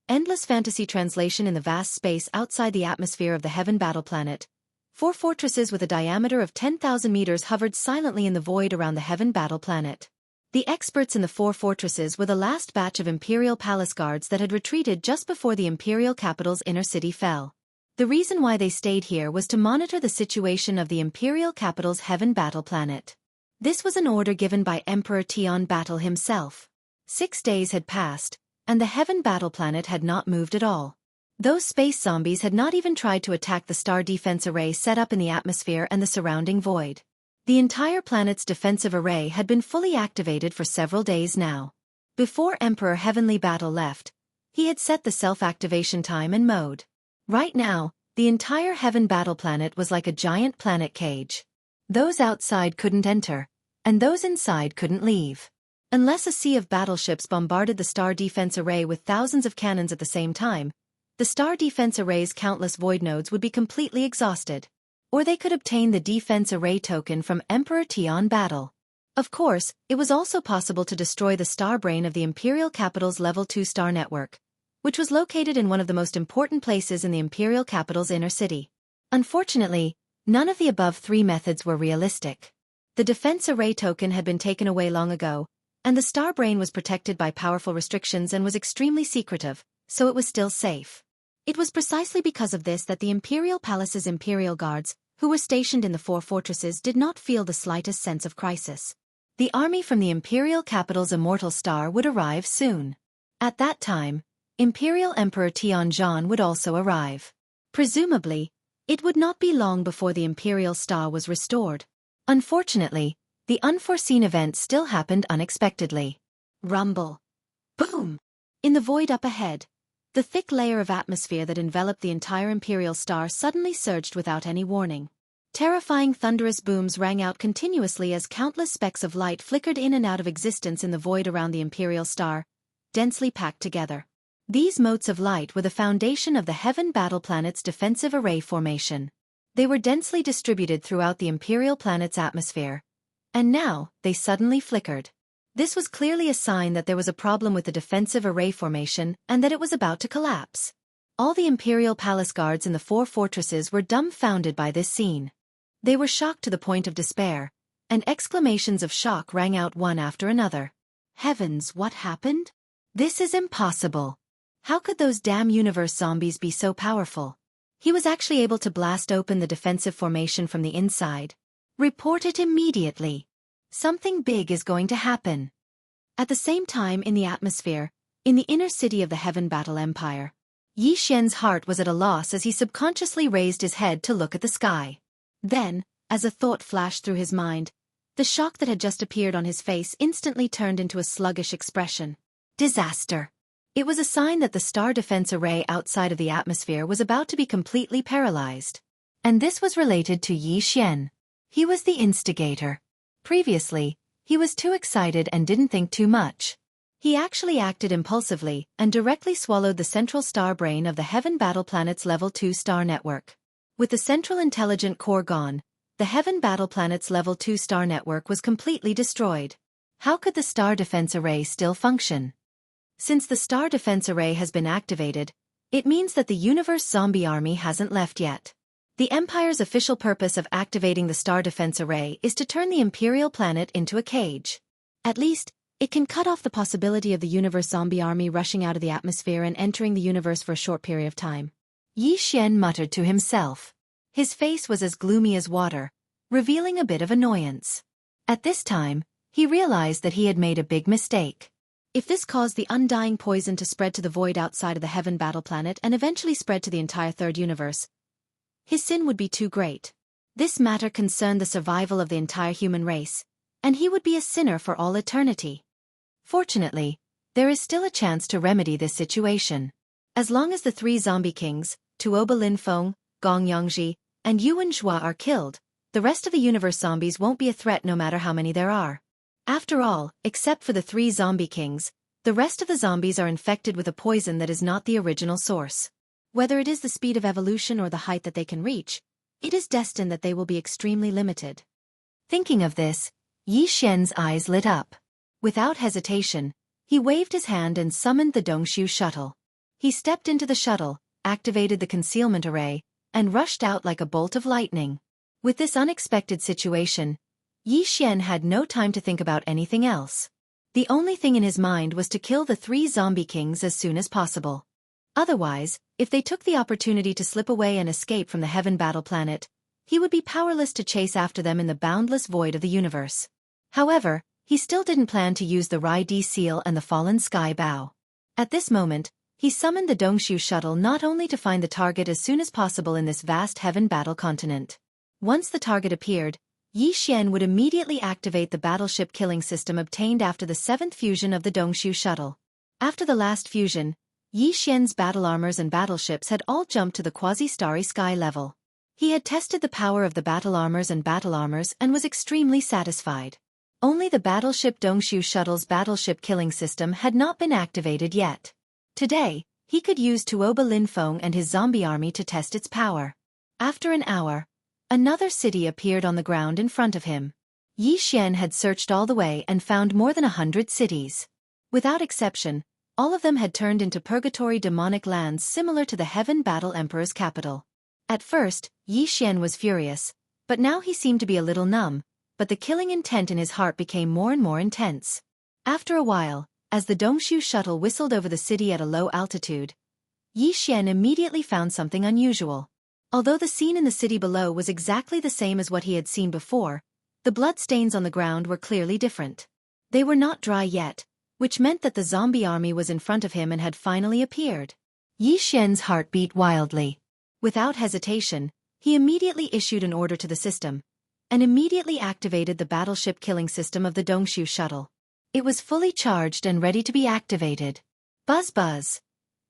Speaker 1: Endless fantasy translation. In the vast space outside the atmosphere of the Heaven Battle Planet, 4 fortresses with a diameter of 10,000 meters hovered silently in the void around the Heaven Battle Planet. The experts in the 4 fortresses were the last batch of Imperial Palace Guards that had retreated just before the Imperial capital's inner city fell. The reason why they stayed here was to monitor the situation of the Imperial capital's Heaven Battle Planet. This was an order given by Emperor Tian Battle himself. 6 days had passed, and the Heaven Battle Planet had not moved at all. Those space zombies had not even tried to attack the star defense array set up in the atmosphere and the surrounding void. The entire planet's defensive array had been fully activated for several days now. Before Emperor Heavenly Battle left, he had set the self-activation time and mode. Right now, the entire Heaven Battle Planet was like a giant planet cage. Those outside couldn't enter, and those inside couldn't leave. Unless a sea of battleships bombarded the star defense array with thousands of cannons at the same time, the star defense array's countless void nodes would be completely exhausted. Or they could obtain the defense array token from Emperor Tian Battle. Of course, it was also possible to destroy the star brain of the Imperial capital's Level 2 star network, which was located in one of the most important places in the Imperial capital's inner city. Unfortunately, none of the above 3 methods were realistic. The defense array token had been taken away long ago, and the star brain was protected by powerful restrictions and was extremely secretive, so it was still safe. It was precisely because of this that the Imperial Palace's Imperial Guards, who were stationed in the 4 fortresses, did not feel the slightest sense of crisis. The army from the Imperial capital's immortal star would arrive soon. At that time, Imperial Emperor Tianzhan would also arrive. Presumably, it would not be long before the Imperial star was restored. Unfortunately, the unforeseen event still happened unexpectedly. Rumble. Boom! In the void up ahead, the thick layer of atmosphere that enveloped the entire Imperial star suddenly surged without any warning. Terrifying thunderous booms rang out continuously as countless specks of light flickered in and out of existence in the void around the Imperial star, densely packed together. These motes of light were the foundation of the Heaven Battle Planet's defensive array formation. They were densely distributed throughout the Imperial planet's atmosphere. And now, they suddenly flickered. This was clearly a sign that there was a problem with the defensive array formation and that it was about to collapse. All the Imperial palace guards in the 4 fortresses were dumbfounded by this scene. They were shocked to the point of despair, and exclamations of shock rang out one after another. Heavens, what happened? This is impossible. How could those damn universe zombies be so powerful? He was actually able to blast open the defensive formation from the inside. Report it immediately. Something big is going to happen. At the same time in the atmosphere, in the inner city of the Heaven Battle Empire, Yi Xian's heart was at a loss as he subconsciously raised his head to look at the sky. Then, as a thought flashed through his mind, the shock that had just appeared on his face instantly turned into a sluggish expression. Disaster. It was a sign that the star defense array outside of the atmosphere was about to be completely paralyzed. And this was related to Yi Xian. He was the instigator. Previously, he was too excited and didn't think too much. He actually acted impulsively and directly swallowed the central star brain of the Heaven Battle Planet's Level 2 star network. With the central intelligent core gone, the Heaven Battle Planet's Level 2 star network was completely destroyed. How could the star defense array still function? Since the star defense array has been activated, it means that the universe zombie army hasn't left yet. The Empire's official purpose of activating the star defense array is to turn the Imperial planet into a cage. At least, it can cut off the possibility of the universe zombie army rushing out of the atmosphere and entering the universe for a short period of time. Yi Xian muttered to himself. His face was as gloomy as water, revealing a bit of annoyance. At this time, he realized that he had made a big mistake. If this caused the undying poison to spread to the void outside of the Heaven Battle Planet and eventually spread to the entire third universe, his sin would be too great. This matter concerned the survival of the entire human race, and he would be a sinner for all eternity. Fortunately, there is still a chance to remedy this situation. As long as the 3 zombie kings, Tuoba Linfeng, Gong Yangji, and Yuan Zhua are killed, the rest of the universe zombies won't be a threat no matter how many there are. After all, except for the 3 zombie kings, the rest of the zombies are infected with a poison that is not the original source. Whether it is the speed of evolution or the height that they can reach, it is destined that they will be extremely limited. Thinking of this, Yi Xian's eyes lit up. Without hesitation, he waved his hand and summoned the Dongshu shuttle. He stepped into the shuttle, activated the concealment array, and rushed out like a bolt of lightning. With this unexpected situation, Yi Xian had no time to think about anything else. The only thing in his mind was to kill the 3 zombie kings as soon as possible. Otherwise, if they took the opportunity to slip away and escape from the Heaven Battle Planet, he would be powerless to chase after them in the boundless void of the universe. However, he still didn't plan to use the Rai Di seal and the fallen sky bow. At this moment, he summoned the Dongshu shuttle not only to find the target as soon as possible in this vast Heaven Battle continent. Once the target appeared, Yi Xian would immediately activate the battleship killing system obtained after the 7th fusion of the Dongshu shuttle. After the last fusion, Yi Xian's battle armors and battleships had all jumped to the quasi-starry sky level. He had tested the power of the battle armors and was extremely satisfied. Only the battleship Dongshu shuttle's battleship killing system had not been activated yet. Today, he could use Tuoba Linfeng and his zombie army to test its power. After an hour, another city appeared on the ground in front of him. Yi Xian had searched all the way and found more than 100 cities. Without exception, all of them had turned into purgatory demonic lands similar to the Heaven Battle Emperor's capital. At first, Yi Xian was furious, but now he seemed to be a little numb, but the killing intent in his heart became more and more intense. After a while, as the Dongshu shuttle whistled over the city at a low altitude, Yi Xian immediately found something unusual. Although the scene in the city below was exactly the same as what he had seen before, the blood stains on the ground were clearly different. They were not dry yet, which meant that the zombie army was in front of him and had finally appeared. Yi Xian's heart beat wildly. Without hesitation, he immediately issued an order to the system, and immediately activated the battleship killing system of the Dongshu shuttle. It was fully charged and ready to be activated. Buzz buzz.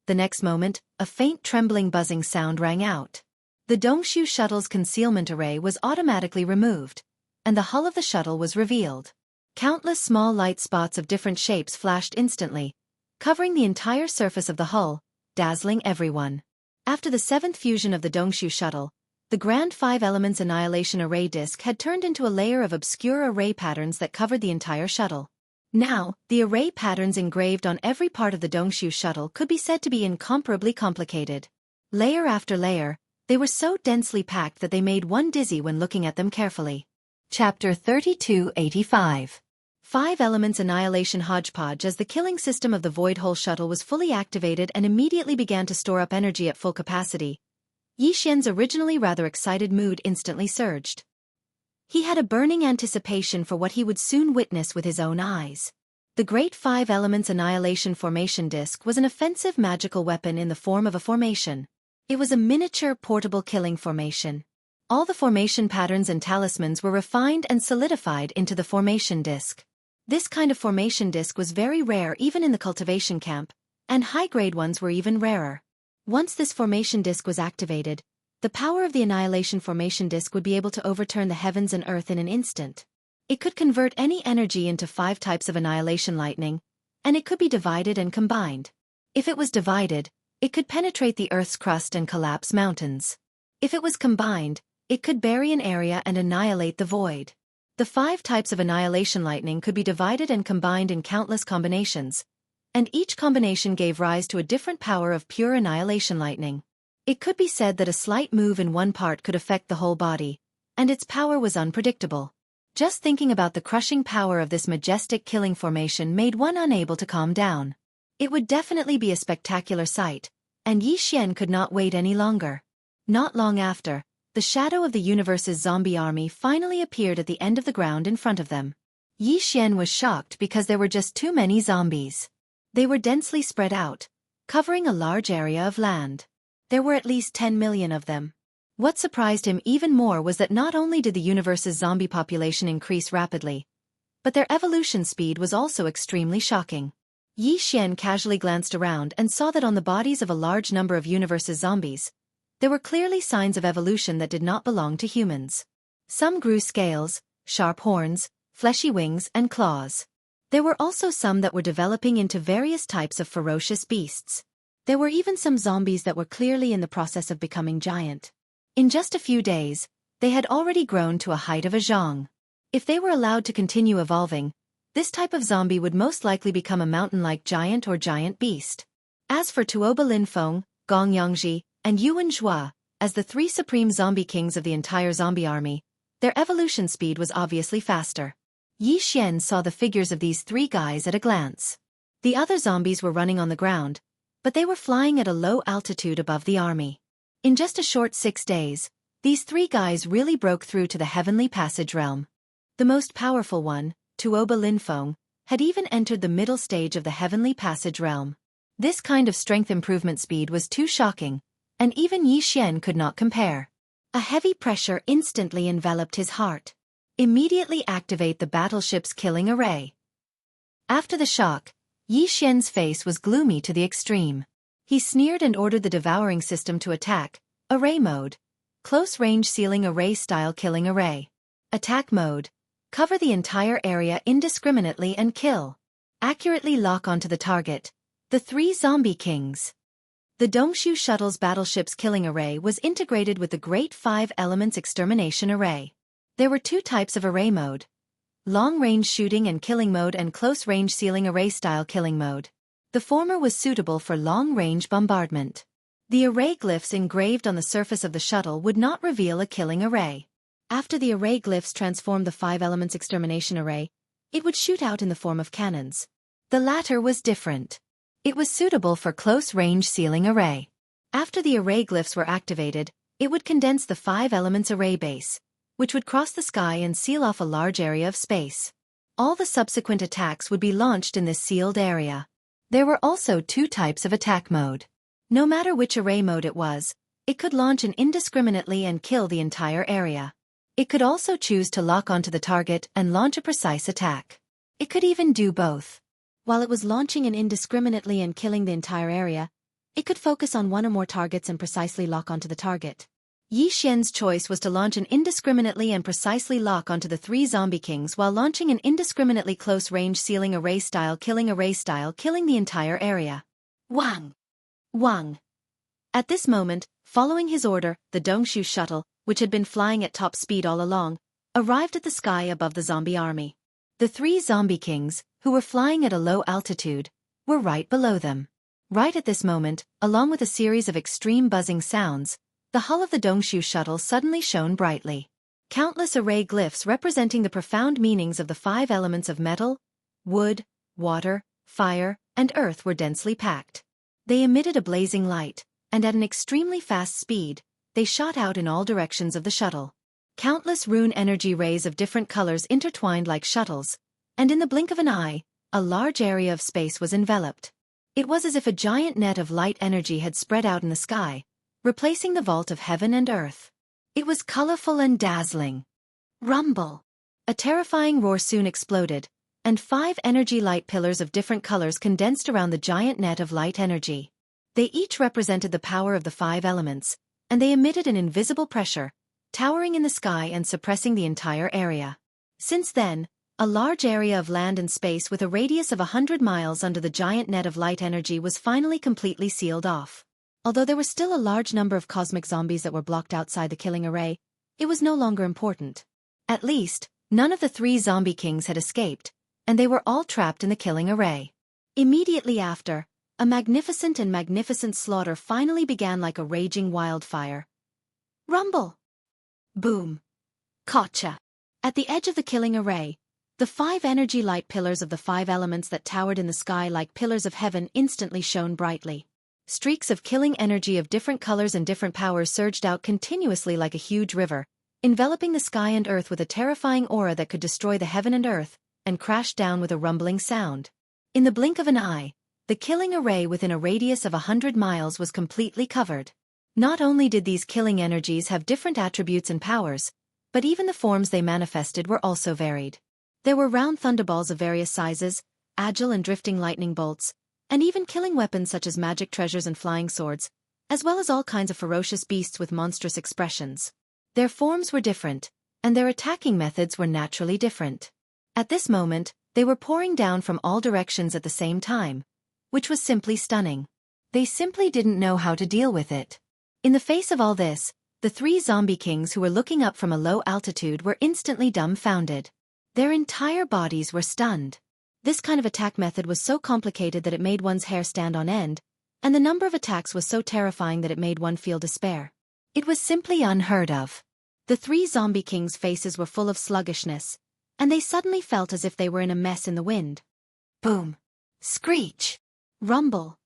Speaker 1: The next moment, a faint trembling buzzing sound rang out. The Dongshu shuttle's concealment array was automatically removed, and the hull of the shuttle was revealed. Countless small light spots of different shapes flashed instantly, covering the entire surface of the hull, dazzling everyone. After the seventh fusion of the Dongshu shuttle, the Grand Five Elements Annihilation Array disk had turned into a layer of obscure array patterns that covered the entire shuttle. Now, the array patterns engraved on every part of the Dongshu shuttle could be said to be incomparably complicated. Layer after layer, they were so densely packed that they made one dizzy when looking at them carefully. Chapter 3285. Five Elements Annihilation Hodgepodge. As the killing system of the Void Hole shuttle was fully activated and immediately began to store up energy at full capacity, Yi Xian's originally rather excited mood instantly surged. He had a burning anticipation for what he would soon witness with his own eyes. The Great Five Elements Annihilation Formation Disc was an offensive magical weapon in the form of a formation. It was a miniature portable killing formation. All the formation patterns and talismans were refined and solidified into the formation disc. This kind of formation disc was very rare even in the cultivation camp, and high-grade ones were even rarer. Once this formation disc was activated, the power of the Annihilation Formation Disc would be able to overturn the heavens and earth in an instant. It could convert any energy into 5 types of annihilation lightning, and it could be divided and combined. If it was divided, it could penetrate the earth's crust and collapse mountains. If it was combined, it could bury an area and annihilate the void. The 5 types of annihilation lightning could be divided and combined in countless combinations, and each combination gave rise to a different power of pure annihilation lightning. It could be said that a slight move in one part could affect the whole body, and its power was unpredictable. Just thinking about the crushing power of this majestic killing formation made one unable to calm down. It would definitely be a spectacular sight, and Yi Xian could not wait any longer. Not long after, the shadow of the universe's zombie army finally appeared at the end of the ground in front of them. Yi Xian was shocked because there were just too many zombies. They were densely spread out, covering a large area of land. There were at least 10 million of them. What surprised him even more was that not only did the universe's zombie population increase rapidly, but their evolution speed was also extremely shocking. Yi Xian casually glanced around and saw that on the bodies of a large number of universe's zombies, there were clearly signs of evolution that did not belong to humans. Some grew scales, sharp horns, fleshy wings and claws. There were also some that were developing into various types of ferocious beasts. There were even some zombies that were clearly in the process of becoming giant. In just a few days, they had already grown to a height of a zhang. If they were allowed to continue evolving, this type of zombie would most likely become a mountain-like giant or giant beast. As for Tuoba Linfeng, Gong Yangji, and Yuan Zhua, as the 3 supreme zombie kings of the entire zombie army, their evolution speed was obviously faster. Yi Xian saw the figures of these 3 guys at a glance. The other zombies were running on the ground, but they were flying at a low altitude above the army. In just a short 6 days, these 3 guys really broke through to the heavenly passage realm. The most powerful one, Tuoba Linfeng, had even entered the middle stage of the heavenly passage realm. This kind of strength improvement speed was too shocking, and even Yi Xian could not compare. A heavy pressure instantly enveloped his heart. Immediately activate the battleship's killing array. After the shock, Yi Xian's face was gloomy to the extreme. He sneered and ordered the devouring system to attack. Array mode. Close-range ceiling array-style killing array. Attack mode. Cover the entire area indiscriminately and kill. Accurately lock onto the target. The 3 zombie kings. The Dongshu shuttle's battleship's killing array was integrated with the Great Five Elements Extermination Array. There were 2 types of array mode: long-range shooting and killing mode and close-range ceiling array-style killing mode. The former was suitable for long-range bombardment. The array glyphs engraved on the surface of the shuttle would not reveal a killing array. After the array glyphs transformed the 5 Elements Extermination Array, it would shoot out in the form of cannons. The latter was different. It was suitable for close-range ceiling array. After the array glyphs were activated, it would condense the 5 Elements Array base, which would cross the sky and seal off a large area of space. All the subsequent attacks would be launched in this sealed area. There were also 2 types of attack mode. No matter which array mode it was, it could launch indiscriminately and kill the entire area. It could also choose to lock onto the target and launch a precise attack. It could even do both. While it was launching indiscriminately and killing the entire area, it could focus on 1 or more targets and precisely lock onto the target. Yi Xian's choice was to launch an indiscriminately and precisely lock onto the three zombie kings while launching an indiscriminately close-range sealing array-style killing the entire area. Wang! Wang! At this moment, following his order, the Dongshu shuttle, which had been flying at top speed all along, arrived at the sky above the zombie army. The three zombie kings, who were flying at a low altitude, were right below them. Right at this moment, along with a series of extreme buzzing sounds, the hull of the Dongshu shuttle suddenly shone brightly. Countless array glyphs representing the profound meanings of the five elements of metal, wood, water, fire, and earth were densely packed. They emitted a blazing light, and at an extremely fast speed, they shot out in all directions of the shuttle. Countless rune energy rays of different colors intertwined like shuttles, and in the blink of an eye, a large area of space was enveloped. It was as if a giant net of light energy had spread out in the sky, replacing the vault of heaven and earth. It was colorful and dazzling. Rumble! A terrifying roar soon exploded, and 5 energy light pillars of different colors condensed around the giant net of light energy. They each represented the power of the 5 elements, and they emitted an invisible pressure, towering in the sky and suppressing the entire area. Since then, a large area of land and space with a radius of 100 miles under the giant net of light energy was finally completely sealed off. Although there were still a large number of cosmic zombies that were blocked outside the killing array, it was no longer important. At least, none of the 3 zombie kings had escaped, and they were all trapped in the killing array. Immediately after, a magnificent slaughter finally began like a raging wildfire. Rumble! Boom! Gotcha! At the edge of the killing array, the 5 energy light pillars of the 5 elements that towered in the sky like pillars of heaven instantly shone brightly. Streaks of killing energy of different colors and different powers surged out continuously like a huge river, enveloping the sky and earth with a terrifying aura that could destroy the heaven and earth, and crashed down with a rumbling sound. In the blink of an eye, the killing array within a radius of 100 miles was completely covered. Not only did these killing energies have different attributes and powers, but even the forms they manifested were also varied. There were round thunderballs of various sizes, agile and drifting lightning bolts, and even killing weapons such as magic treasures and flying swords, as well as all kinds of ferocious beasts with monstrous expressions. Their forms were different, and their attacking methods were naturally different. At this moment, they were pouring down from all directions at the same time, which was simply stunning. They simply didn't know how to deal with it. In the face of all this, the 3 zombie kings who were looking up from a low altitude were instantly dumbfounded. Their entire bodies were stunned. This kind of attack method was so complicated that it made one's hair stand on end, and the number of attacks was so terrifying that it made one feel despair. It was simply unheard of. The 3 zombie kings' faces were full of sluggishness, and they suddenly felt as if they were in a mess in the wind. Boom! Screech! Rumble!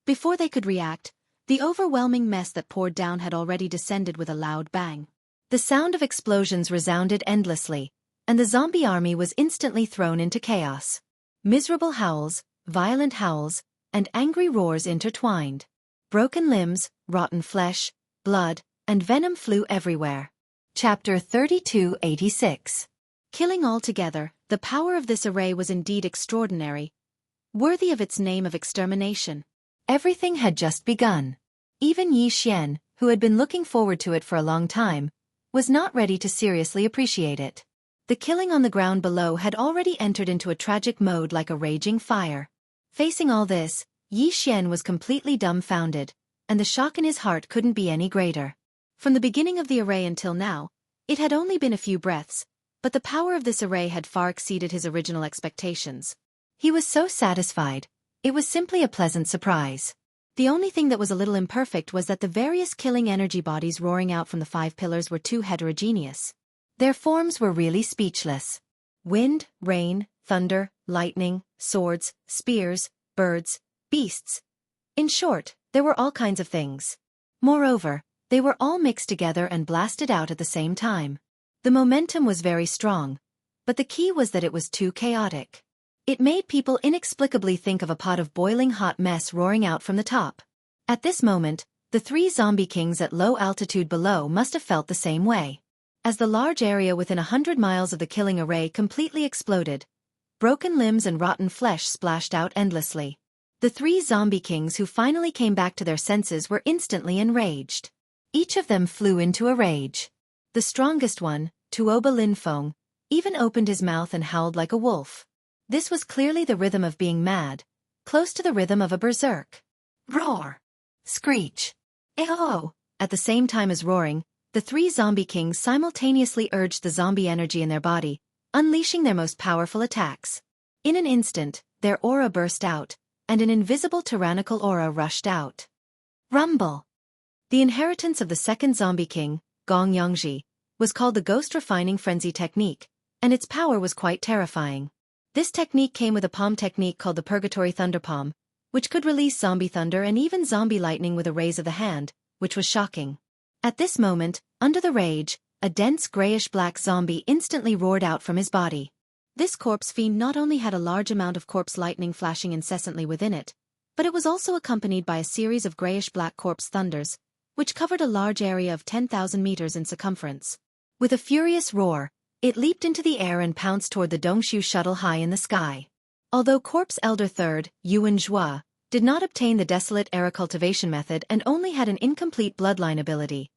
Speaker 1: Before they could react, the overwhelming mess that poured down had already descended with a loud bang. The sound of explosions resounded endlessly, and the zombie army was instantly thrown into chaos. Miserable howls, violent howls, and angry roars intertwined. Broken limbs, rotten flesh, blood, and venom flew everywhere. Chapter 3286. Killing altogether, the power of this array was indeed extraordinary, worthy of its name of extermination. Everything had just begun. Even Yi Xian, who had been looking forward to it for a long time, was not ready to seriously appreciate it. The killing on the ground below had already entered into a tragic mode like a raging fire. Facing all this, Yi Xian was completely dumbfounded, and the shock in his heart couldn't be any greater. From the beginning of the array until now, it had only been a few breaths, but the power of this array had far exceeded his original expectations. He was so satisfied. It was simply a pleasant surprise. The only thing that was a little imperfect was that the various killing energy bodies roaring out from the 5 pillars were too heterogeneous. Their forms were really speechless. Wind, rain, thunder, lightning, swords, spears, birds, beasts. In short, there were all kinds of things. Moreover, they were all mixed together and blasted out at the same time. The momentum was very strong, but the key was that it was too chaotic. It made people inexplicably think of a pot of boiling hot mess roaring out from the top. At this moment, the 3 zombie kings at low altitude below must have felt the same way. As the large area within 100 miles of the killing array completely exploded, broken limbs and rotten flesh splashed out endlessly. The 3 zombie kings who finally came back to their senses were instantly enraged. Each of them flew into a rage. The strongest one, Tuoba Linfeng, even opened his mouth and howled like a wolf. This was clearly the rhythm of being mad, close to the rhythm of a berserk. Roar! Screech! Eho! At the same time as roaring, the three zombie kings simultaneously urged the zombie energy in their body, unleashing their most powerful attacks. In an instant, their aura burst out, and an invisible tyrannical aura rushed out. Rumble! The inheritance of the second zombie king, Gong Yongji, was called the Ghost Refining Frenzy Technique, and its power was quite terrifying. This technique came with a palm technique called the Purgatory Thunder Palm, which could release zombie thunder and even zombie lightning with a raise of the hand, which was shocking. At this moment, under the rage, a dense grayish-black zombie instantly roared out from his body. This corpse fiend not only had a large amount of corpse lightning flashing incessantly within it, but it was also accompanied by a series of grayish-black corpse thunders, which covered a large area of 10,000 meters in circumference. With a furious roar, it leaped into the air and pounced toward the Dongshu shuttle high in the sky. Although Corpse Elder Third, Yuan Zhua, did not obtain the Desolate Era Cultivation method and only had an incomplete bloodline ability,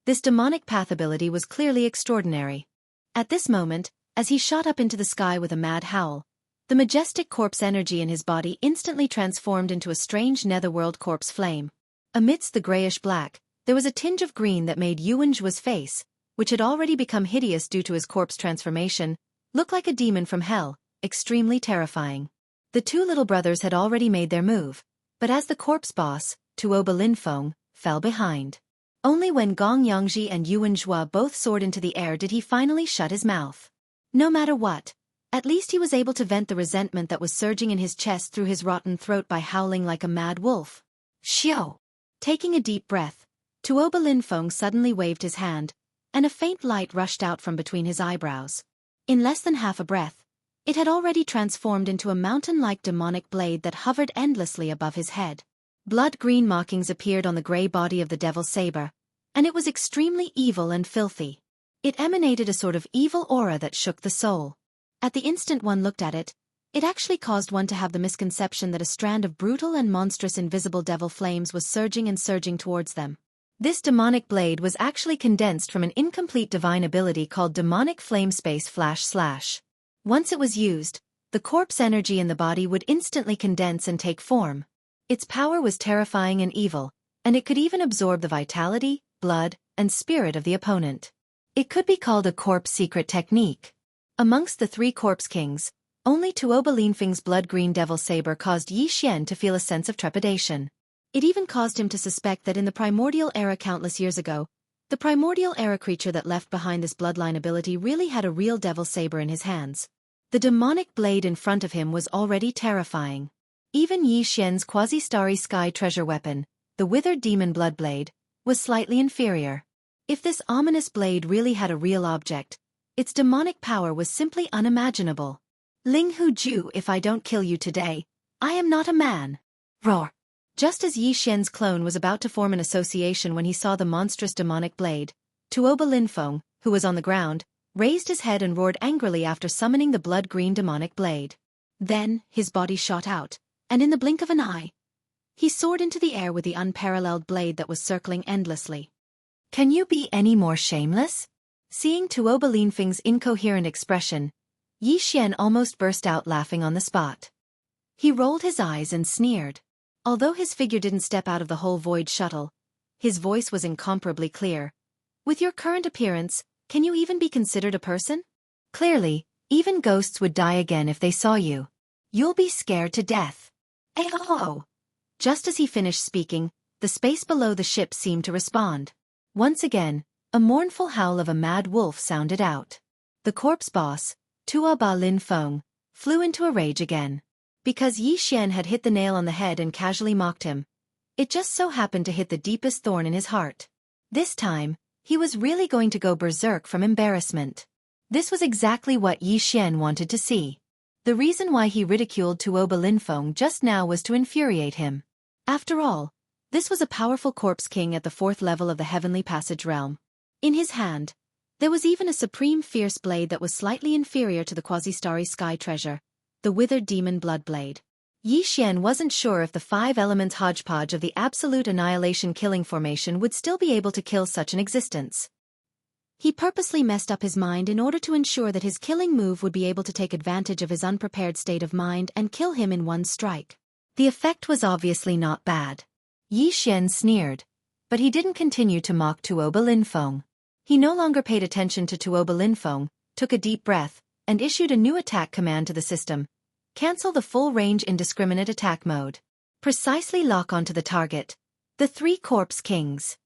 Speaker 1: this demonic path ability was clearly extraordinary. At this moment, as he shot up into the sky with a mad howl, the majestic corpse energy in his body instantly transformed into a strange netherworld corpse flame. Amidst the grayish-black, there was a tinge of green that made Yuan Zhua's face, which had already become hideous due to his corpse transformation, look like a demon from hell, extremely terrifying. The two little brothers had already made their move, but as the corpse boss, Tuoba Linfeng, fell behind. Only when Gong Yongji and Yuan Zhua both soared into the air did he finally shut his mouth. No matter what, at least he was able to vent the resentment that was surging in his chest through his rotten throat by howling like a mad wolf. Xiao! Taking a deep breath, Tuoba Linfeng suddenly waved his hand, and a faint light rushed out from between his eyebrows. In less than half a breath, it had already transformed into a mountain-like demonic blade that hovered endlessly above his head. Blood-green markings appeared on the gray body of the devil's saber, and it was extremely evil and filthy. It emanated a sort of evil aura that shook the soul. At the instant one looked at it, it actually caused one to have the misconception that a strand of brutal and monstrous invisible devil flames was surging and surging towards them. This demonic blade was actually condensed from an incomplete divine ability called Demonic Flame Space Flash//. Once it was used, the corpse energy in the body would instantly condense and take form. Its power was terrifying and evil, and it could even absorb the vitality, blood, and spirit of the opponent. It could be called a corpse secret technique. Amongst the three corpse kings, only Tuoba Linfeng's blood-green devil saber caused Yi Xian to feel a sense of trepidation. It even caused him to suspect that in the primordial era countless years ago, the primordial era creature that left behind this bloodline ability really had a real devil saber in his hands. The demonic blade in front of him was already terrifying. Even Yi Xian's quasi-starry sky treasure weapon, the withered demon blood blade, was slightly inferior. If this ominous blade really had a real object, its demonic power was simply unimaginable. Ling Hu Ju, if I don't kill you today, I am not a man. Roar! Just as Yi Xian's clone was about to form an association when he saw the monstrous demonic blade, Tuoba Linfeng, who was on the ground, raised his head and roared angrily after summoning the blood-green demonic blade. Then, his body shot out, and in the blink of an eye, he soared into the air with the unparalleled blade that was circling endlessly. Can you be any more shameless? Seeing Tuoba Linfeng's incoherent expression, Yi Xian almost burst out laughing on the spot. He rolled his eyes and sneered. Although his figure didn't step out of the whole void shuttle, his voice was incomparably clear. With your current appearance, can you even be considered a person? Clearly, even ghosts would die again if they saw you. You'll be scared to death. Oh! Just as he finished speaking, the space below the ship seemed to respond. Once again, a mournful howl of a mad wolf sounded out. The corpse boss, Tuoba Linfeng, flew into a rage again. Because Yi Xian had hit the nail on the head and casually mocked him, it just so happened to hit the deepest thorn in his heart. This time, he was really going to go berserk from embarrassment. This was exactly what Yi Xian wanted to see. The reason why he ridiculed Tuoba Linfeng just now was to infuriate him. After all, this was a powerful corpse king at the 4th level of the Heavenly Passage realm. In his hand, there was even a supreme fierce blade that was slightly inferior to the quasi-starry sky treasure, the withered demon blood blade. Yi Xian wasn't sure if the five elements hodgepodge of the absolute annihilation killing formation would still be able to kill such an existence. He purposely messed up his mind in order to ensure that his killing move would be able to take advantage of his unprepared state of mind and kill him in one strike. The effect was obviously not bad. Yi Xian sneered, but he didn't continue to mock Tuoba Linfeng. He no longer paid attention to Tuoba Linfeng, took a deep breath, and issued a new attack command to the system. Cancel the full-range indiscriminate attack mode. Precisely lock onto the target. The three corpse kings.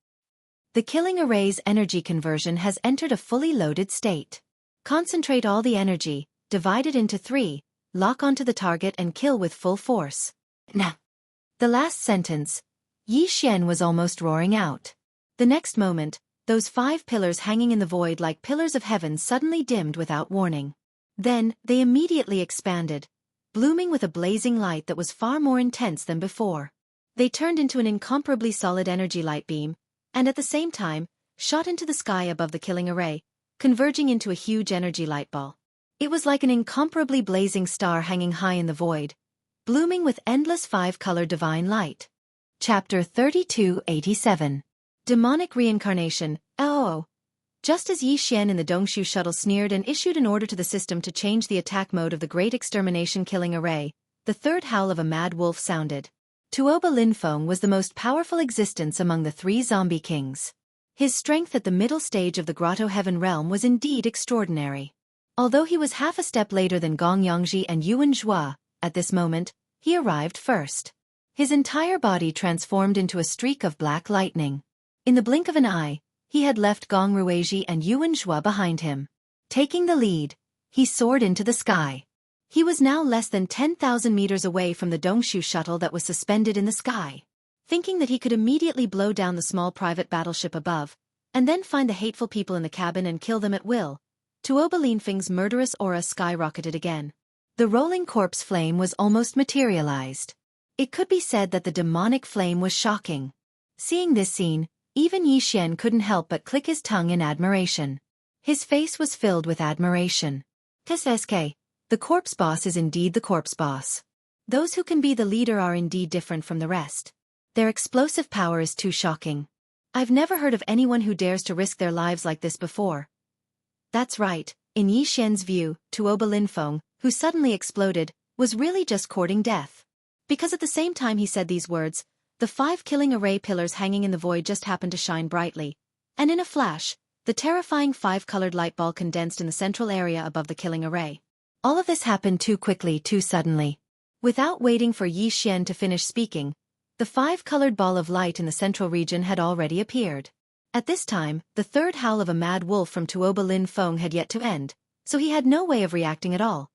Speaker 1: The killing array's energy conversion has entered a fully loaded state. Concentrate all the energy, divide it into three, lock onto the target and kill with full force. Nah. The last sentence, Yi Xian was almost roaring out. The next moment, those five pillars hanging in the void like pillars of heaven suddenly dimmed without warning. Then, they immediately expanded, blooming with a blazing light that was far more intense than before. They turned into an incomparably solid energy light beam, and at the same time, shot into the sky above the killing array, converging into a huge energy light ball. It was like an incomparably blazing star hanging high in the void, blooming with endless five-colored divine light. Chapter 3287. Demonic Reincarnation. Oh. Just as Yi Xian in the Dongshu shuttle sneered and issued an order to the system to change the attack mode of the Great Extermination Killing Array, the third howl of a mad wolf sounded. Tuoba Linfeng was the most powerful existence among the three zombie kings. His strength at the middle stage of the Grotto Heaven realm was indeed extraordinary. Although he was half a step later than Gong Yongzhi and Yuan Zhua, at this moment, he arrived first. His entire body transformed into a streak of black lightning. In the blink of an eye, he had left Gong Ruizhi and Yuan Zhua behind him. Taking the lead, he soared into the sky. He was now less than 10,000 meters away from the Dongshu shuttle that was suspended in the sky. Thinking that he could immediately blow down the small private battleship above, and then find the hateful people in the cabin and kill them at will, Tuoba Linfeng's murderous aura skyrocketed again. The rolling corpse flame was almost materialized. It could be said that the demonic flame was shocking. Seeing this scene, even Yi Xian couldn't help but click his tongue in admiration. His face was filled with admiration. SSK. The corpse boss is indeed the corpse boss. Those who can be the leader are indeed different from the rest. Their explosive power is too shocking. I've never heard of anyone who dares to risk their lives like this before. That's right, in Yi Xian's view, Tuoba Linfeng, who suddenly exploded, was really just courting death. Because at the same time he said these words, the five killing array pillars hanging in the void just happened to shine brightly, and in a flash, the terrifying five-colored light ball condensed in the central area above the killing array. All of this happened too quickly, too suddenly. Without waiting for Yi Xian to finish speaking, the five-colored ball of light in the central region had already appeared. At this time, the third howl of a mad wolf from Tuoba Linfeng had yet to end, so he had no way of reacting at all.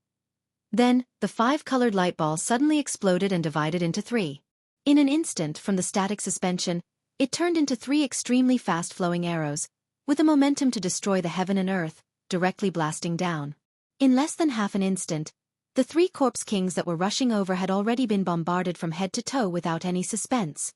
Speaker 1: Then, the five-colored light ball suddenly exploded and divided into three. In an instant from the static suspension, it turned into three extremely fast-flowing arrows, with a momentum to destroy the heaven and earth, directly blasting down. In less than half an instant, the three corpse kings that were rushing over had already been bombarded from head to toe without any suspense.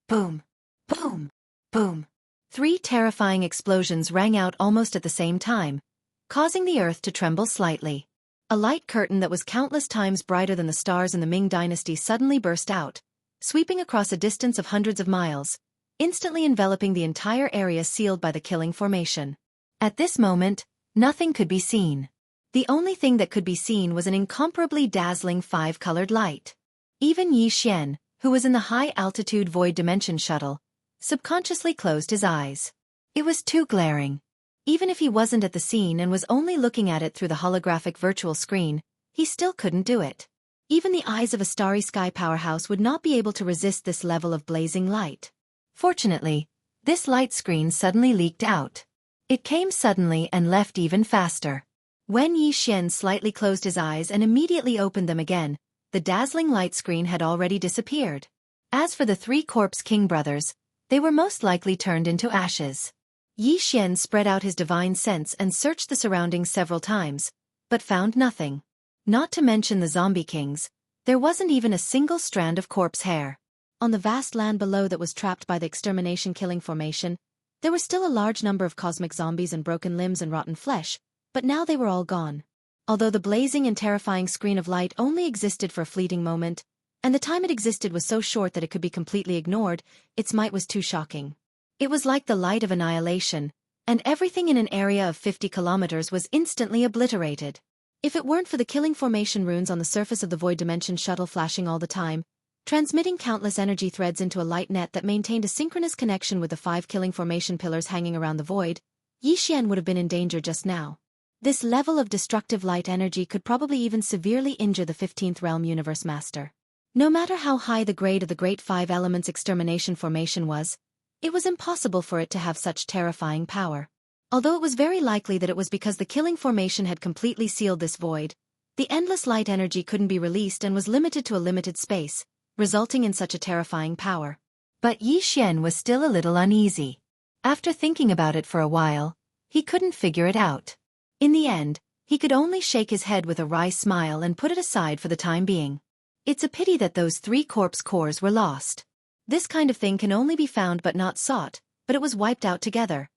Speaker 1: Boom! Boom! Boom! Three terrifying explosions rang out almost at the same time, causing the earth to tremble slightly. A light curtain that was countless times brighter than the stars in the Ming dynasty suddenly burst out, sweeping across a distance of hundreds of miles, instantly enveloping the entire area sealed by the killing formation. At this moment, nothing could be seen. The only thing that could be seen was an incomparably dazzling five-colored light. Even Yi Xian, who was in the high-altitude void dimension shuttle, subconsciously closed his eyes. It was too glaring. Even if he wasn't at the scene and was only looking at it through the holographic virtual screen, he still couldn't do it. Even the eyes of a starry sky powerhouse would not be able to resist this level of blazing light. Fortunately, this light screen suddenly leaked out. It came suddenly and left even faster. When Yi Xian slightly closed his eyes and immediately opened them again, the dazzling light screen had already disappeared. As for the three corpse king brothers, they were most likely turned into ashes. Yi Xian spread out his divine sense and searched the surroundings several times, but found nothing. Not to mention the zombie kings, there wasn't even a single strand of corpse hair. On the vast land below that was trapped by the extermination killing formation, there were still a large number of cosmic zombies and broken limbs and rotten flesh, but now they were all gone. Although the blazing and terrifying screen of light only existed for a fleeting moment, And the time it existed was so short that it could be completely ignored. Its might was too shocking. It was like the light of annihilation, and everything in an area of 50 kilometers was instantly obliterated. If it weren't for the killing formation runes on the surface of the Void Dimension shuttle flashing all the time, transmitting countless energy threads into a light net that maintained a synchronous connection with the 5 killing formation pillars hanging around the void, Yixian would have been in danger just now. This level of destructive light energy could probably even severely injure the 15th Realm Universe Master. No matter how high the grade of the Great Five Elements Extermination Formation was, it was impossible for it to have such terrifying power. Although it was very likely that it was because the killing formation had completely sealed this void, the endless light energy couldn't be released and was limited to a limited space, resulting in such a terrifying power. But Yixian was still a little uneasy. After thinking about it for a while, he couldn't figure it out. In the end, he could only shake his head with a wry smile and put it aside for the time being. It's a pity that those 3 corpse cores were lost. This kind of thing can only be found but not sought, but it was wiped out together.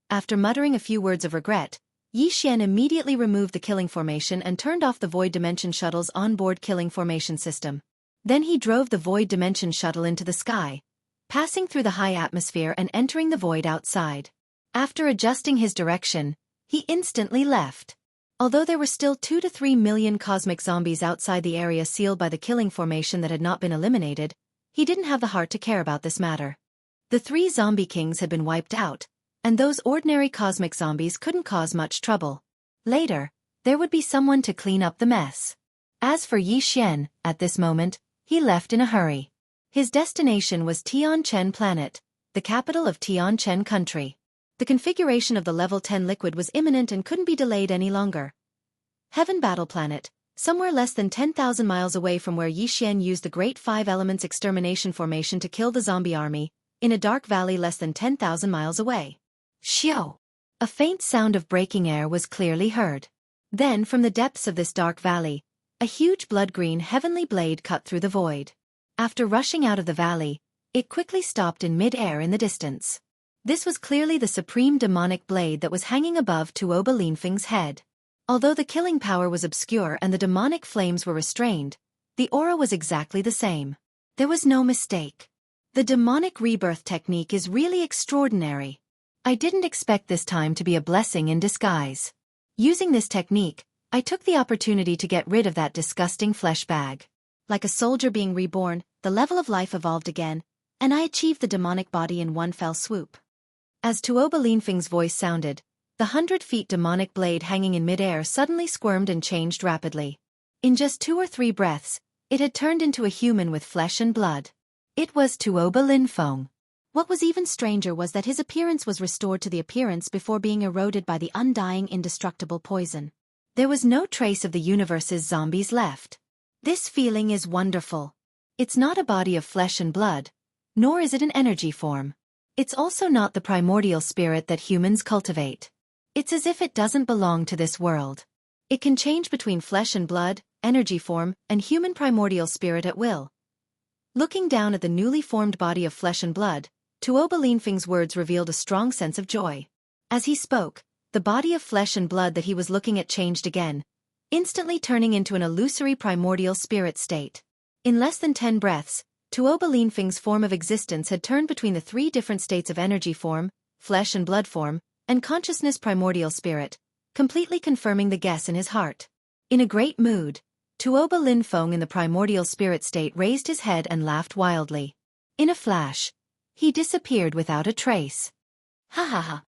Speaker 1: After muttering a few words of regret, Yixian immediately removed the killing formation and turned off the Void Dimension Shuttle's onboard killing formation system. Then he drove the Void Dimension Shuttle into the sky, passing through the high atmosphere and entering the void outside. After adjusting his direction, he instantly left. Although there were still 2 to 3 million cosmic zombies outside the area sealed by the killing formation that had not been eliminated, he didn't have the heart to care about this matter. The 3 zombie kings had been wiped out, and those ordinary cosmic zombies couldn't cause much trouble. Later, there would be someone to clean up the mess. As for Yixian, at this moment, he left in a hurry. His destination was Tianchen Planet, the capital of Tianchen Country. The configuration of the level 10 liquid was imminent and couldn't be delayed any longer. Heaven Battle Planet, somewhere less than 10,000 miles away from where Yixian used the Great Five Elements Extermination Formation to kill the zombie army, in a dark valley less than 10,000 miles away. Xiao! A faint sound of breaking air was clearly heard. Then from the depths of this dark valley, a huge blood-green heavenly blade cut through the void. After rushing out of the valley, it quickly stopped in mid-air in the distance. This was clearly the supreme demonic blade that was hanging above Tuoba Linfeng's head. Although the killing power was obscure and the demonic flames were restrained, the aura was exactly the same. There was no mistake. The demonic rebirth technique is really extraordinary. I didn't expect this time to be a blessing in disguise. Using this technique, I took the opportunity to get rid of that disgusting flesh bag. Like a soldier being reborn, the level of life evolved again, and I achieved the demonic body in one fell swoop. As Tuoba Linfeng's voice sounded, the 100-feet demonic blade hanging in midair suddenly squirmed and changed rapidly. In just 2 or 3 breaths, it had turned into a human with flesh and blood. It was Tuoba Linfeng. What was even stranger was that his appearance was restored to the appearance before being eroded by the undying indestructible poison. There was no trace of the universe's zombies left. This feeling is wonderful. It's not a body of flesh and blood, nor is it an energy form. It's also not the primordial spirit that humans cultivate. It's as if it doesn't belong to this world. It can change between flesh and blood, energy form, and human primordial spirit at will. Looking down at the newly formed body of flesh and blood, Tuoba Linfeng's words revealed a strong sense of joy. As he spoke, the body of flesh and blood that he was looking at changed again, instantly turning into an illusory primordial spirit state. In less than 10 breaths, Tuoba Linfeng's form of existence had turned between the 3 different states of energy form, flesh and blood form, and consciousness primordial spirit, completely confirming the guess in his heart. In a great mood, Tuoba Linfeng in the primordial spirit state raised his head and laughed wildly. In a flash, he disappeared without a trace. Ha ha ha.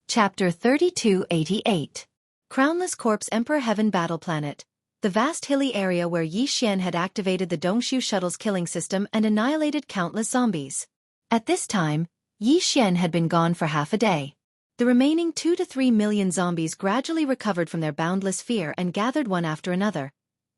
Speaker 1: Chapter 3288. Crownless Corpse Emperor Heaven Battle Planet. The vast hilly area where Yixian had activated the Dongshu shuttle's killing system and annihilated countless zombies. At this time, Yixian had been gone for half a day. The remaining 2 to 3 million zombies gradually recovered from their boundless fear and gathered one after another,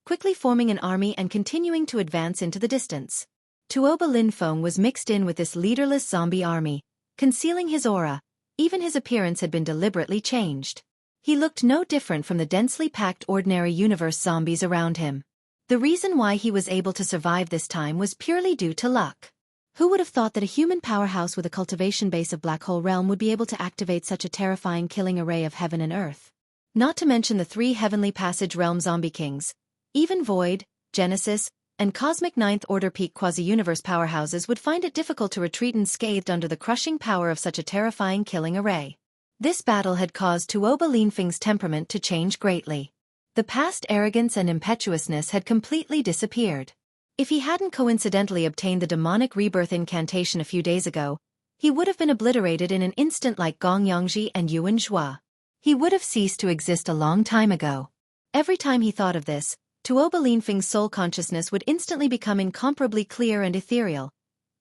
Speaker 1: quickly forming an army and continuing to advance into the distance. Tuoba Linfeng was mixed in with this leaderless zombie army, concealing his aura. Even his appearance had been deliberately changed. He looked no different from the densely packed ordinary universe zombies around him. The reason why he was able to survive this time was purely due to luck. Who would have thought that a human powerhouse with a cultivation base of Black Hole Realm would be able to activate such a terrifying killing array of heaven and earth? Not to mention the 3 Heavenly Passage Realm zombie kings. Even Void, Genesis, and cosmic Ninth Order peak quasi-universe powerhouses would find it difficult to retreat unscathed under the crushing power of such a terrifying killing array. This battle had caused Tuoba Linfeng's temperament to change greatly. The past arrogance and impetuousness had completely disappeared. If he hadn't coincidentally obtained the demonic rebirth incantation a few days ago, he would have been obliterated in an instant like Gong Yangji and Yuan Zhua. He would have ceased to exist a long time ago. Every time he thought of this, Tuoba Linfeng's soul consciousness would instantly become incomparably clear and ethereal,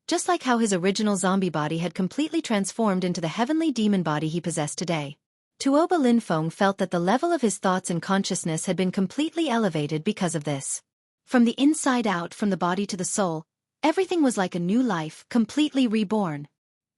Speaker 1: just like how his original zombie body had completely transformed into the heavenly demon body he possessed today. Tuoba Linfeng felt that the level of his thoughts and consciousness had been completely elevated because of this. From the inside out, from the body to the soul, everything was like a new life, completely reborn.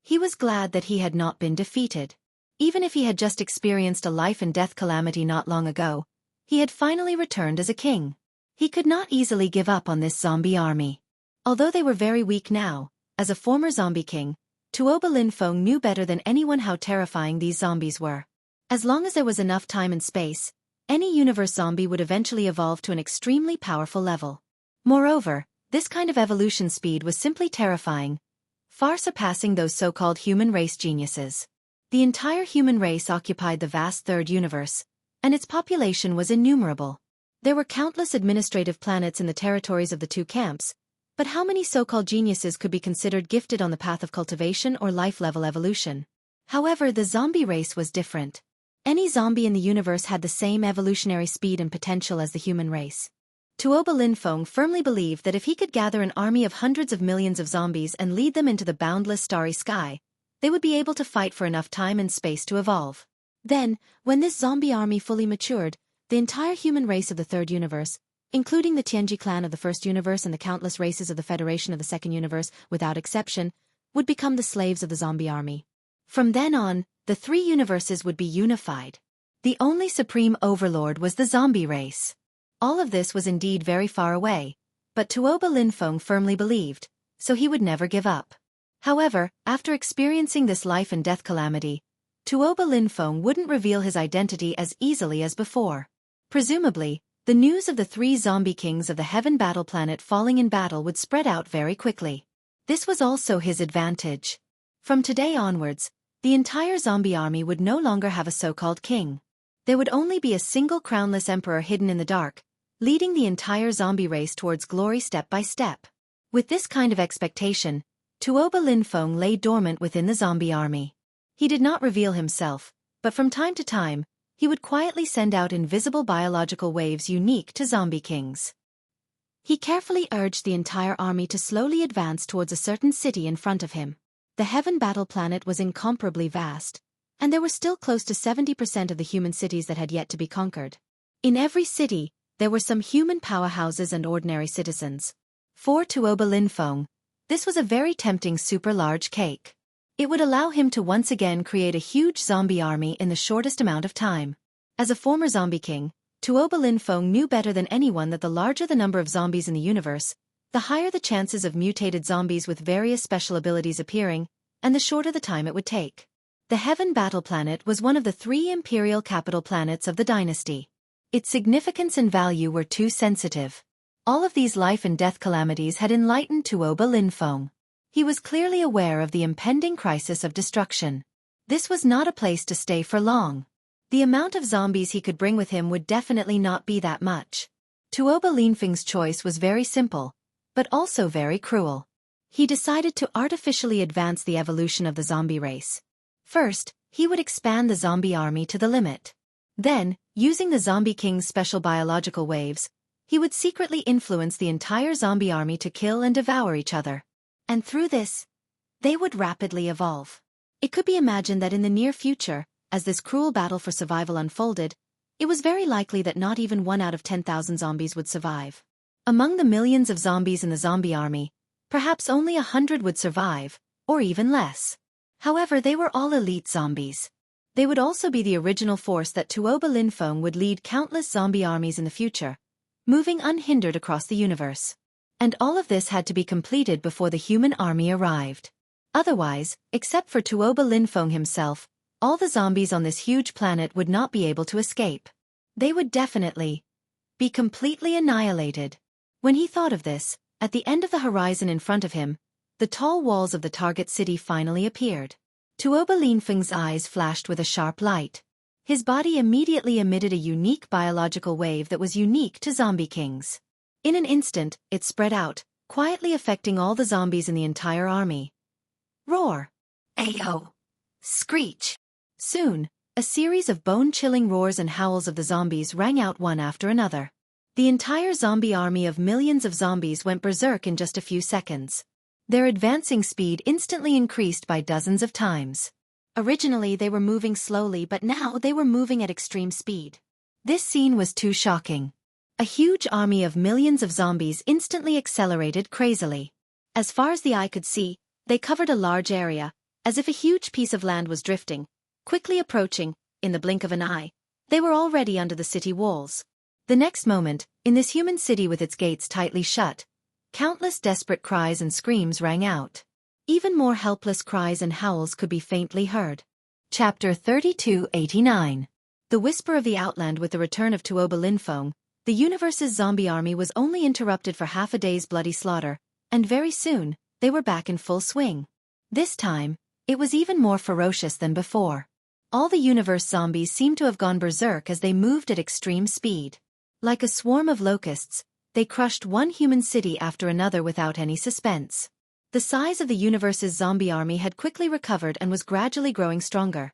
Speaker 1: He was glad that he had not been defeated. Even if he had just experienced a life and death calamity not long ago, he had finally returned as a king. He could not easily give up on this zombie army. Although they were very weak now, as a former zombie king, Tuoba Linfeng knew better than anyone how terrifying these zombies were. As long as there was enough time and space, any universe zombie would eventually evolve to an extremely powerful level. Moreover, this kind of evolution speed was simply terrifying, far surpassing those so-called human race geniuses. The entire human race occupied the vast third universe, and its population was innumerable. There were countless administrative planets in the territories of the two camps, but how many so-called geniuses could be considered gifted on the path of cultivation or life-level evolution? However, the zombie race was different. Any zombie in the universe had the same evolutionary speed and potential as the human race. Tuoba Linfeng firmly believed that if he could gather an army of hundreds of millions of zombies and lead them into the boundless starry sky, they would be able to fight for enough time and space to evolve. Then, when this zombie army fully matured, the entire human race of the third universe, including the Tianji clan of the first universe and the countless races of the Federation of the second universe, without exception, would become the slaves of the zombie army. From then on, the three universes would be unified. The only supreme overlord was the zombie race. All of this was indeed very far away, but Tuoba Linfeng firmly believed, so he would never give up. However, after experiencing this life and death calamity, Tuoba Linfeng wouldn't reveal his identity as easily as before. Presumably, the news of the three zombie kings of the Heaven Battle Planet falling in battle would spread out very quickly. This was also his advantage. From today onwards, the entire zombie army would no longer have a so-called king. There would only be a single crownless emperor hidden in the dark, leading the entire zombie race towards glory step by step. With this kind of expectation, Tuoba Linfeng lay dormant within the zombie army. He did not reveal himself, but from time to time, he would quietly send out invisible biological waves unique to zombie kings. He carefully urged the entire army to slowly advance towards a certain city in front of him. The Heaven Battle Planet was incomparably vast, and there were still close to 70% of the human cities that had yet to be conquered. In every city, there were some human powerhouses and ordinary citizens. For Tuoba Linfeng, this was a very tempting super large cake. It would allow him to once again create a huge zombie army in the shortest amount of time. As a former zombie king, Tuoba Linfeng knew better than anyone that the larger the number of zombies in the universe, the higher the chances of mutated zombies with various special abilities appearing, and the shorter the time it would take. The Heaven Battle Planet was one of the three imperial capital planets of the dynasty. Its significance and value were too sensitive. All of these life and death calamities had enlightened Tuoba Linfeng. He was clearly aware of the impending crisis of destruction. This was not a place to stay for long. The amount of zombies he could bring with him would definitely not be that much. Tuoba Linfeng's choice was very simple, but also very cruel. He decided to artificially advance the evolution of the zombie race. First, he would expand the zombie army to the limit. Then, using the zombie king's special biological waves, he would secretly influence the entire zombie army to kill and devour each other. And through this, they would rapidly evolve. It could be imagined that in the near future, as this cruel battle for survival unfolded, it was very likely that not even 1 out of 10,000 zombies would survive. Among the millions of zombies in the zombie army, perhaps only 100 would survive, or even less. However, they were all elite zombies. They would also be the original force that Tuoba Linfeng would lead countless zombie armies in the future, moving unhindered across the universe. And all of this had to be completed before the human army arrived. Otherwise, except for Tuoba Linfeng himself, all the zombies on this huge planet would not be able to escape. They would definitely be completely annihilated. When he thought of this, at the end of the horizon in front of him, the tall walls of the target city finally appeared. Tuoba Linfeng's eyes flashed with a sharp light. His body immediately emitted a unique biological wave that was unique to zombie kings. In an instant, it spread out, quietly affecting all the zombies in the entire army. Roar! Ayo! Screech! Soon, a series of bone-chilling roars and howls of the zombies rang out one after another. The entire zombie army of millions of zombies went berserk in just a few seconds. Their advancing speed instantly increased by dozens of times. Originally they were moving slowly, but now they were moving at extreme speed. This scene was too shocking. A huge army of millions of zombies instantly accelerated crazily. As far as the eye could see, they covered a large area, as if a huge piece of land was drifting, quickly approaching. In the blink of an eye, they were already under the city walls. The next moment, in this human city with its gates tightly shut, countless desperate cries and screams rang out. Even more helpless cries and howls could be faintly heard. Chapter 3289. The Whisper of the Outland. With the return of Tuoba Linfeng, the universe's zombie army was only interrupted for half a day's bloody slaughter, and very soon, they were back in full swing. This time, it was even more ferocious than before. All the universe zombies seemed to have gone berserk as they moved at extreme speed. Like a swarm of locusts, they crushed one human city after another without any suspense. The size of the universe's zombie army had quickly recovered and was gradually growing stronger.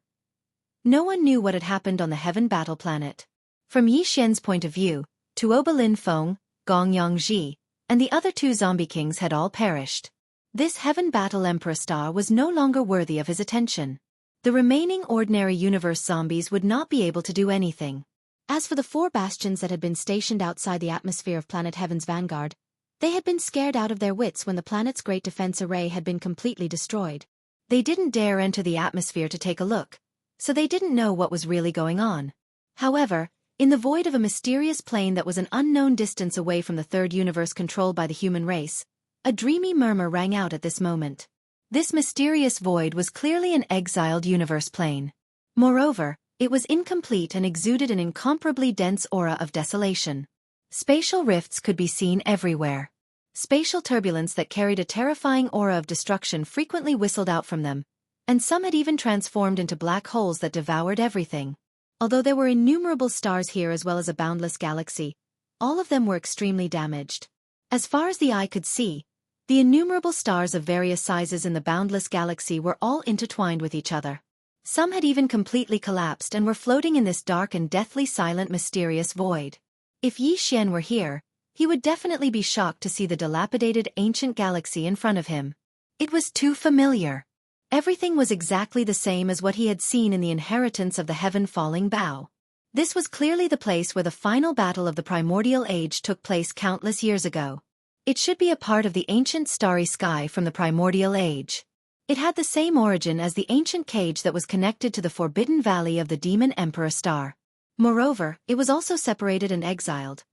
Speaker 1: No one knew what had happened on the Heaven Battle Planet. From Yi Xian's point of view, Tuoba Linfeng, Gong Yangji, and the other two zombie kings had all perished. This Heaven Battle Emperor star was no longer worthy of his attention. The remaining ordinary universe zombies would not be able to do anything. As for the 4 bastions that had been stationed outside the atmosphere of Planet Heaven's vanguard, they had been scared out of their wits when the planet's great defense array had been completely destroyed. They didn't dare enter the atmosphere to take a look, so they didn't know what was really going on. However, in the void of a mysterious plane that was an unknown distance away from the third universe controlled by the human race, a dreamy murmur rang out at this moment. This mysterious void was clearly an exiled universe plane. Moreover, it was incomplete and exuded an incomparably dense aura of desolation. Spatial rifts could be seen everywhere. Spatial turbulence that carried a terrifying aura of destruction frequently whistled out from them, and some had even transformed into black holes that devoured everything. Although there were innumerable stars here as well as a boundless galaxy, all of them were extremely damaged. As far as the eye could see, the innumerable stars of various sizes in the boundless galaxy were all intertwined with each other. Some had even completely collapsed and were floating in this dark and deathly silent mysterious void. If Yi Xian were here, he would definitely be shocked to see the dilapidated ancient galaxy in front of him. It was too familiar. Everything was exactly the same as what he had seen in the Inheritance of the Heaven Falling Bough. This was clearly the place where the final battle of the primordial age took place countless years ago. It should be a part of the ancient starry sky from the primordial age. It had the same origin as the ancient cage that was connected to the forbidden valley of the demon emperor star. Moreover, it was also separated and exiled.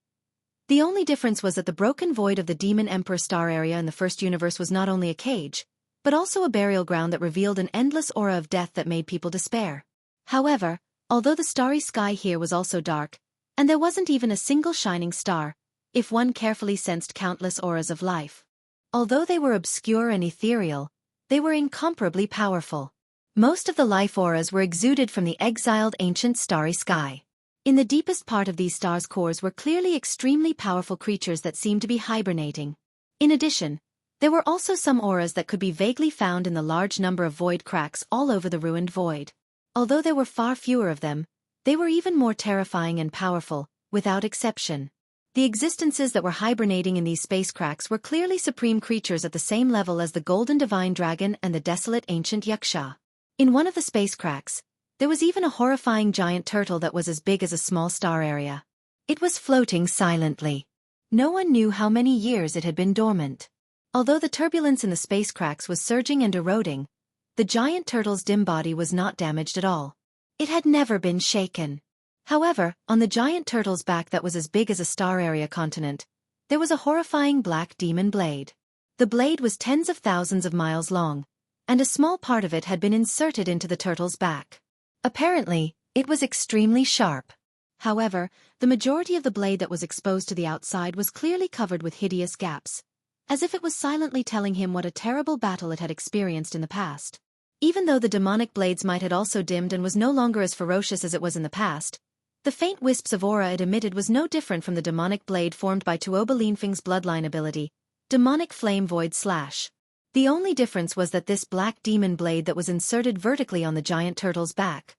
Speaker 1: The only difference was that the broken void of the demon emperor star area in the first universe was not only a cage, but also a burial ground that revealed an endless aura of death that made people despair. However, although the starry sky here was also dark, and there wasn't even a single shining star, if one carefully sensed countless auras of life. Although they were obscure and ethereal, they were incomparably powerful. Most of the life auras were exuded from the exiled ancient starry sky. In the deepest part of these stars' cores were clearly extremely powerful creatures that seemed to be hibernating. In addition, there were also some auras that could be vaguely found in the large number of void cracks all over the ruined void. Although there were far fewer of them, they were even more terrifying and powerful, without exception. The existences that were hibernating in these space cracks were clearly supreme creatures at the same level as the golden divine dragon and the desolate ancient Xianxia. In one of the space cracks, there was even a horrifying giant turtle that was as big as a small star area. It was floating silently. No one knew how many years it had been dormant. Although the turbulence in the space cracks was surging and eroding, the giant turtle's dim body was not damaged at all. It had never been shaken. However, on the giant turtle's back that was as big as a star area continent, there was a horrifying black demon blade. The blade was tens of thousands of miles long, and a small part of it had been inserted into the turtle's back. Apparently, it was extremely sharp. However, the majority of the blade that was exposed to the outside was clearly covered with hideous gaps, as if it was silently telling him what a terrible battle it had experienced in the past. Even though the demonic blades might had also dimmed and was no longer as ferocious as it was in the past, the faint wisps of aura it emitted was no different from the demonic blade formed by Tuoba Linfeng's bloodline ability, Demonic Flame Void Slash. The only difference was that this black demon blade that was inserted vertically on the giant turtle's back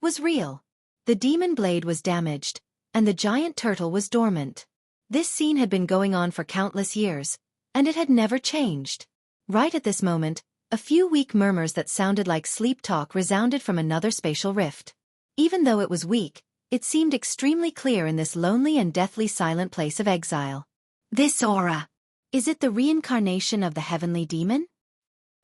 Speaker 1: was real. The demon blade was damaged, and the giant turtle was dormant. This scene had been going on for countless years, and it had never changed. Right at this moment, a few weak murmurs that sounded like sleep talk resounded from another spatial rift. Even though it was weak, it seemed extremely clear in this lonely and deathly silent place of exile. This aura. Is it the reincarnation of the heavenly demon?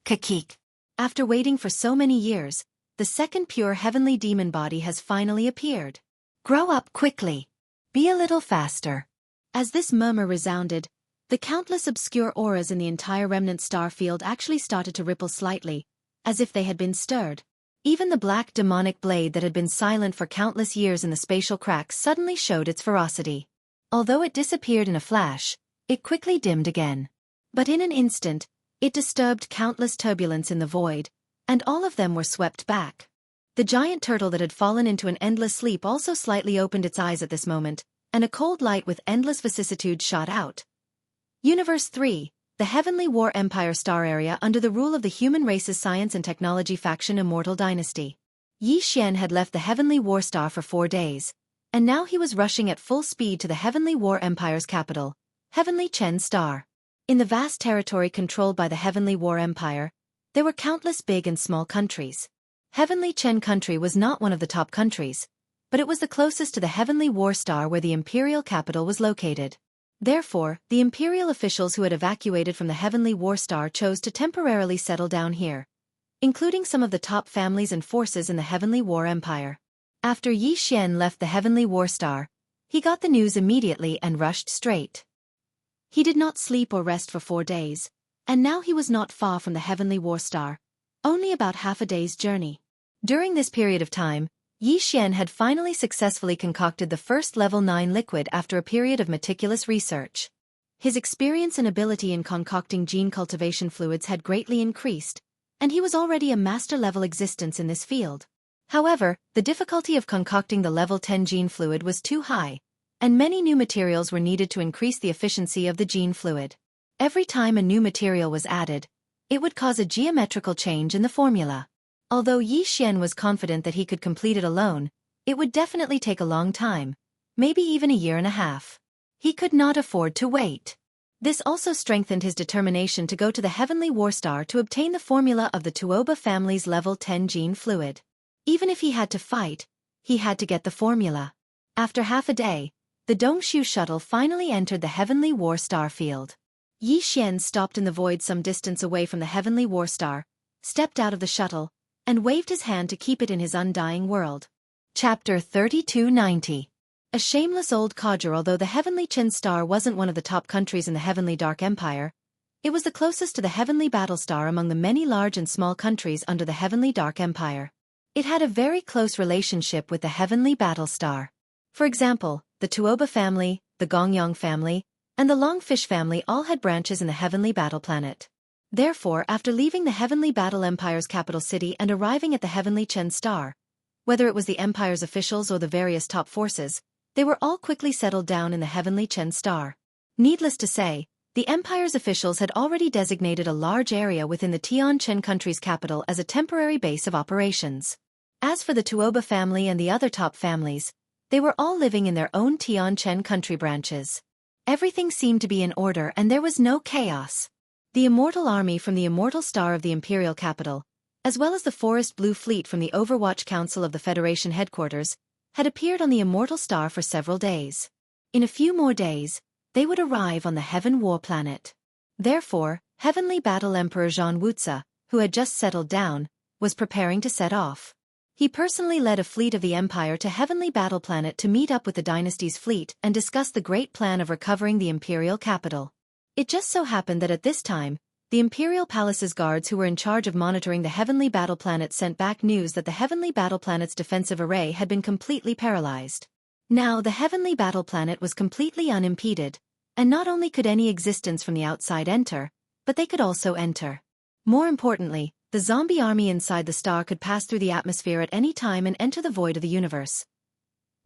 Speaker 1: Kakik. After waiting for so many years, the second pure heavenly demon body has finally appeared. Grow up quickly. Be a little faster. As this murmur resounded, the countless obscure auras in the entire remnant star field actually started to ripple slightly, as if they had been stirred. Even the black demonic blade that had been silent for countless years in the spatial cracks suddenly showed its ferocity. Although it disappeared in a flash, it quickly dimmed again. But in an instant, it disturbed countless turbulence in the void, and all of them were swept back. The giant turtle that had fallen into an endless sleep also slightly opened its eyes at this moment, and a cold light with endless vicissitudes shot out. Universe 3, the Heavenly War Empire star area under the rule of the human race's science and technology faction Immortal Dynasty. Yi Xian had left the Heavenly War Star for 4 days, and now he was rushing at full speed to the Heavenly War Empire's capital, Heavenly Chen Star. In the vast territory controlled by the Heavenly War Empire, there were countless big and small countries. Heavenly Chen Country was not one of the top countries, but it was the closest to the Heavenly War Star where the imperial capital was located. Therefore, the imperial officials who had evacuated from the Heavenly War Star chose to temporarily settle down here, including some of the top families and forces in the Heavenly War Empire. After Yi Xian left the Heavenly War Star, he got the news immediately and rushed straight. He did not sleep or rest for 4 days, and now he was not far from the Heavenly War Star, only about half a day's journey. During this period of time, Yi Xian had finally successfully concocted the first level 9 liquid after a period of meticulous research. His experience and ability in concocting gene cultivation fluids had greatly increased, and he was already a master-level existence in this field. However, the difficulty of concocting the level 10 gene fluid was too high, and many new materials were needed to increase the efficiency of the gene fluid. Every time a new material was added, it would cause a geometrical change in the formula. Although Yi Xian was confident that he could complete it alone, it would definitely take a long time, maybe even a year and a half. He could not afford to wait. This also strengthened his determination to go to the Heavenly War Star to obtain the formula of the Tuoba family's level 10 gene fluid. Even if he had to fight, he had to get the formula. After half a day, the Dongshu shuttle finally entered the Heavenly War Star field. Yi Xian stopped in the void some distance away from the Heavenly War Star, stepped out of the shuttle, and waved his hand to keep it in his undying world. Chapter 3290. A shameless old codger. Although the Heavenly Chen Star wasn't one of the top countries in the Heavenly Dark Empire, it was the closest to the Heavenly Battle Star among the many large and small countries under the Heavenly Dark Empire. It had a very close relationship with the Heavenly Battle Star. For example, the Tuoba family, the Gongyang family, and the Longfish family all had branches in the Heavenly Battle Planet. Therefore, after leaving the Heavenly Battle Empire's capital city and arriving at the Heavenly Chen Star, whether it was the Empire's officials or the various top forces, they were all quickly settled down in the Heavenly Chen Star. Needless to say, the Empire's officials had already designated a large area within the Tian Chen country's capital as a temporary base of operations. As for the Tuoba family and the other top families, they were all living in their own Tian Chen country branches. Everything seemed to be in order and there was no chaos. The Immortal Army from the Immortal Star of the Imperial Capital, as well as the Forest Blue Fleet from the Overwatch Council of the Federation headquarters, had appeared on the Immortal Star for several days. In a few more days, they would arrive on the Heaven War planet. Therefore, Heavenly Battle Emperor Zhang Wuxia, who had just settled down, was preparing to set off. He personally led a fleet of the Empire to Heavenly Battle Planet to meet up with the Dynasty's fleet and discuss the great plan of recovering the Imperial capital. It just so happened that at this time, the Imperial Palace's guards who were in charge of monitoring the Heavenly Battle Planet sent back news that the Heavenly Battle Planet's defensive array had been completely paralyzed. Now the heavenly battle planet was completely unimpeded, and not only could any existence from the outside enter, but they could also enter. More importantly, the zombie army inside the star could pass through the atmosphere at any time and enter the void of the universe.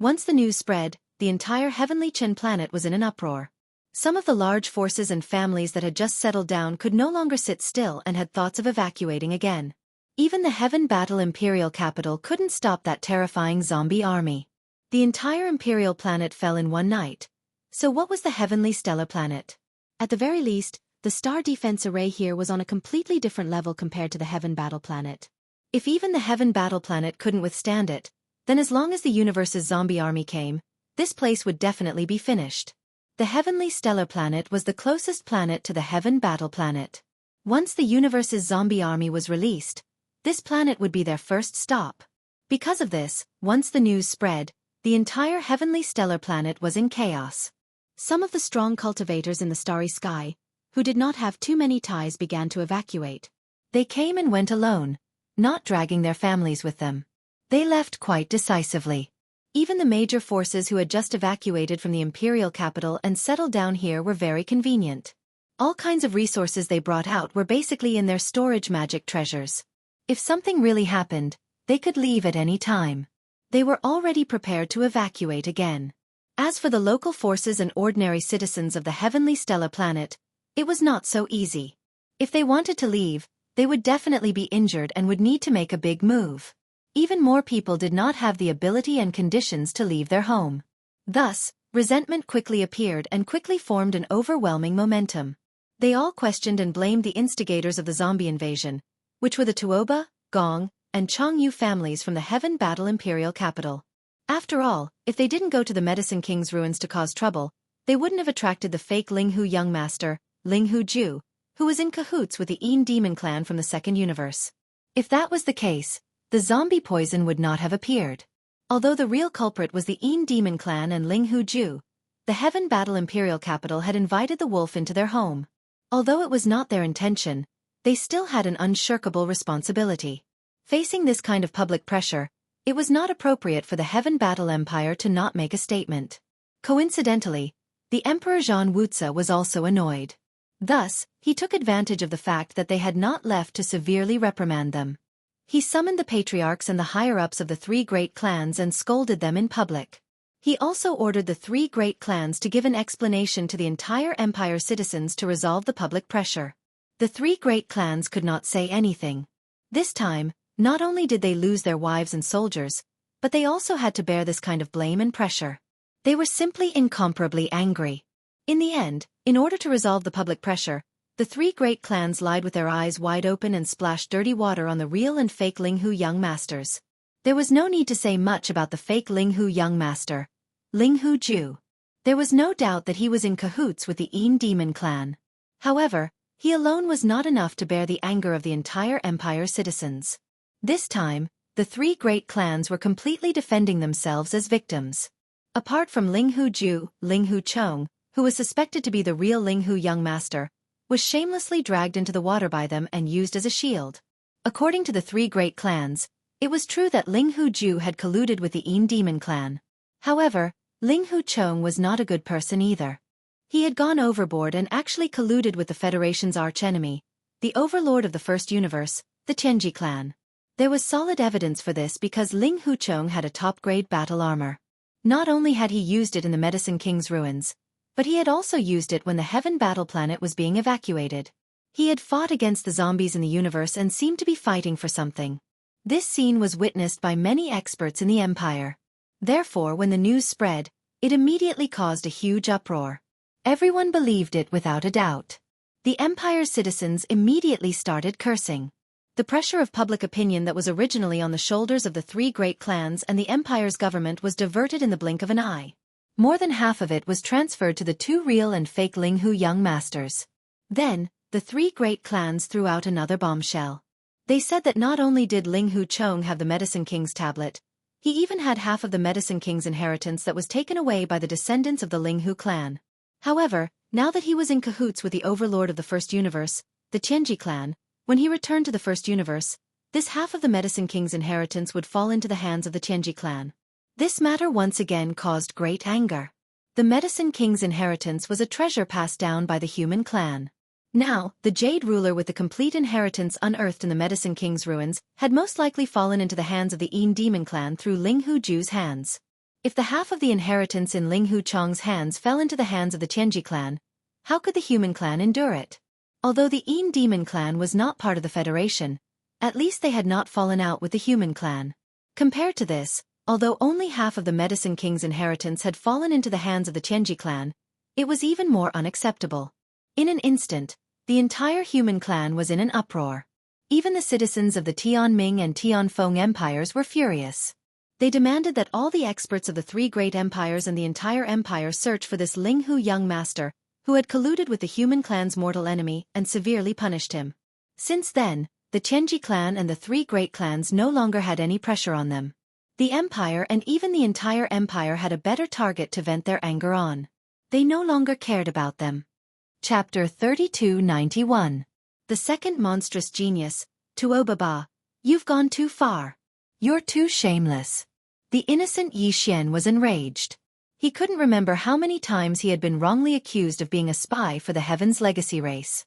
Speaker 1: Once the news spread, the entire heavenly Qin planet was in an uproar. Some of the large forces and families that had just settled down could no longer sit still and had thoughts of evacuating again. Even the Heaven Battle Imperial capital couldn't stop that terrifying zombie army. The entire Imperial planet fell in one night. So what was the Heavenly Stellar planet? At the very least, the star defense array here was on a completely different level compared to the Heaven Battle planet. If even the Heaven Battle planet couldn't withstand it, then as long as the universe's zombie army came, this place would definitely be finished. The Heavenly Stellar planet was the closest planet to the Heaven Battle planet. Once the universe's zombie army was released, this planet would be their first stop. Because of this, once the news spread, the entire Heavenly Stellar planet was in chaos. Some of the strong cultivators in the starry sky, who did not have too many ties, began to evacuate. They came and went alone, not dragging their families with them. They left quite decisively. Even the major forces who had just evacuated from the imperial capital and settled down here were very convenient. All kinds of resources they brought out were basically in their storage magic treasures. If something really happened, they could leave at any time. They were already prepared to evacuate again. As for the local forces and ordinary citizens of the Heavenly Stellar planet, it was not so easy. If they wanted to leave, they would definitely be injured and would need to make a big move. Even more people did not have the ability and conditions to leave their home. Thus, resentment quickly appeared and quickly formed an overwhelming momentum. They all questioned and blamed the instigators of the zombie invasion, which were the Tuoba, Gong, and Jianghu families from the Heaven Battle Imperial capital. After all, if they didn't go to the Medicine King's ruins to cause trouble, they wouldn't have attracted the fake Linghu young master, Linghu Ju, who was in cahoots with the Yin demon clan from the second universe. If that was the case, the zombie poison would not have appeared. Although the real culprit was the Yin demon clan and Linghu Ju, the Heaven Battle Imperial capital had invited the wolf into their home. Although it was not their intention, they still had an unshirkable responsibility. Facing this kind of public pressure, it was not appropriate for the Heaven Battle Empire to not make a statement. Coincidentally, the Emperor Zhan Wuxia was also annoyed. Thus, he took advantage of the fact that they had not left to severely reprimand them. He summoned the patriarchs and the higher-ups of the three great clans and scolded them in public. He also ordered the three great clans to give an explanation to the entire empire's citizens to resolve the public pressure. The three great clans could not say anything. This time, not only did they lose their wives and soldiers, but they also had to bear this kind of blame and pressure. They were simply incomparably angry. In the end, in order to resolve the public pressure, the three great clans lied with their eyes wide open and splashed dirty water on the real and fake Linghu young masters. There was no need to say much about the fake Linghu young master, Linghu Ju. There was no doubt that he was in cahoots with the Yin demon clan. However, he alone was not enough to bear the anger of the entire empire's citizens. This time, the three great clans were completely defending themselves as victims. Apart from Linghu Ju, Linghu Chong, who was suspected to be the real Linghu young master, was shamelessly dragged into the water by them and used as a shield. According to the three great clans, it was true that Linghu Ju had colluded with the Yin demon clan. However, Linghu Chong was not a good person either. He had gone overboard and actually colluded with the Federation's archenemy, the overlord of the First Universe, the Qianxia clan. There was solid evidence for this because Linghu Chong had a top-grade battle armor. Not only had he used it in the Medicine King's ruins, but he had also used it when the Heaven Battle planet was being evacuated. He had fought against the zombies in the universe and seemed to be fighting for something. This scene was witnessed by many experts in the Empire. Therefore, when the news spread, it immediately caused a huge uproar. Everyone believed it without a doubt. The Empire's citizens immediately started cursing. The pressure of public opinion that was originally on the shoulders of the three great clans and the Empire's government was diverted in the blink of an eye. More than half of it was transferred to the two real and fake Linghu young masters. Then, the three great clans threw out another bombshell. They said that not only did Linghu Chong have the Medicine King's tablet, he even had half of the Medicine King's inheritance that was taken away by the descendants of the Linghu clan. However, now that he was in cahoots with the overlord of the First Universe, the Qianxia clan, when he returned to the First Universe, this half of the Medicine King's inheritance would fall into the hands of the Qianxia clan. This matter once again caused great anger. The Medicine King's inheritance was a treasure passed down by the human clan. Now, the Jade ruler with the complete inheritance unearthed in the Medicine King's ruins had most likely fallen into the hands of the Yin Demon clan through Ling Hu Ju's hands. If the half of the inheritance in Ling Hu Chong's hands fell into the hands of the Tianji clan, how could the human clan endure it? Although the Yin Demon clan was not part of the Federation, at least they had not fallen out with the human clan. Compared to this, although only half of the Medicine King's inheritance had fallen into the hands of the Tianji clan, it was even more unacceptable. In an instant, the entire human clan was in an uproar. Even the citizens of the Tianming and Tianfeng empires were furious. They demanded that all the experts of the three great empires and the entire empire search for this Ling Hu young master, who had colluded with the human clan's mortal enemy and severely punished him. Since then, the Tianji clan and the three great clans no longer had any pressure on them. The empire and even the entire empire had a better target to vent their anger on. They no longer cared about them. Chapter 3291. The second monstrous genius, Tuobaba, you've gone too far. You're too shameless. The innocent Yi Xian was enraged. He couldn't remember how many times he had been wrongly accused of being a spy for the Heaven's Legacy race.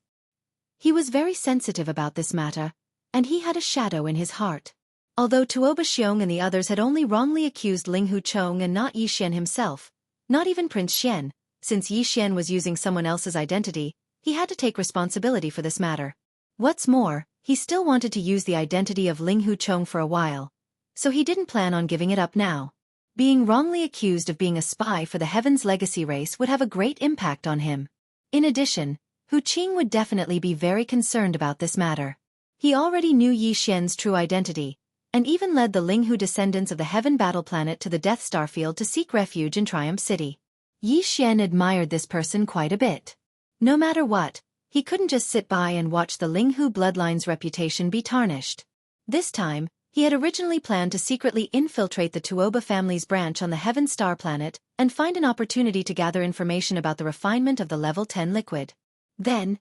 Speaker 1: He was very sensitive about this matter, and he had a shadow in his heart. Although Tuoba Xiong and the others had only wrongly accused Ling Hu Chong and not Yi Xian himself, not even Prince Xian, since Yi Xian was using someone else's identity, he had to take responsibility for this matter. What's more, he still wanted to use the identity of Ling Hu Chong for a while, so he didn't plan on giving it up now. Being wrongly accused of being a spy for the Heaven's Legacy race would have a great impact on him. In addition, Hu Qing would definitely be very concerned about this matter. He already knew Yi Xian's true identity, and even led the Ling Hu descendants of the Heaven Battle Planet to the Death Star Field to seek refuge in Triumph City. Yi Xian admired this person quite a bit. No matter what, he couldn't just sit by and watch the Ling Hu bloodline's reputation be tarnished. This time, he had originally planned to secretly infiltrate the Tuoba family's branch on the Heaven Star Planet and find an opportunity to gather information about the refinement of the level 10 liquid. Then,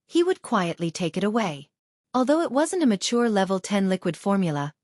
Speaker 1: he would quietly take it away. Although it wasn't a mature level 10 liquid formula,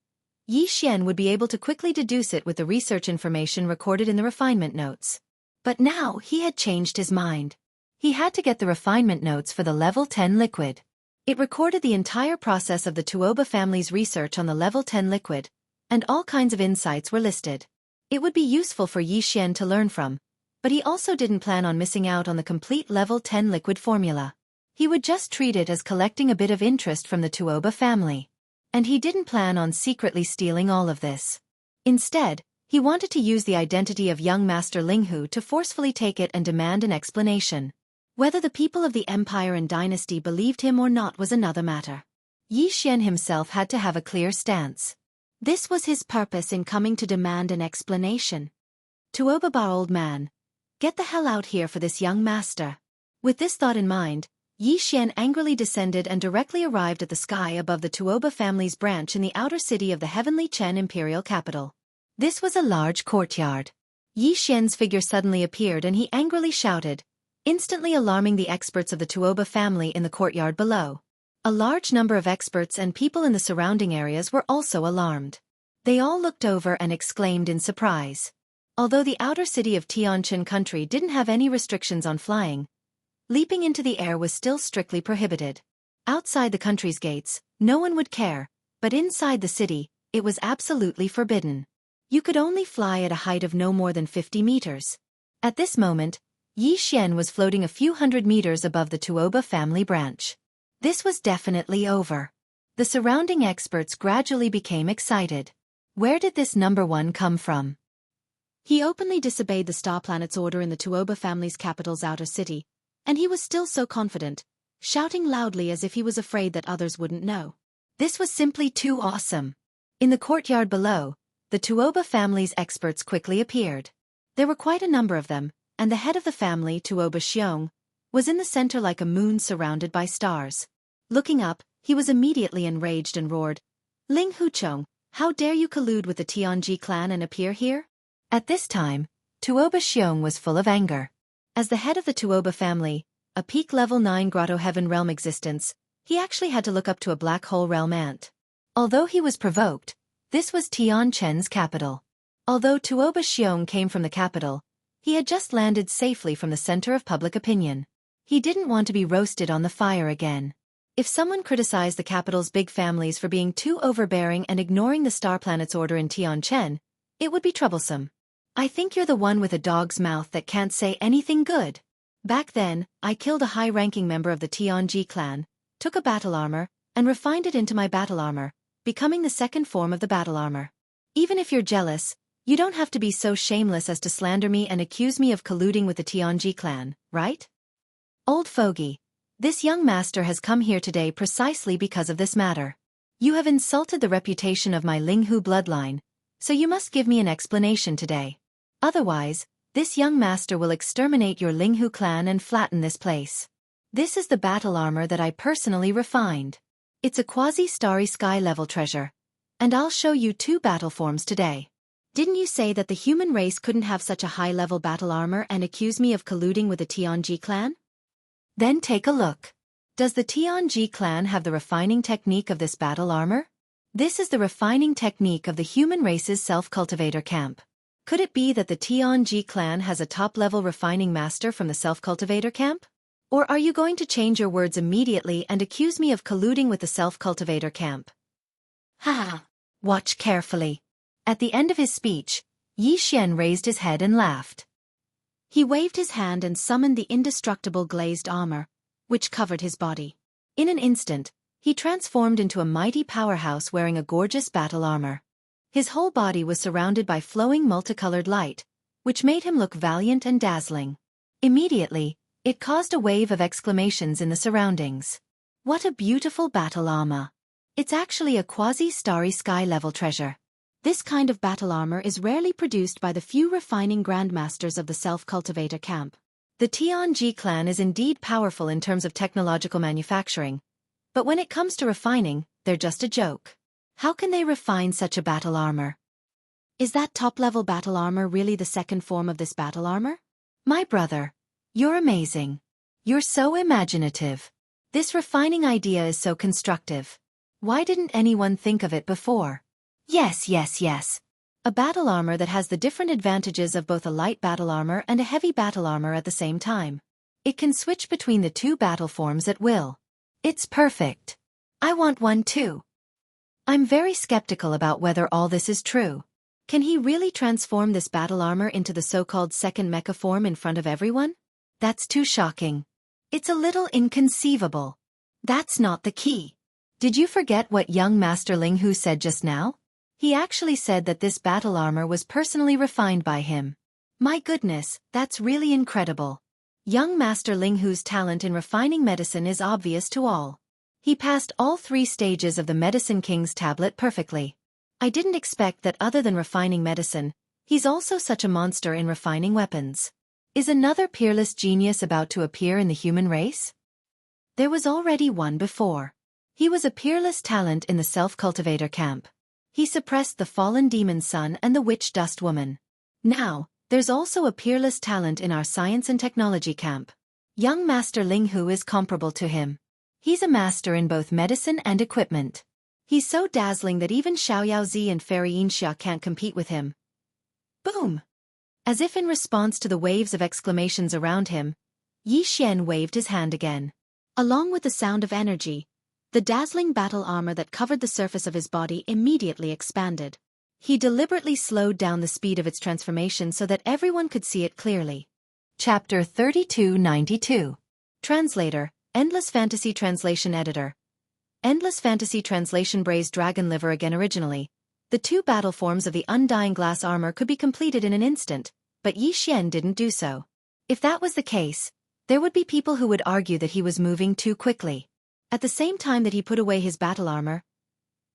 Speaker 1: Yi Xian would be able to quickly deduce it with the research information recorded in the refinement notes. But now he had changed his mind. He had to get the refinement notes for the level 10 liquid. It recorded the entire process of the Tuoba family's research on the level 10 liquid, and all kinds of insights were listed. It would be useful for Yi Xian to learn from, but he also didn't plan on missing out on the complete level 10 liquid formula. He would just treat it as collecting a bit of interest from the Tuoba family. And he didn't plan on secretly stealing all of this. Instead, he wanted to use the identity of young Master Ling Hu to forcefully take it and demand an explanation. Whether the people of the empire and dynasty believed him or not was another matter. Yi Xian himself had to have a clear stance. This was his purpose in coming to demand an explanation. Tuobaba, old man, get the hell out here for this young master. With this thought in mind, Yi Xian angrily descended and directly arrived at the sky above the Tuoba family's branch in the outer city of the Heavenly Chen imperial capital. This was a large courtyard. Yi Xian's figure suddenly appeared and he angrily shouted, instantly alarming the experts of the Tuoba family in the courtyard below. A large number of experts and people in the surrounding areas were also alarmed. They all looked over and exclaimed in surprise. Although the outer city of Tianjin country didn't have any restrictions on flying, leaping into the air was still strictly prohibited. Outside the country's gates, no one would care, but inside the city, it was absolutely forbidden. You could only fly at a height of no more than 50 meters. At this moment, Yi Xian was floating a few hundred meters above the Tuoba family branch. This was definitely over. The surrounding experts gradually became excited. Where did this number one come from? He openly disobeyed the Star Planet's order in the Tuoba family's capital's outer city, and he was still so confident, shouting loudly as if he was afraid that others wouldn't know. This was simply too awesome. In the courtyard below, the Tuoba family's experts quickly appeared. There were quite a number of them, and the head of the family, Tuoba Xiong, was in the center like a moon surrounded by stars. Looking up, he was immediately enraged and roared, "Ling Huchong, how dare you collude with the Tianji clan and appear here?" At this time, Tuoba Xiong was full of anger. As the head of the Tuoba family, a peak level 9 Grotto Heaven realm existence, he actually had to look up to a black hole realm ant. Although he was provoked, this was Tianchen's capital. Although Tuoba Xiong came from the capital, he had just landed safely from the center of public opinion. He didn't want to be roasted on the fire again. If someone criticized the capital's big families for being too overbearing and ignoring the star planet's order in Tianchen, it would be troublesome. I think you're the one with a dog's mouth that can't say anything good. Back then, I killed a high-ranking member of the Tianji clan, took a battle armor, and refined it into my battle armor, becoming the second form of the battle armor. Even if you're jealous, you don't have to be so shameless as to slander me and accuse me of colluding with the Tianji clan, right? Old fogey, this young master has come here today precisely because of this matter. You have insulted the reputation of my Linghu bloodline, so you must give me an explanation today. Otherwise, this young master will exterminate your Linghu clan and flatten this place. This is the battle armor that I personally refined. It's a quasi-starry sky level treasure. And I'll show you 2 battle forms today. Didn't you say that the human race couldn't have such a high-level battle armor and accuse me of colluding with the Tianji clan? Then take a look. Does the Tianji clan have the refining technique of this battle armor? This is the refining technique of the human race's self-cultivator camp. Could it be that the Tianji clan has a top-level refining master from the self-cultivator camp? Or are you going to change your words immediately and accuse me of colluding with the self-cultivator camp? Ha! Watch carefully. At the end of his speech, Yi Xian raised his head and laughed. He waved his hand and summoned the indestructible glazed armor, which covered his body. In an instant, he transformed into a mighty powerhouse wearing a gorgeous battle armor. His whole body was surrounded by flowing multicolored light, which made him look valiant and dazzling. Immediately, it caused a wave of exclamations in the surroundings. What a beautiful battle armor! It's actually a quasi-starry sky-level treasure. This kind of battle armor is rarely produced by the few refining grandmasters of the self-cultivator camp. The Tianji clan is indeed powerful in terms of technological manufacturing, but when it comes to refining, they're just a joke. How can they refine such a battle armor? Is that top-level battle armor really the second form of this battle armor? My brother, you're amazing. You're so imaginative. This refining idea is so constructive. Why didn't anyone think of it before? Yes. A battle armor that has the different advantages of both a light battle armor and a heavy battle armor at the same time. It can switch between the 2 battle forms at will. It's perfect. I want one too. I'm very skeptical about whether all this is true. Can he really transform this battle armor into the so-called second mecha form in front of everyone? That's too shocking. It's a little inconceivable. That's not the key. Did you forget what young Master Linghu said just now? He actually said that this battle armor was personally refined by him. My goodness, that's really incredible. Young Master Linghu's talent in refining medicine is obvious to all. He passed all 3 stages of the Medicine King's tablet perfectly. I didn't expect that other than refining medicine, he's also such a monster in refining weapons. Is another peerless genius about to appear in the human race? There was already one before. He was a peerless talent in the self-cultivator camp. He suppressed the fallen demon son and the witch dust woman. Now, there's also a peerless talent in our science and technology camp. Young Master Linghu is comparable to him. He's a master in both medicine and equipment. He's so dazzling that even Xiaoyaozi and Fairy Xianxia can't compete with him. Boom! As if in response to the waves of exclamations around him, Yi Xian waved his hand again. Along with the sound of energy, the dazzling battle armor that covered the surface of his body immediately expanded. He deliberately slowed down the speed of its transformation so that everyone could see it clearly. Chapter 3292. Translator, Endless Fantasy Translation Editor. Endless Fantasy Translation Braised Dragon Liver again. Originally, the 2 battle forms of the undying glass armor could be completed in an instant, but Yi Xian didn't do so. If that was the case, there would be people who would argue that he was moving too quickly. At the same time that he put away his battle armor,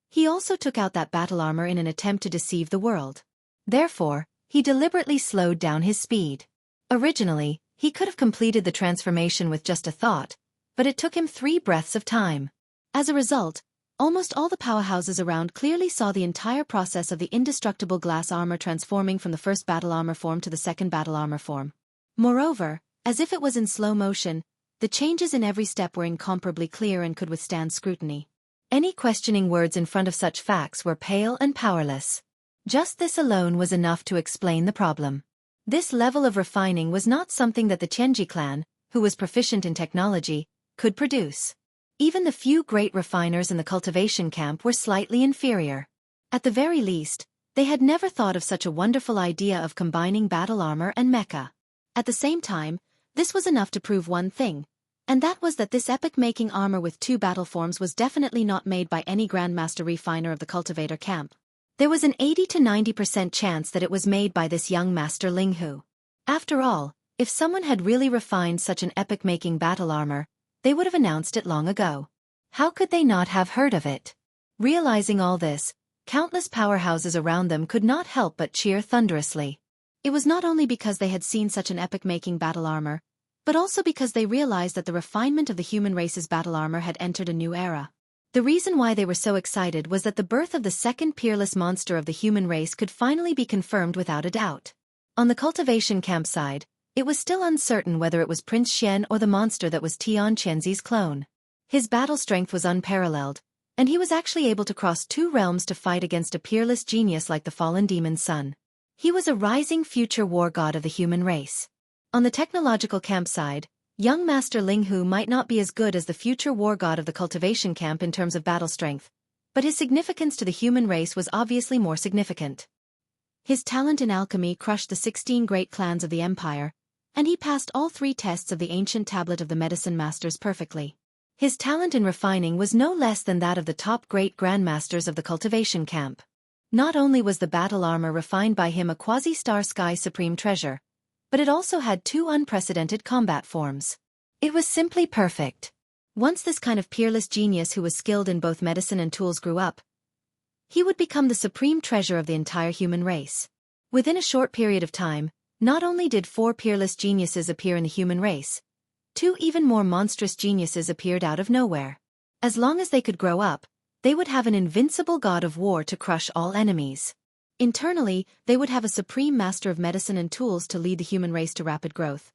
Speaker 1: he also took out that battle armor in an attempt to deceive the world. Therefore, he deliberately slowed down his speed. Originally, he could have completed the transformation with just a thought, but it took him 3 breaths of time. As a result, almost all the powerhouses around clearly saw the entire process of the indestructible glass armor transforming from the first battle armor form to the second battle armor form. Moreover, as if it was in slow motion, the changes in every step were incomparably clear and could withstand scrutiny. Any questioning words in front of such facts were pale and powerless. Just this alone was enough to explain the problem. This level of refining was not something that the Qianji clan, who was proficient in technology, could produce. Even the few great refiners in the cultivation camp were slightly inferior. At the very least, they had never thought of such a wonderful idea of combining battle armor and mecha. At the same time, this was enough to prove one thing, and that was that this epic-making armor with 2 battle forms was definitely not made by any Grandmaster refiner of the cultivator camp. There was an 80 to 90% chance that it was made by this young Master Linghu. After all, if someone had really refined such an epic-making battle armor, they would have announced it long ago. How could they not have heard of it? Realizing all this, countless powerhouses around them could not help but cheer thunderously. It was not only because they had seen such an epic-making battle armor, but also because they realized that the refinement of the human race's battle armor had entered a new era. The reason why they were so excited was that the birth of the second peerless monster of the human race could finally be confirmed without a doubt. On the cultivation camp side, it was still uncertain whether it was Prince Xian or the monster that was Tian Qianzi's clone. His battle strength was unparalleled, and he was actually able to cross 2 realms to fight against a peerless genius like the fallen demon's son. He was a rising future war god of the human race. On the technological camp side, young Master Linghu might not be as good as the future war god of the cultivation camp in terms of battle strength, but his significance to the human race was obviously more significant. His talent in alchemy crushed the 16 great clans of the empire, and he passed all 3 tests of the ancient tablet of the medicine masters perfectly. His talent in refining was no less than that of the top great grandmasters of the cultivation camp. Not only was the battle armor refined by him a quasi-star sky supreme treasure, but it also had 2 unprecedented combat forms. It was simply perfect. Once this kind of peerless genius who was skilled in both medicine and tools grew up, he would become the supreme treasure of the entire human race. Within a short period of time, not only did 4 peerless geniuses appear in the human race, 2 even more monstrous geniuses appeared out of nowhere. As long as they could grow up, they would have an invincible god of war to crush all enemies. Internally, they would have a supreme master of medicine and tools to lead the human race to rapid growth.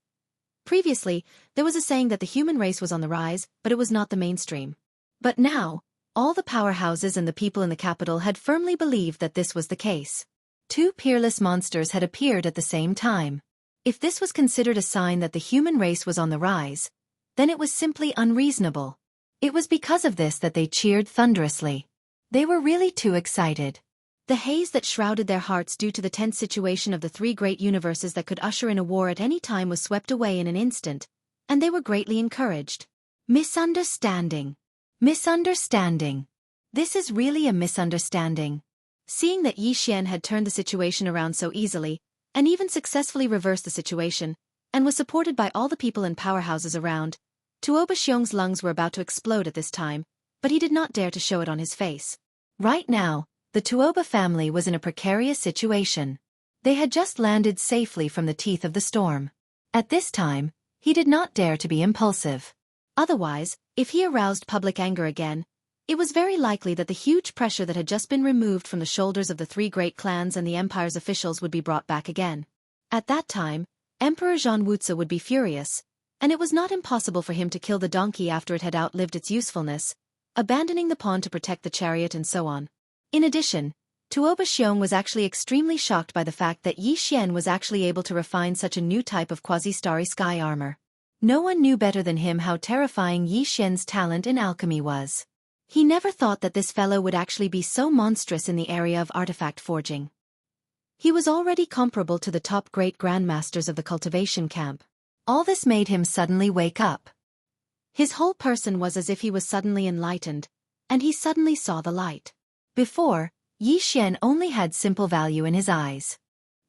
Speaker 1: Previously, there was a saying that the human race was on the rise, but it was not the mainstream. But now, all the powerhouses and the people in the capital had firmly believed that this was the case. 2 peerless monsters had appeared at the same time. If this was considered a sign that the human race was on the rise, then it was simply unreasonable. It was because of this that they cheered thunderously. They were really too excited. The haze that shrouded their hearts due to the tense situation of the 3 great universes that could usher in a war at any time was swept away in an instant, and they were greatly encouraged. Misunderstanding. Misunderstanding. This is really a misunderstanding. Seeing that Yi Xian had turned the situation around so easily, and even successfully reversed the situation, and was supported by all the people and powerhouses around, Tuoba Xiong's lungs were about to explode at this time, but he did not dare to show it on his face. Right now, the Tuoba family was in a precarious situation. They had just landed safely from the teeth of the storm. At this time, he did not dare to be impulsive. Otherwise, if he aroused public anger again, it was very likely that the huge pressure that had just been removed from the shoulders of the 3 great clans and the empire's officials would be brought back again. At that time, Emperor Wuxia would be furious, and it was not impossible for him to kill the donkey after it had outlived its usefulness, abandoning the pawn to protect the chariot and so on. In addition, Tuoba Xiong was actually extremely shocked by the fact that Yi Xian was actually able to refine such a new type of quasi-starry sky armor. No one knew better than him how terrifying Yi Xian's talent in alchemy was. He never thought that this fellow would actually be so monstrous in the area of artifact forging. He was already comparable to the top great grandmasters of the cultivation camp. All this made him suddenly wake up. His whole person was as if he was suddenly enlightened, and he suddenly saw the light. Before, Yi Xian only had simple value in his eyes.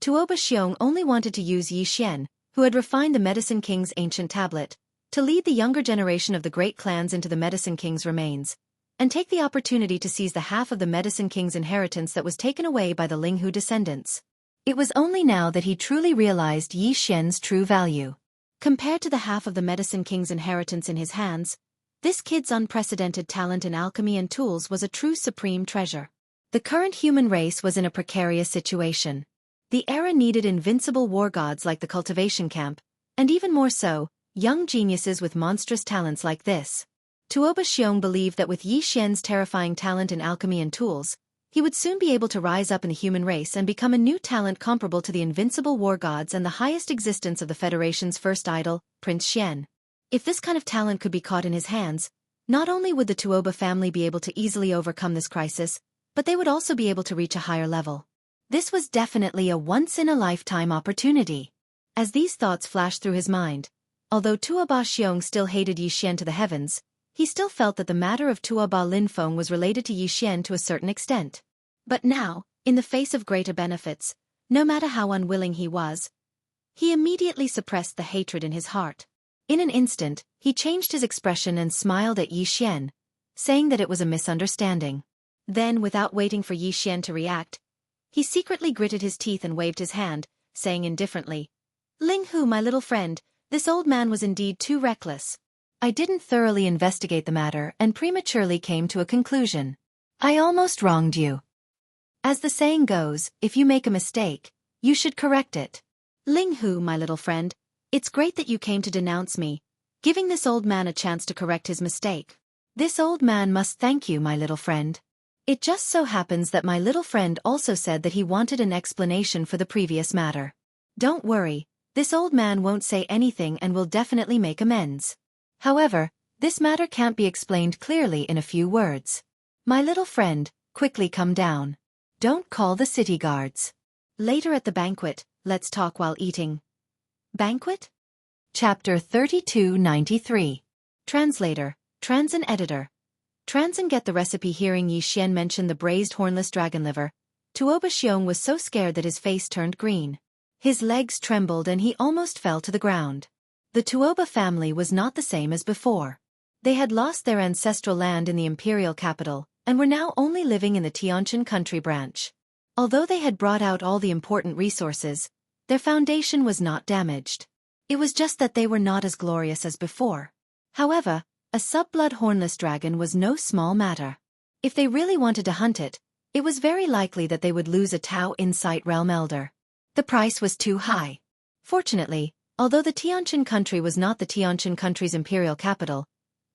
Speaker 1: Tuoba Xiong only wanted to use Yi Xian, who had refined the Medicine King's ancient tablet, to lead the younger generation of the great clans into the Medicine King's remains, and take the opportunity to seize the half of the Medicine King's inheritance that was taken away by the Linghu descendants. It was only now that he truly realized Yi Xian's true value. Compared to the half of the Medicine King's inheritance in his hands, this kid's unprecedented talent in alchemy and tools was a true supreme treasure. The current human race was in a precarious situation. The era needed invincible war gods like the cultivation camp, and even more so, young geniuses with monstrous talents like this. Tuoba Xiong believed that with Yi Xian's terrifying talent in alchemy and tools, He would soon be able to rise up in the human race and become a new talent comparable to the invincible war gods and the highest existence of the Federation's first idol, Prince Xian. If this kind of talent could be caught in his hands, not only would the Tuoba family be able to easily overcome this crisis, but they would also be able to reach a higher level. This was definitely a once-in-a-lifetime opportunity. As these thoughts flashed through his mind, although Tuoba Xiong still hated Yi Xian to the heavens, he still felt that the matter of Tuoba Linfeng was related to Yi Xian to a certain extent. But now, in the face of greater benefits, no matter how unwilling he was, he immediately suppressed the hatred in his heart. In an instant, he changed his expression and smiled at Yi Xian, saying that it was a misunderstanding. Then, without waiting for Yi Xian to react, he secretly gritted his teeth and waved his hand, saying indifferently, "Ling Hu, my little friend, this old man was indeed too reckless. I didn't thoroughly investigate the matter and prematurely came to a conclusion. I almost wronged you. As the saying goes, if you make a mistake, you should correct it. Ling Hu, my little friend, it's great that you came to denounce me, giving this old man a chance to correct his mistake. This old man must thank you, my little friend. It just so happens that my little friend also said that he wanted an explanation for the previous matter. Don't worry, this old man won't say anything and will definitely make amends. However, this matter can't be explained clearly in a few words. My little friend, quickly come down. Don't call the city guards. Later at the banquet, let's talk while eating." Banquet? Chapter 3293. Translator, Transin Editor. Transin get the recipe. Hearing Yi Xian mention the braised hornless dragon liver, Tuoba Xiong was so scared that his face turned green. His legs trembled and he almost fell to the ground. The Tuoba family was not the same as before. They had lost their ancestral land in the imperial capital, and were now only living in the Tianqian country branch. Although they had brought out all the important resources, their foundation was not damaged. It was just that they were not as glorious as before. However, a sub-blood hornless dragon was no small matter. If they really wanted to hunt it, it was very likely that they would lose a Tao Insight Realm Elder. The price was too high. Fortunately, although the Tianqian country was not the Tianqian country's imperial capital,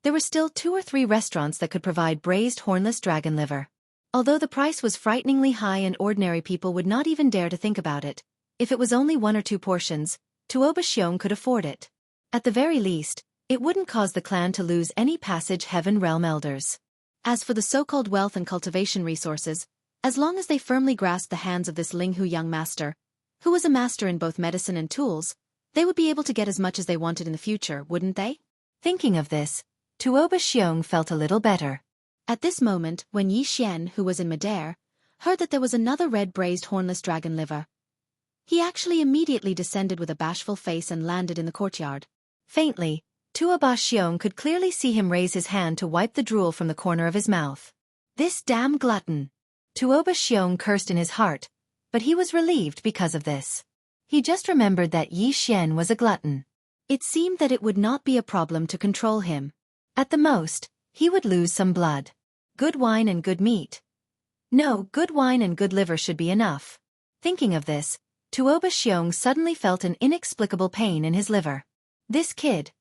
Speaker 1: there were still 2 or 3 restaurants that could provide braised hornless dragon liver. Although the price was frighteningly high and ordinary people would not even dare to think about it, if it was only 1 or 2 portions, Tuoba Xiong could afford it. At the very least, it wouldn't cause the clan to lose any passage heaven realm elders. As for the so-called wealth and cultivation resources, as long as they firmly grasped the hands of this Ling Hu young master, who was a master in both medicine and tools, they would be able to get as much as they wanted in the future, wouldn't they? Thinking of this, Tuoba Xiong felt a little better. At this moment, when Yi Xian, who was in midair, heard that there was another red braised hornless dragon liver, he actually immediately descended with a bashful face and landed in the courtyard. Faintly, Tuoba Xiong could clearly see him raise his hand to wipe the drool from the corner of his mouth. This damn glutton! Tuoba Xiong cursed in his heart, but he was relieved because of this. He just remembered that Yi Xian was a glutton. It seemed that it would not be a problem to control him. At the most, he would lose some blood. Good wine and good meat. No, good wine and good liver should be enough. Thinking of this, Tuoba Xiong suddenly felt an inexplicable pain in his liver. This kid.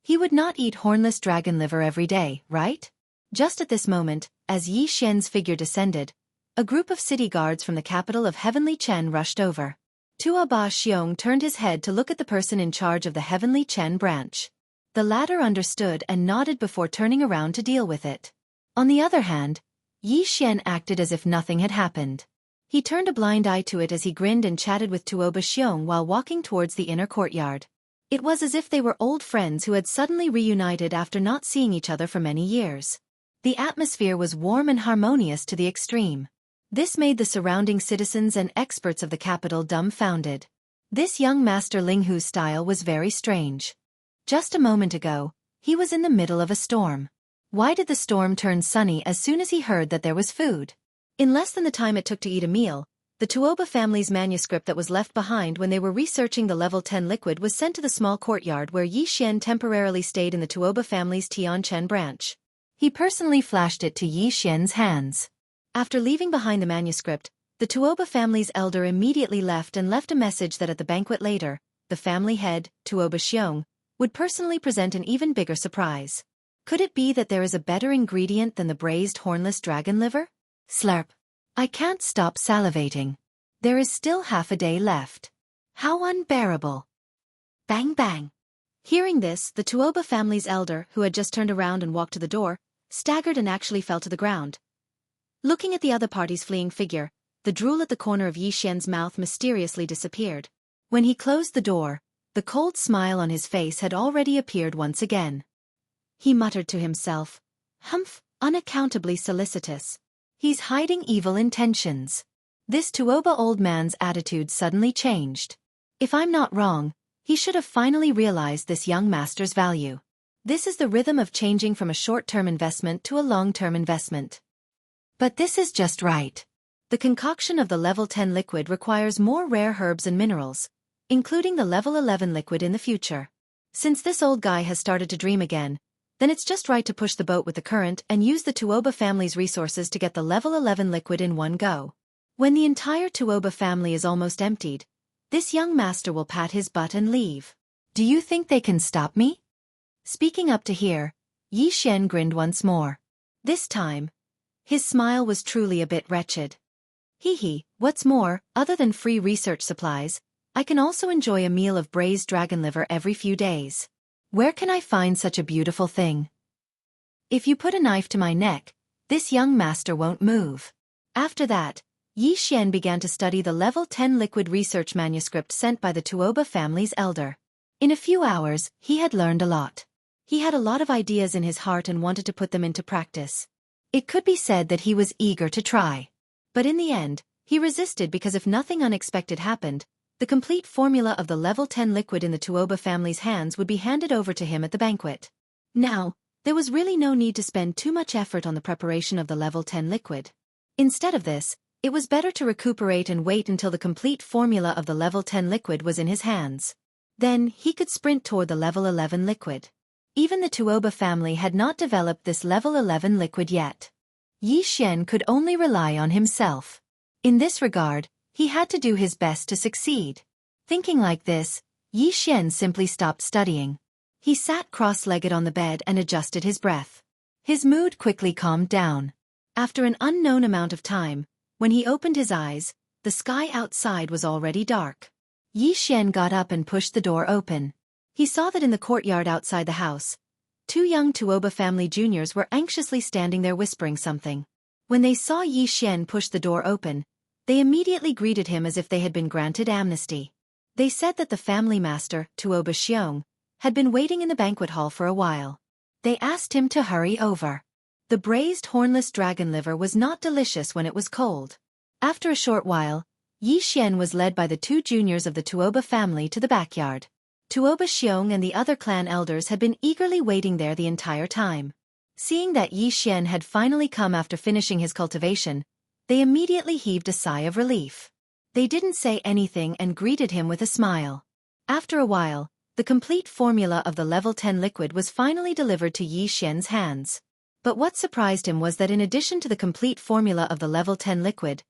Speaker 1: He would not eat hornless dragon liver every day, right? Just at this moment, as Yi Xian's figure descended, a group of city guards from the capital of Heavenly Chen rushed over. Tuoba Xiong turned his head to look at the person in charge of the Heavenly Chen branch. The latter understood and nodded before turning around to deal with it. On the other hand, Yi Xian acted as if nothing had happened. He turned a blind eye to it as he grinned and chatted with Tuoba Xiong while walking towards the inner courtyard. It was as if they were old friends who had suddenly reunited after not seeing each other for many years. The atmosphere was warm and harmonious to the extreme. This made the surrounding citizens and experts of the capital dumbfounded. This young master Ling Hu's style was very strange. Just a moment ago, he was in the middle of a storm. Why did the storm turn sunny as soon as he heard that there was food? In less than the time it took to eat a meal, the Tuoba family's manuscript that was left behind when they were researching the level 10 liquid was sent to the small courtyard where Yi Xian temporarily stayed in the Tuoba family's Tianqian branch. He personally flashed it to Yi Xian's hands. After leaving behind the manuscript, the Tuoba family's elder immediately left and left a message that at the banquet later, the family head, Tuoba Xiong, would personally present an even bigger surprise. Could it be that there is a better ingredient than the braised hornless dragon liver? Slurp. I can't stop salivating. There is still half a day left. How unbearable. Bang bang. Hearing this, the Tuoba family's elder, who had just turned around and walked to the door, staggered and actually fell to the ground. Looking at the other party's fleeing figure, the drool at the corner of Yi Xian's mouth mysteriously disappeared. When he closed the door, the cold smile on his face had already appeared once again. He muttered to himself, "Humph, unaccountably solicitous. He's hiding evil intentions." This Tuoba old man's attitude suddenly changed. If I'm not wrong, he should have finally realized this young master's value. This is the rhythm of changing from a short-term investment to a long-term investment. But this is just right. The concoction of the level 10 liquid requires more rare herbs and minerals, including the level 11 liquid in the future. Since this old guy has started to dream again, then it's just right to push the boat with the current and use the Tuoba family's resources to get the level 11 liquid in one go. When the entire Tuoba family is almost emptied, this young master will pat his butt and leave. Do you think they can stop me? Speaking up to hear, Yi Xian grinned once more. This time, his smile was truly a bit wretched. Hee, what's more, other than free research supplies, I can also enjoy a meal of braised dragon liver every few days. Where can I find such a beautiful thing? If you put a knife to my neck, this young master won't move. After that, Yi Xian began to study the level 10 liquid research manuscript sent by the Tuoba family's elder. In a few hours, he had learned a lot. He had a lot of ideas in his heart and wanted to put them into practice. It could be said that he was eager to try. But in the end, he resisted because if nothing unexpected happened, the complete formula of the level 10 liquid in the Tuoba family's hands would be handed over to him at the banquet. Now, there was really no need to spend too much effort on the preparation of the level 10 liquid. Instead of this, it was better to recuperate and wait until the complete formula of the level 10 liquid was in his hands. Then, he could sprint toward the level 11 liquid. Even the Tuoba family had not developed this level 11 liquid yet. Yi Xian could only rely on himself. In this regard, he had to do his best to succeed. Thinking like this, Yi Xian simply stopped studying. He sat cross-legged on the bed and adjusted his breath. His mood quickly calmed down. After an unknown amount of time, when he opened his eyes, the sky outside was already dark. Yi Xian got up and pushed the door open. He saw that in the courtyard outside the house, two young Tuoba family juniors were anxiously standing there whispering something. When they saw Yi Xian push the door open, they immediately greeted him as if they had been granted amnesty. They said that the family master, Tuoba Xiong, had been waiting in the banquet hall for a while. They asked him to hurry over. The braised hornless dragon liver was not delicious when it was cold. After a short while, Yi Xian was led by the two juniors of the Tuoba family to the backyard. Tuoba Xiong and the other clan elders had been eagerly waiting there the entire time. Seeing that Yi Xian had finally come after finishing his cultivation, they immediately heaved a sigh of relief. They didn't say anything and greeted him with a smile. After a while, the complete formula of the level 10 liquid was finally delivered to Yi Xian's hands. But what surprised him was that in addition to the complete formula of the level 10 liquid,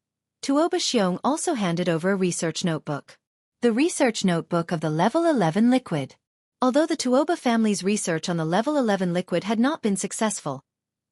Speaker 1: Tuoba Xiong also handed over a research notebook. The research notebook of the level 11 liquid. Although the Tuoba family's research on the level 11 liquid had not been successful,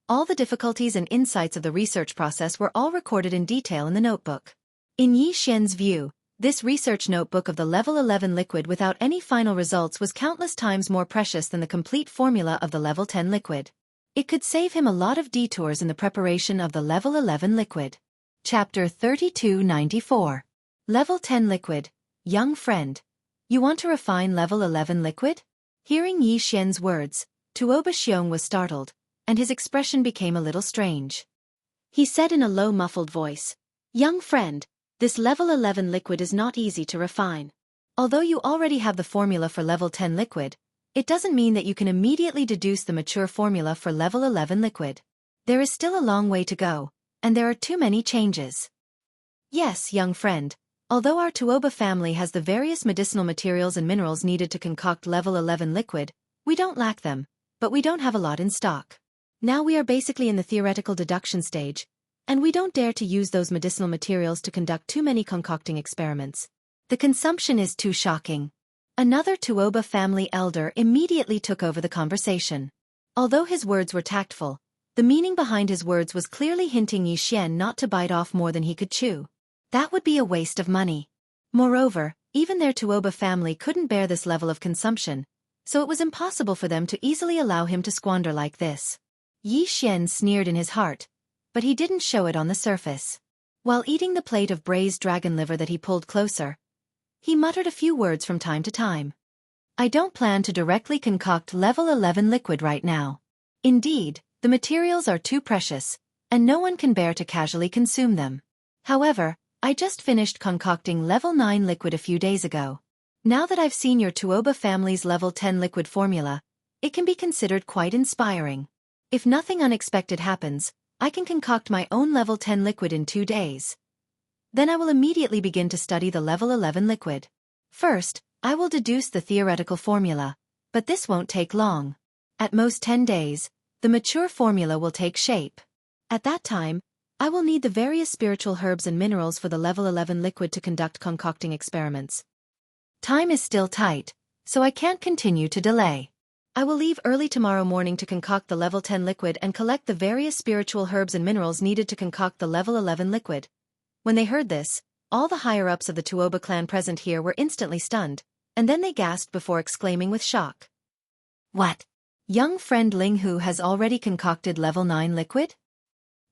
Speaker 1: all the difficulties and insights of the research process were all recorded in detail in the notebook. In Yi Xian's view, this research notebook of the level 11 liquid without any final results was countless times more precious than the complete formula of the level 10 liquid. It could save him a lot of detours in the preparation of the level 11 liquid. Chapter 3294. Level 10 liquid. Young friend. You want to refine level 11 liquid? Hearing Yi Xian's words, Tuoba Xiong was startled, and his expression became a little strange. He said in a low muffled voice, "Young friend, this level 11 liquid is not easy to refine. Although you already have the formula for level 10 liquid, it doesn't mean that you can immediately deduce the mature formula for level 11 liquid. There is still a long way to go, and there are too many changes." Yes, young friend, although our Tuoba family has the various medicinal materials and minerals needed to concoct level 11 liquid, we don't lack them, but we don't have a lot in stock. Now we are basically in the theoretical deduction stage, and we don't dare to use those medicinal materials to conduct too many concocting experiments. The consumption is too shocking. Another Tuoba family elder immediately took over the conversation. Although his words were tactful, The meaning behind his words was clearly hinting Yi Xian not to bite off more than he could chew. That would be a waste of money. Moreover, even their Tuoba family couldn't bear this level of consumption, so it was impossible for them to easily allow him to squander like this. Yi Xian sneered in his heart, but he didn't show it on the surface. While eating the plate of braised dragon liver that he pulled closer, he muttered a few words from time to time. I don't plan to directly concoct level 11 liquid right now. Indeed, the materials are too precious, and no one can bear to casually consume them. However, I just finished concocting level 9 liquid a few days ago. Now that I've seen your Tuoba family's level 10 liquid formula, it can be considered quite inspiring. If nothing unexpected happens, I can concoct my own level 10 liquid in 2 days. Then I will immediately begin to study the level 11 liquid. First, I will deduce the theoretical formula, but this won't take long. At most 10 days, the mature formula will take shape. At that time, I will need the various spiritual herbs and minerals for the level 11 liquid to conduct concocting experiments. Time is still tight, so I can't continue to delay. I will leave early tomorrow morning to concoct the level 10 liquid and collect the various spiritual herbs and minerals needed to concoct the level 11 liquid. When they heard this, all the higher-ups of the Tuoba clan present here were instantly stunned, and then they gasped before exclaiming with shock. What? Young friend Linghu has already concocted level 9 liquid?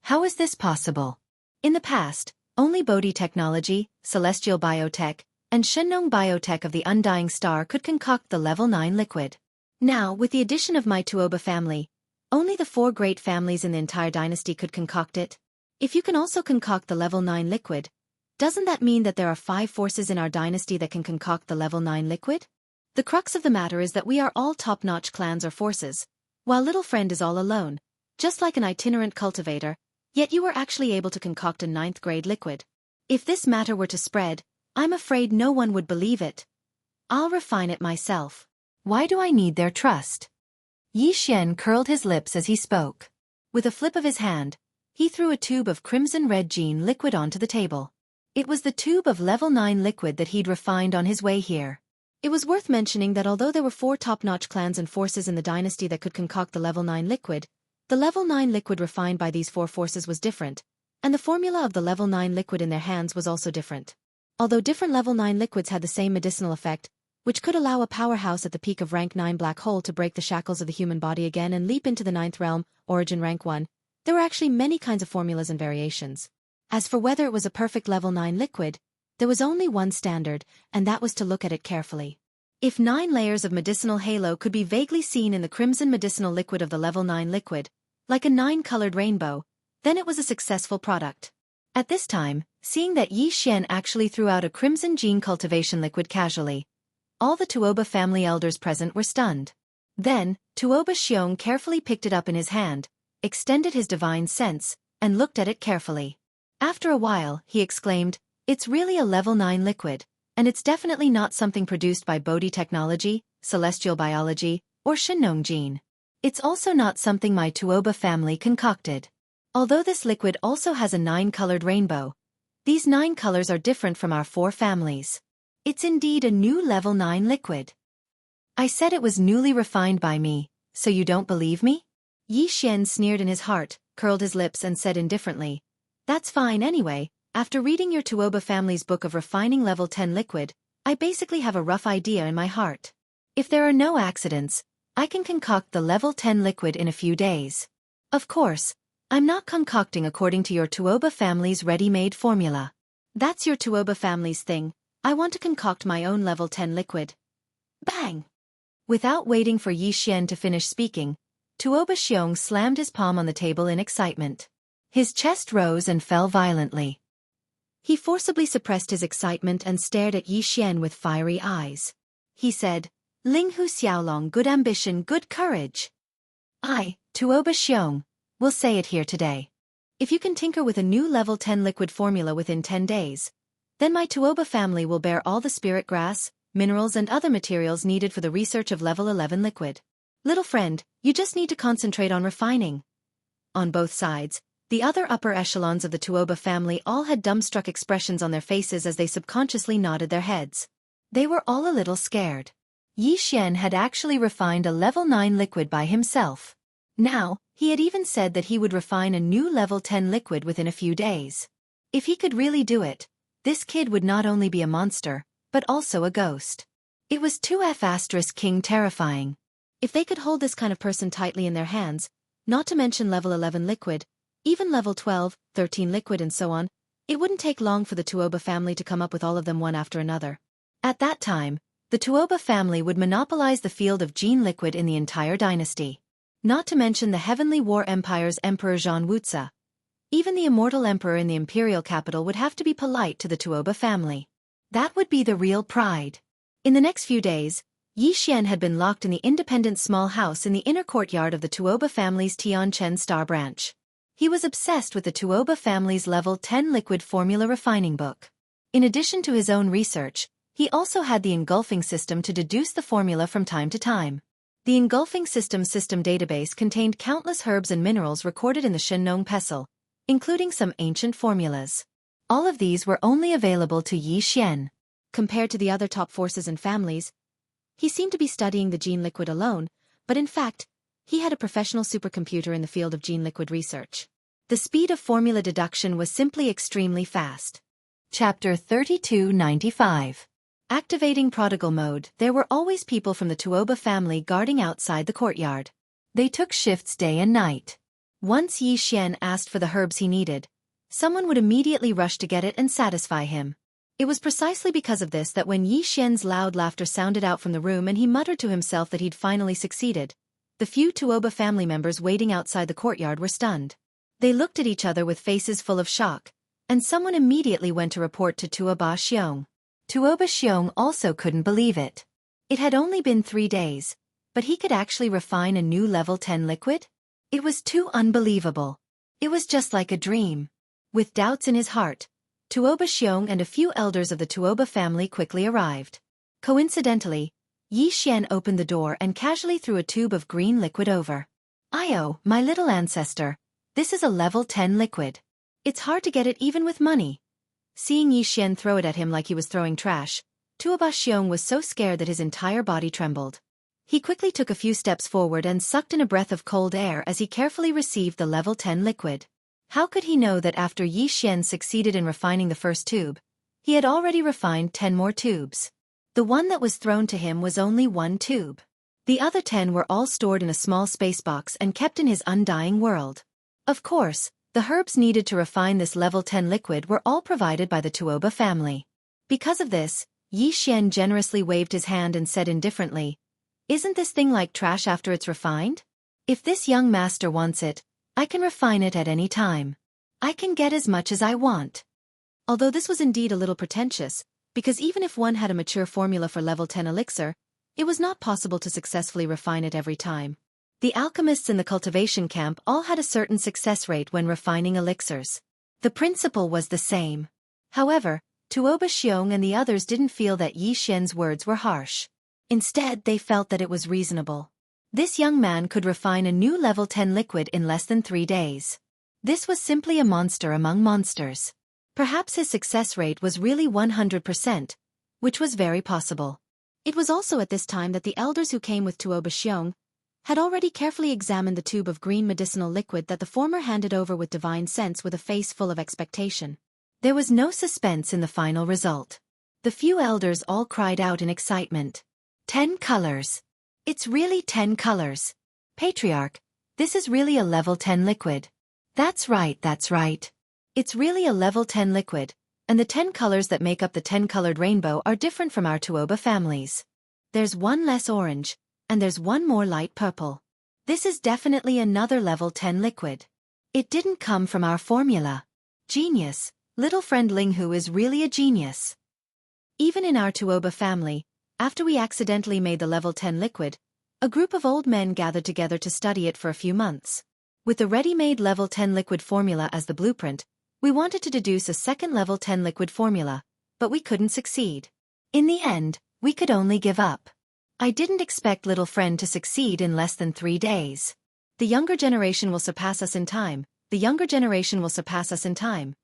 Speaker 1: How is this possible? In the past, only Bodhi technology, celestial biotech, and Shenong biotech of the Undying Star could concoct the level 9 liquid. Now, with the addition of my Tuoba family, only the 4 great families in the entire dynasty could concoct it. If you can also concoct the level 9 liquid, doesn't that mean that there are 5 forces in our dynasty that can concoct the level 9 liquid? The crux of the matter is that we are all top-notch clans or forces, while little friend is all alone, just like an itinerant cultivator, yet you were actually able to concoct a 9th grade liquid. If this matter were to spread, I'm afraid no one would believe it. I'll refine it myself. Why do I need their trust? Yi Xian curled his lips as he spoke. With a flip of his hand, he threw a tube of crimson-red gene liquid onto the table. It was the tube of level 9 liquid that he'd refined on his way here. It was worth mentioning that although there were 4 top-notch clans and forces in the dynasty that could concoct the level 9 liquid, the level 9 liquid refined by these 4 forces was different, and the formula of the level 9 liquid in their hands was also different. Although different level 9 liquids had the same medicinal effect, which could allow a powerhouse at the peak of rank 9 black hole to break the shackles of the human body again and leap into the 9th realm, origin rank 1, there were actually many kinds of formulas and variations. As for whether it was a perfect level 9 liquid, there was only one standard, and that was to look at it carefully. If 9 layers of medicinal halo could be vaguely seen in the crimson medicinal liquid of the level 9 liquid, like a 9-colored rainbow, then it was a successful product. At this time, seeing that Yi Xian actually threw out a crimson gene cultivation liquid casually, all the Tuoba family elders present were stunned. Then, Tuoba Xiong carefully picked it up in his hand, extended his divine sense, and looked at it carefully. After a while, he exclaimed, "It's really a level 9 liquid, and it's definitely not something produced by Bodhi technology, celestial biology, or Shenong gene. It's also not something my Tuoba family concocted. Although this liquid also has a 9-colored rainbow, these 9 colors are different from our 4 families. It's indeed a new level 9 liquid." I said it was newly refined by me, so you don't believe me? Yi Xian sneered in his heart, curled his lips and said indifferently, "That's fine anyway. After reading your Tuoba family's book of refining level 10 liquid, I basically have a rough idea in my heart. If there are no accidents, I can concoct the level 10 liquid in a few days. Of course, I'm not concocting according to your Tuoba family's ready-made formula. That's your Tuoba family's thing. I want to concoct my own level 10 liquid." Bang! Without waiting for Yi Xian to finish speaking, Tuoba Xiong slammed his palm on the table in excitement. His chest rose and fell violently. He forcibly suppressed his excitement and stared at Yi Xian with fiery eyes. He said, "Linghu Xiaolong, good ambition, good courage. I, Tuoba Xiong, will say it here today. If you can tinker with a new level 10 liquid formula within 10 days, then my Tuoba family will bear all the spirit grass, minerals and other materials needed for the research of level 11 liquid. Little friend, you just need to concentrate on refining." On both sides, the other upper echelons of the Tuoba family all had dumbstruck expressions on their faces as they subconsciously nodded their heads. They were all a little scared. Yi Xian had actually refined a level 9 liquid by himself. Now, He had even said that he would refine a new level 10 liquid within a few days. If he could really do it, this kid would not only be a monster, but also a ghost. It was too *king terrifying. If they could hold this kind of person tightly in their hands, not to mention level 11 liquid, even level 12, 13 liquid and so on, it wouldn't take long for the Tuoba family to come up with all of them one after another. At that time, the Tuoba family would monopolize the field of gene liquid in the entire dynasty. Not to mention the Heavenly War Empire's Emperor Wuxia. Even the immortal emperor in the imperial capital would have to be polite to the Tuoba family. That would be the real pride. In the next few days, Xianxia had been locked in the independent small house in the inner courtyard of the Tuoba family's Tianchen Star branch. He was obsessed with the Tuoba family's level 10 liquid formula refining book. In addition to his own research, he also had the engulfing system to deduce the formula from time to time. The engulfing system database contained countless herbs and minerals recorded in the Shenong Pestle, including some ancient formulas. All of these were only available to Xianxia. Compared to the other top forces and families, he seemed to be studying the gene liquid alone, but in fact, he had a professional supercomputer in the field of gene liquid research. The speed of formula deduction was simply extremely fast. Chapter 3295. Activating prodigal mode. There were always people from the Tuoba family guarding outside the courtyard. They took shifts day and night. Once Xianxia asked for the herbs he needed, someone would immediately rush to get it and satisfy him. It was precisely because of this that when Xianxia's loud laughter sounded out from the room and he muttered to himself that he'd finally succeeded, the few Tuoba family members waiting outside the courtyard were stunned. They looked at each other with faces full of shock, and someone immediately went to report to Tuoba Xiong. Tuoba Xiong also couldn't believe it. It had only been 3 days, but he could actually refine a new level 10 liquid? It was too unbelievable. It was just like a dream. With doubts in his heart, Tuoba Xiong and a few elders of the Tuoba family quickly arrived. Coincidentally, Xianxia opened the door and casually threw a tube of green liquid over. "Io, my little ancestor, this is a level 10 liquid. It's hard to get it even with money." Seeing Xianxia throw it at him like he was throwing trash, Tuoba Xiong was so scared that his entire body trembled. He quickly took a few steps forward and sucked in a breath of cold air as he carefully received the level 10 liquid. How could he know that after Xianxia succeeded in refining the first tube, he had already refined 10 more tubes? The one that was thrown to him was only 1 tube. The other 10 were all stored in a small space box and kept in his undying world. Of course, the herbs needed to refine this level 10 liquid were all provided by the Tuoba family. Because of this, Xianxia generously waved his hand and said indifferently, "Isn't this thing like trash after it's refined? If this young master wants it, I can refine it at any time. I can get as much as I want." Although this was indeed a little pretentious, because even if one had a mature formula for level 10 elixir, it was not possible to successfully refine it every time. The alchemists in the cultivation camp all had a certain success rate when refining elixirs. The principle was the same. However, Tuoba Xiong and the others didn't feel that Xianxia's words were harsh. Instead, they felt that it was reasonable. This young man could refine a new level 10 liquid in less than 3 days. This was simply a monster among monsters. Perhaps his success rate was really 100%, which was very possible. It was also at this time that the elders who came with Tuoba Xiong had already carefully examined the tube of green medicinal liquid that the former handed over with divine sense with a face full of expectation. There was no suspense in the final result. The few elders all cried out in excitement. 10 colors. It's really 10 colors. Patriarch, this is really a level 10 liquid. That's right, that's right. It's really a level 10 liquid, and the 10 colors that make up the 10-colored rainbow are different from our Tuoba families. There's one less orange, and there's one more light purple. This is definitely another level 10 liquid. It didn't come from our formula. Genius, little friend Linghu is really a genius. Even in our Tuoba family, after we accidentally made the level 10 liquid, a group of old men gathered together to study it for a few months. With the ready-made level 10 liquid formula as the blueprint, we wanted to deduce a second level 10 liquid formula, but we couldn't succeed. In the end, we could only give up. I didn't expect little friend to succeed in less than 3 days. The younger generation will surpass us in time. The younger generation will surpass us in time.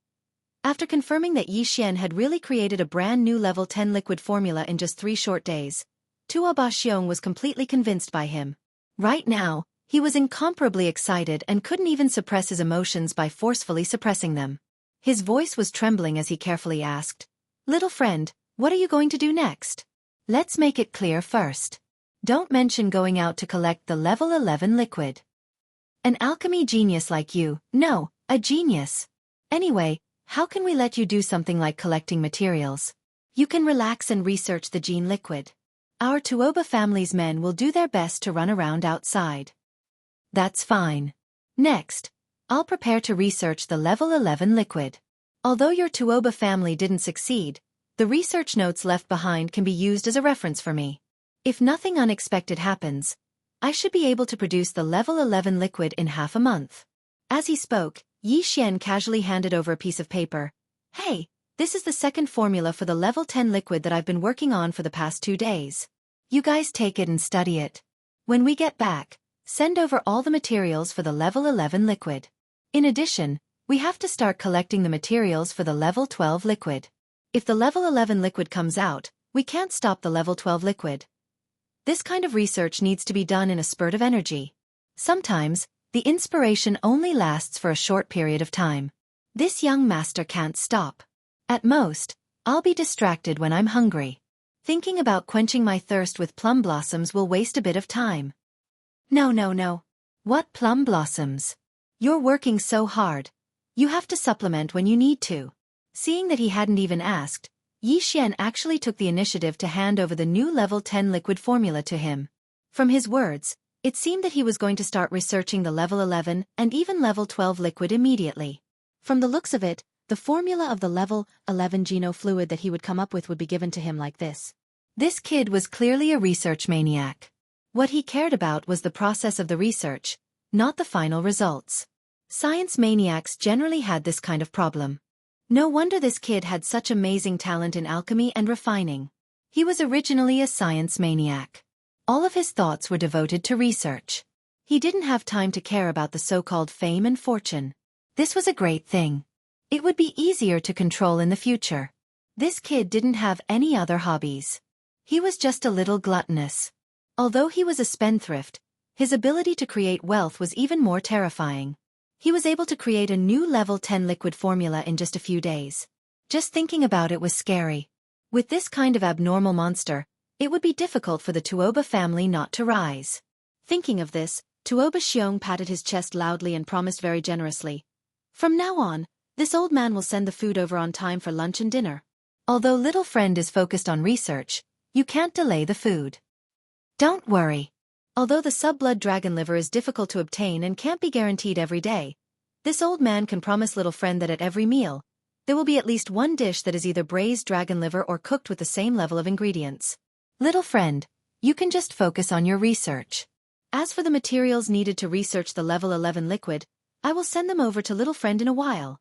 Speaker 1: After confirming that Xianxia had really created a brand new level 10 liquid formula in just 3 short days, Tuoba Xiong was completely convinced by him. Right now, He was incomparably excited and couldn't even suppress his emotions by forcefully suppressing them. His voice was trembling as he carefully asked, "Little friend, what are you going to do next? Let's make it clear first. Don't mention going out to collect the level 11 liquid. An alchemy genius like you, no, a genius. Anyway, how can we let you do something like collecting materials? You can relax and research the gene liquid. Our Tuoba family's men will do their best to run around outside." "That's fine. Next, I'll prepare to research the level 11 liquid. Although your Tuoba family didn't succeed, the research notes left behind can be used as a reference for me. If nothing unexpected happens, I should be able to produce the level 11 liquid in half a month." As he spoke, Xian casually handed over a piece of paper. "Hey, this is the second formula for the level 10 liquid that I've been working on for the past 2 days. You guys take it and study it. When we get back, send over all the materials for the level 11 liquid. In addition, we have to start collecting the materials for the level 12 liquid. If the level 11 liquid comes out, we can't stop the level 12 liquid. This kind of research needs to be done in a spurt of energy. Sometimes, the inspiration only lasts for a short period of time. This young master can't stop. At most, I'll be distracted when I'm hungry. Thinking about quenching my thirst with plum blossoms will waste a bit of time." No. What plum blossoms? You're working so hard. You have to supplement when you need to." Seeing that he hadn't even asked, Xian actually took the initiative to hand over the new level 10 liquid formula to him. From his words, it seemed that he was going to start researching the level 11 and even level 12 liquid immediately. From the looks of it, the formula of the level 11 geno fluid that he would come up with would be given to him like this. This kid was clearly a research maniac. What he cared about was the process of the research, not the final results. Science maniacs generally had this kind of problem. No wonder this kid had such amazing talent in alchemy and refining. He was originally a science maniac. All of his thoughts were devoted to research. He didn't have time to care about the so-called fame and fortune. This was a great thing. It would be easier to control in the future. This kid didn't have any other hobbies. He was just a little gluttonous. Although he was a spendthrift, his ability to create wealth was even more terrifying. He was able to create a new level 10 liquid formula in just a few days. Just thinking about it was scary. With this kind of abnormal monster, it would be difficult for the Tuoba family not to rise. Thinking of this, Tuoba Xiong patted his chest loudly and promised very generously. "From now on, this old man will send the food over on time for lunch and dinner. Although little friend is focused on research, you can't delay the food. Don't worry. Although the sub-blood dragon liver is difficult to obtain and can't be guaranteed every day, this old man can promise little friend that at every meal, there will be at least one dish that is either braised dragon liver or cooked with the same level of ingredients. Little friend, you can just focus on your research. As for the materials needed to research the level 11 liquid, I will send them over to little friend in a while."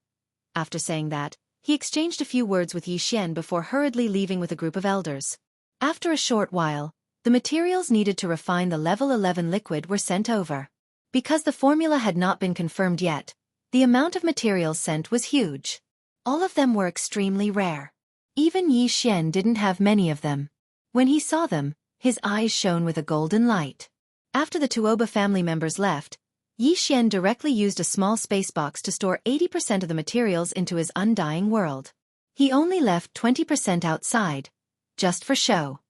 Speaker 1: After saying that, he exchanged a few words with Xian before hurriedly leaving with a group of elders. After a short while, the materials needed to refine the level 11 liquid were sent over. Because the formula had not been confirmed yet, the amount of materials sent was huge. All of them were extremely rare. Even Xian didn't have many of them. When he saw them, his eyes shone with a golden light. After the Tuoba family members left, Xian directly used a small space box to store 80% of the materials into his undying world. He only left 20% outside, just for show.